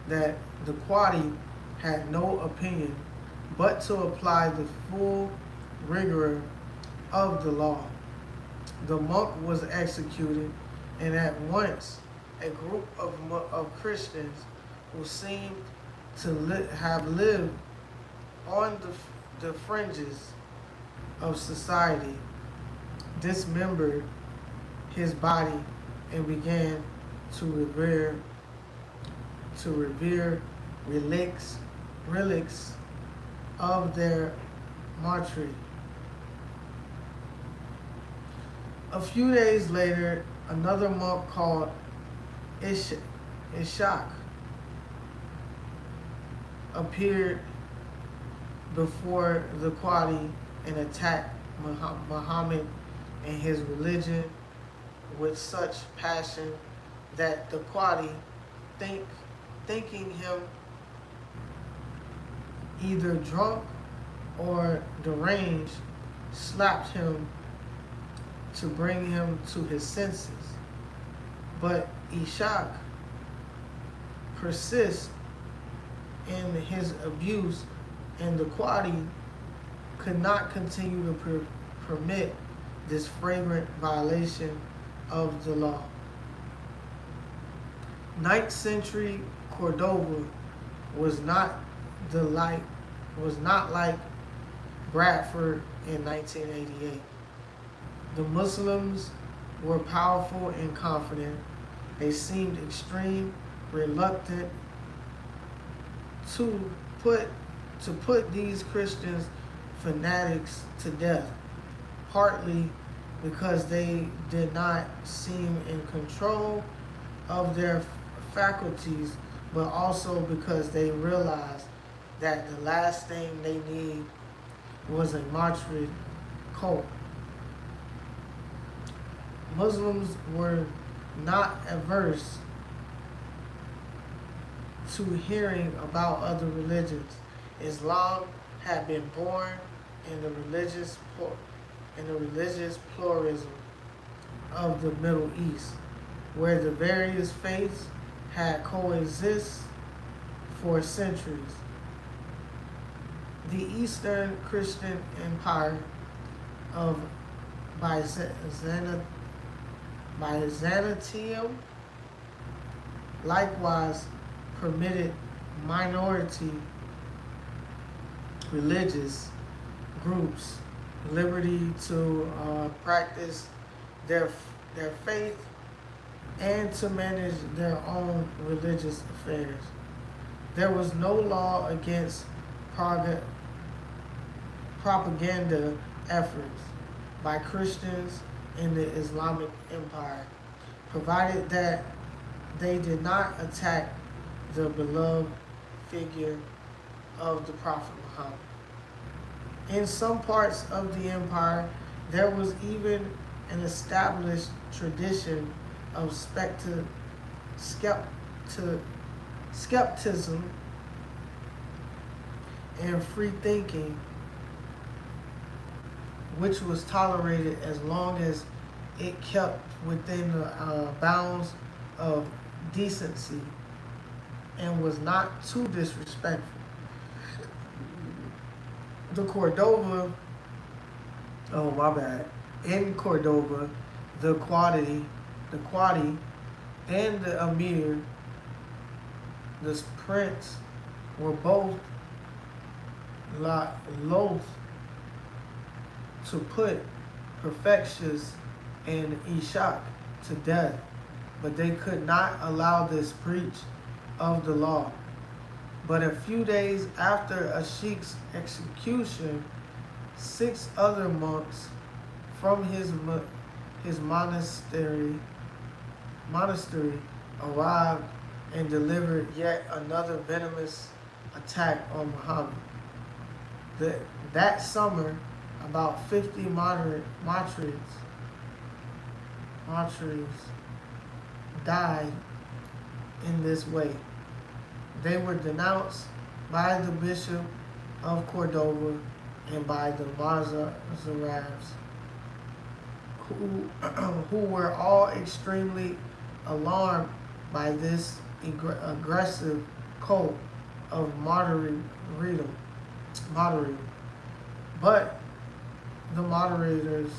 that the Qadi had no opinion but to apply the full rigor of the law. The monk was executed, and at once a group of Christians who seemed to have lived on the fringes of society dismembered his body and began to revere relics of their martyr. A few days later, another monk called Ishaq appeared before the Qadi and attacked Muhammad and his religion with such passion that the Qadi, thinking him either drunk or deranged, slapped him to bring him to his senses. But Ishaq persists in his abuse, and the Qadi could not continue to permit this flagrant violation of the law. 9th century Cordova was not like Bradford in 1988. The Muslims were powerful and confident. They seemed extremely reluctant to put these Christian fanatics to death, partly because they did not seem in control of their faculties, but also because they realized that the last thing they need was a martyred cult. Muslims were not averse to hearing about other religions. Islam had been born in the religious pluralism of the Middle East, where the various faiths had coexisted for centuries. The Eastern Christian Empire of Byzantium likewise permitted minority religious groups liberty to practice their faith and to manage their own religious affairs. There was no law against propaganda efforts by Christians in the Islamic Empire, provided that they did not attack the beloved figure of the Prophet Muhammad. In some parts of the empire, there was even an established tradition of skepticism and free thinking, which was tolerated as long as it kept within the bounds of decency and was not too disrespectful. In Cordova, the Qadi and the Amir, the prince, were both loath to put Perfectious and Ishaq to death, but they could not allow this breach of the law. But a few days after Ashik's execution, 6 other monks from his monastery arrived and delivered yet another venomous attack on Muhammad. That summer, about 50 Matris died in this way. They were denounced by the Bishop of Cordova and by the Mazarabs, who were all extremely alarmed by this aggressive cult of martyrdom. But the matriarchs,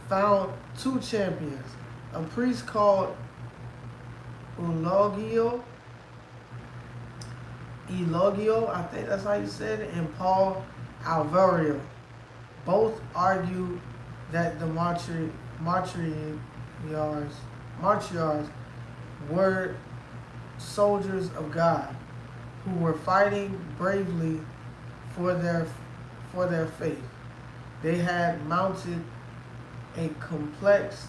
found 2 champions, a priest called Elogio, I think that's how you said it, and Paul Alvario. Both argued that the matriarchs were soldiers of God who were fighting bravely for their faith. They had mounted a complex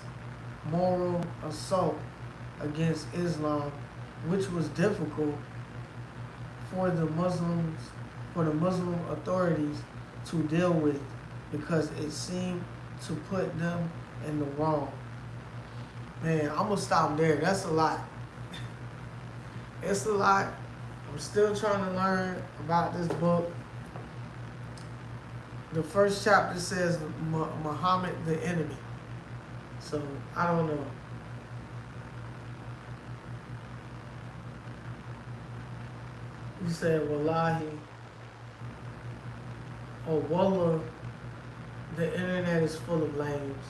moral assault against Islam, which was difficult for the Muslim authorities to deal with because it seemed to put them in the wrong. Man, I'm gonna stop there. That's a lot. It's a lot. I'm still trying to learn about this book. The first chapter says Muhammad the enemy. So, I don't know. You said Wallahi. Oh, Wallah, the internet is full of lames.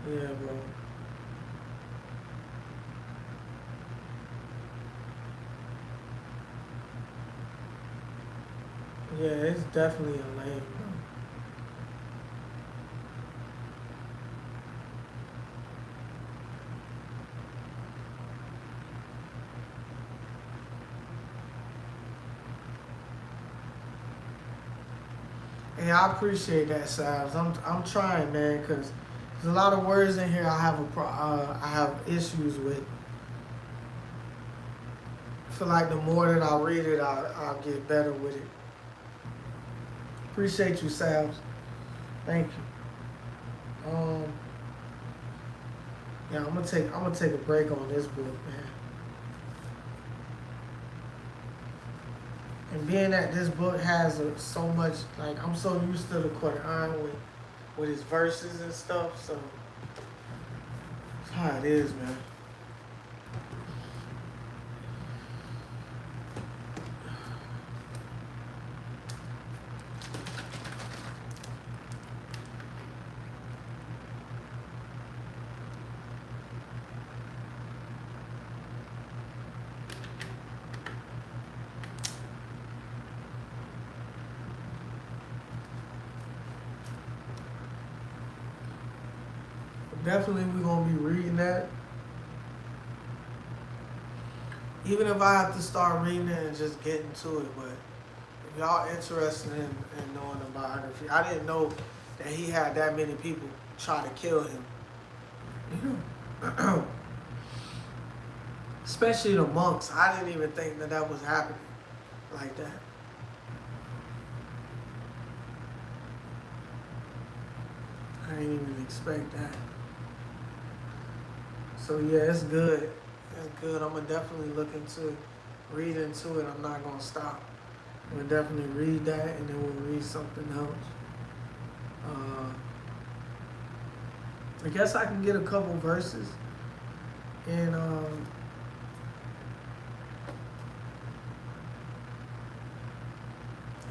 Yeah, bro. Yeah, it's definitely a lame, bro. Yeah, I appreciate that, Savs. I'm trying, man, because there's a lot of words in here I have issues with. I feel like the more that I read it, I'll get better with it. Appreciate you, Savs. Thank you. Yeah, I'm gonna take a break on this book, man. And being that this book has so much, like, I'm so used to the Quran with its verses and stuff, so that's how it is, man. definitely we're gonna be reading that. Even if I have to start reading it and just getting to it, but if y'all interested in knowing the biography, I didn't know that he had that many people try to kill him. You know, especially the monks. I didn't even think that that was happening like that. I didn't even expect that. So yeah, it's good. It's good. I'm gonna definitely look into read into it. I'm not gonna stop. I'm gonna definitely read that, and then we'll read something else. I guess I can get a couple verses in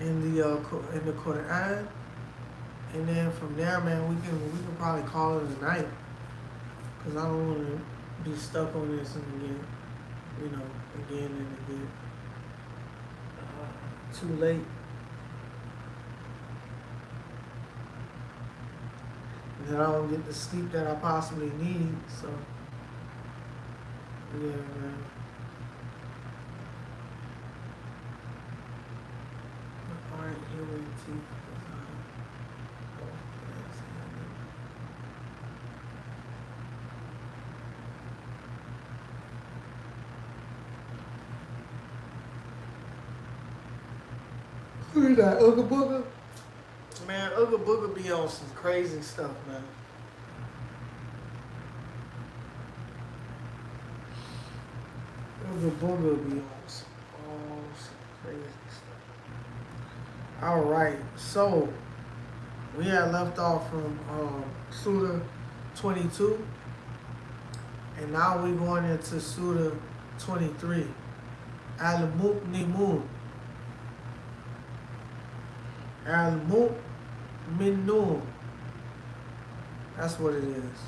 the Quran, and then from there, man, we can probably call it a night, cause I don't want to be stuck on this and again, again and again. Too late. And then I don't get the sleep that I possibly need. So, yeah, man. Alright, here we go. Who is that, Ooga Booga? Man, Ooga Booga be on some crazy stuff, man. Ooga Booga be on some crazy stuff. Alright, so we had left off from Surah 22, and now we're going into Surah 23. Al-Mu'minun. Al-Mu'minun. That's what it is.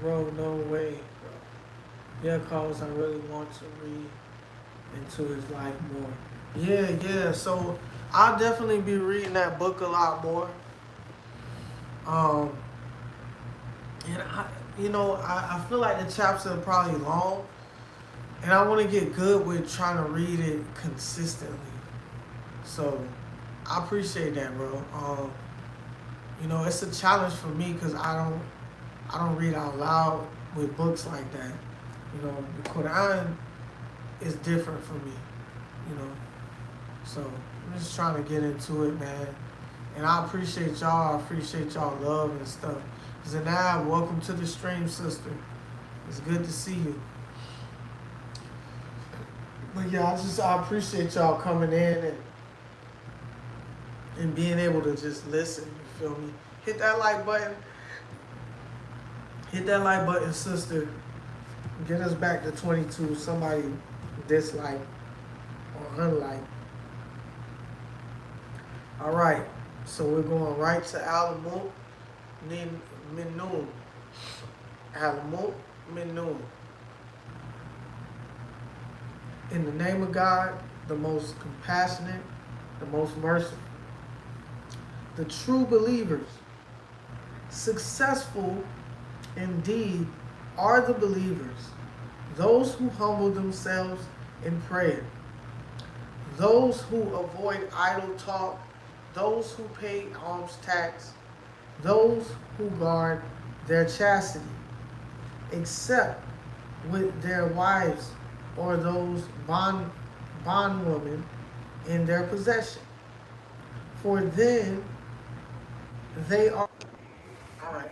Bro, no way, bro. Yeah, cause I really want to read into his life more. Yeah. So I'll definitely be reading that book a lot more. And I feel like the chapters are probably long, and I want to get good with trying to read it consistently. So I appreciate that, bro. It's a challenge for me because I don't read out loud with books like that. The Quran is different for me. So I'm just trying to get into it, man. And I appreciate y'all. I appreciate y'all love and stuff. Zanab, welcome to the stream, sister. It's good to see you. But yeah, I appreciate y'all coming in and being able to just listen. You feel me? Hit that like button. Hit that like button, sister. Get us back to 22. Somebody dislike or unlike. All right. So we're going right to Al-Mu'minun. Al-Mu'minun. In the name of God, the most compassionate, the most merciful. The true believers, successful indeed are the believers, those who humble themselves in prayer, those who avoid idle talk, those who pay alms tax, those who guard their chastity, except with their wives or those bondwomen in their possession. For then they are, all right,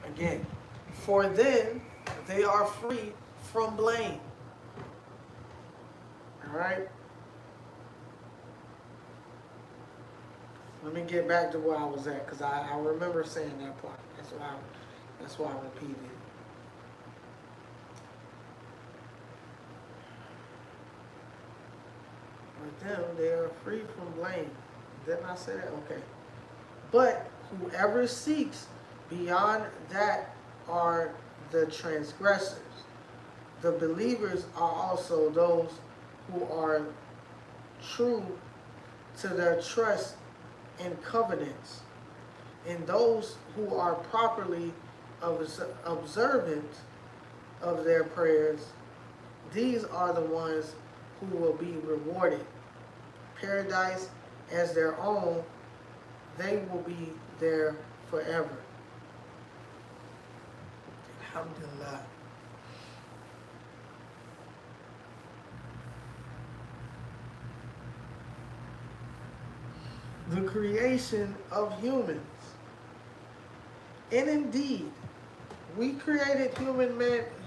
again, for then they are free from blame. All right? Let me get back to where I was at, because I remember saying that part. That's why I repeated it. For them, they are free from blame. Didn't I say that? Okay. But whoever seeks beyond that are the transgressors. The believers are also those who are true to their trust and covenants And those who are properly observant of their prayers, these are the ones who will be rewarded. Paradise as their own, they will be there forever. Alhamdulillah. The creation of humans. And indeed, we created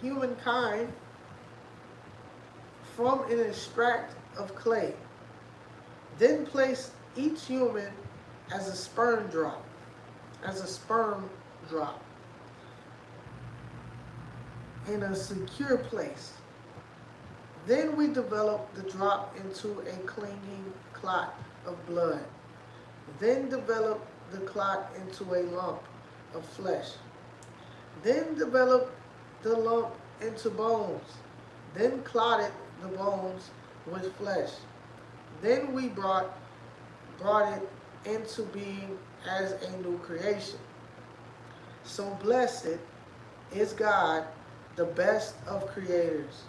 humankind from an extract of clay, then placed each human as a sperm drop, in a secure place. Then we developed the drop into a clinging clot of blood, then developed the clot into a lump of flesh, then developed the lump into bones, then clotted the bones with flesh. Then we brought it into being as a new creation. So blessed is God, the best of creators.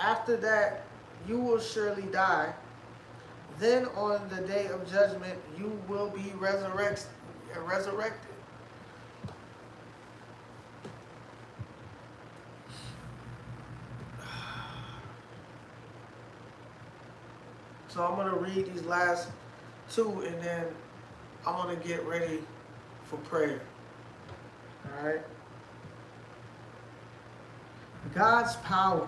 After that, you will surely die. Then on the day of judgment, you will be resurrected. So I'm going to read these last two, and then I'm going to get ready for prayer. All right? God's power.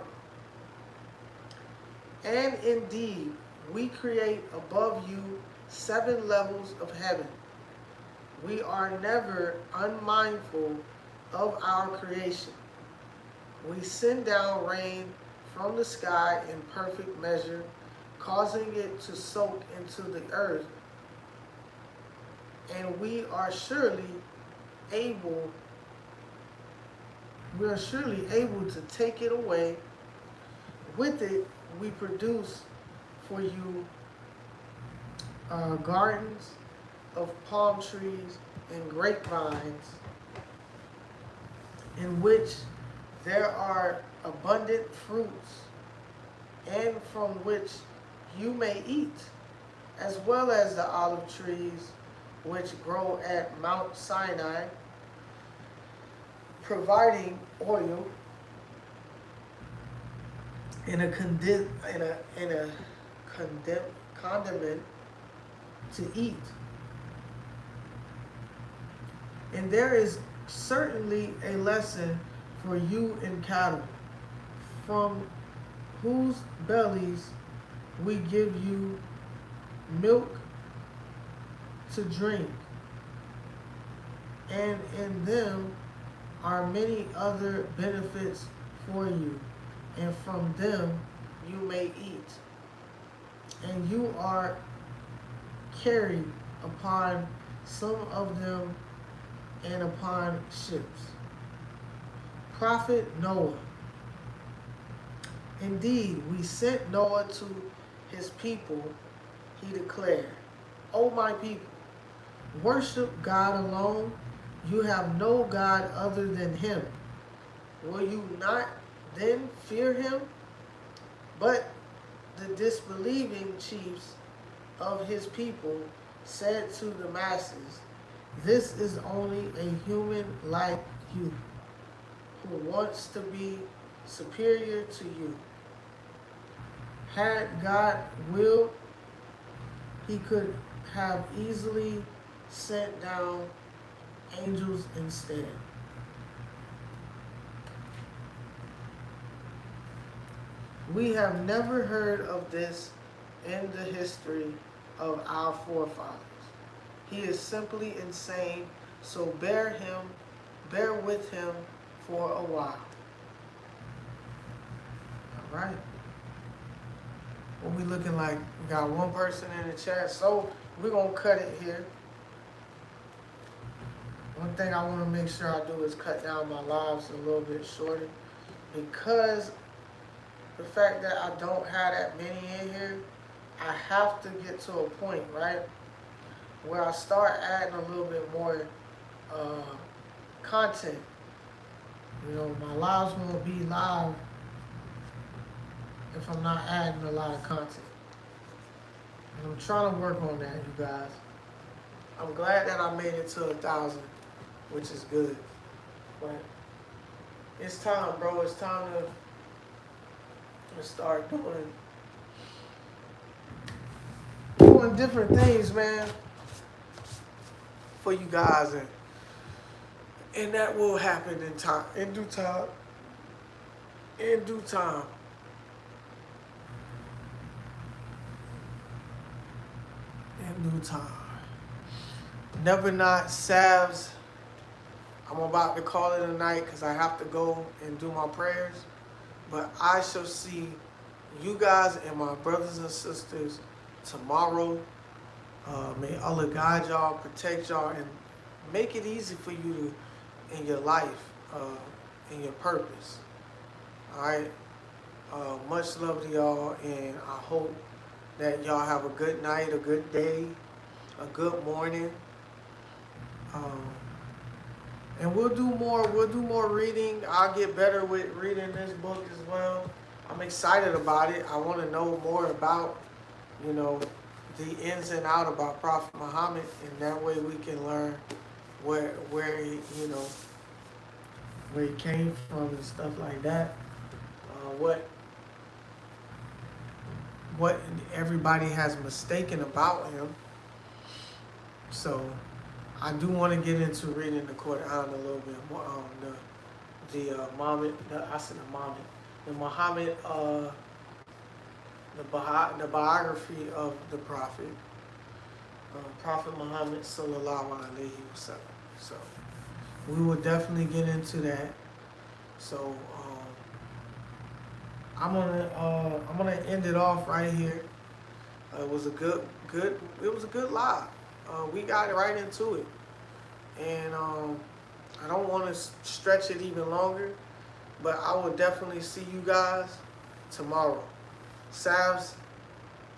And indeed, we create above you 7 levels of heaven. We are never unmindful of our creation. We send down rain from the sky in perfect measure, causing it to soak into the earth. And we are surely able to take it away. With it, we produce for you gardens of palm trees and grapevines, in which there are abundant fruits, and from which you may eat, as well as the olive trees which grow at Mount Sinai, providing oil in a condiment to eat. And there is certainly a lesson for you in cattle, from whose bellies we give you milk to drink, and in them are many other benefits for you, and from them you may eat. And you are carried upon some of them and upon ships. Prophet Noah. Indeed, we sent Noah to his people. He declared, O my people, worship God alone. You have no God other than him. Will you not then fear him? But the disbelieving chiefs of his people said to the masses, this is only a human like you, who wants to be superior to you. Had God willed, he could have easily sent down angels instead. We have never heard of this in the history of our forefathers. He is simply insane, so bear with him for a while. All right. What we looking like? We got one person in the chat, so we're going to cut it here. One thing I want to make sure I do is cut down my lives a little bit shorter, because the fact that I don't have that many in here, I have to get to a point, right? where I start adding a little bit more uh, content. You know, my lives won't be live if I'm not adding a lot of content. And I'm trying to work on that, you guys. I'm glad that I made it to 1,000, which is good. But it's time, bro. It's time to start doing different things, man, for you guys, and that will happen in time, in due time, in due time. In due time. Never not salves. I'm about to call it a night because I have to go and do my prayers. But I shall see you guys and my brothers and sisters tomorrow. May Allah guide y'all, protect y'all, and make it easy for you in your life, in your purpose. All right? Much love to y'all, and I hope that y'all have a good night, a good day, a good morning. And we'll do more reading. I'll get better with reading this book as well. I'm excited about it. I want to know more about, you know, the ins and out about Prophet Muhammad, and that way we can learn where he, you know, where he came from and stuff like that. What everybody has mistaken about him. So I do want to get into reading the Quran a little bit more. The Muhammad, the biography of the Prophet, Prophet Muhammad sallallahu alaihi wasallam. So we will definitely get into that. So I'm gonna end it off right here. It was a good live. We got right into it, and I don't want to stretch it even longer, but I will definitely see you guys tomorrow. Salves,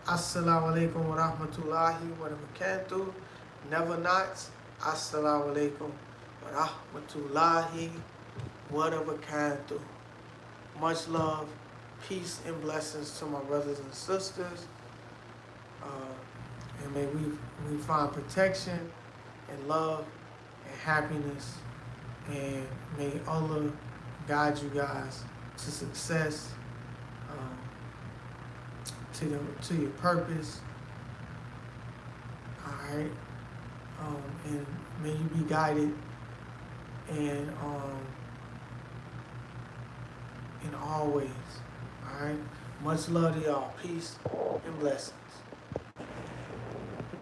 Assalamu Alaikum wa rahmatullahi wa barakatuh. Never not, Assalamu Alaikum wa rahmatullahi wa barakatuh. Much love, peace, and blessings to my brothers and sisters. And may we find protection and love and happiness. And may Allah guide you guys to success, to your purpose. All right. And may you be guided and in all ways. All right. Much love to y'all. Peace and blessings.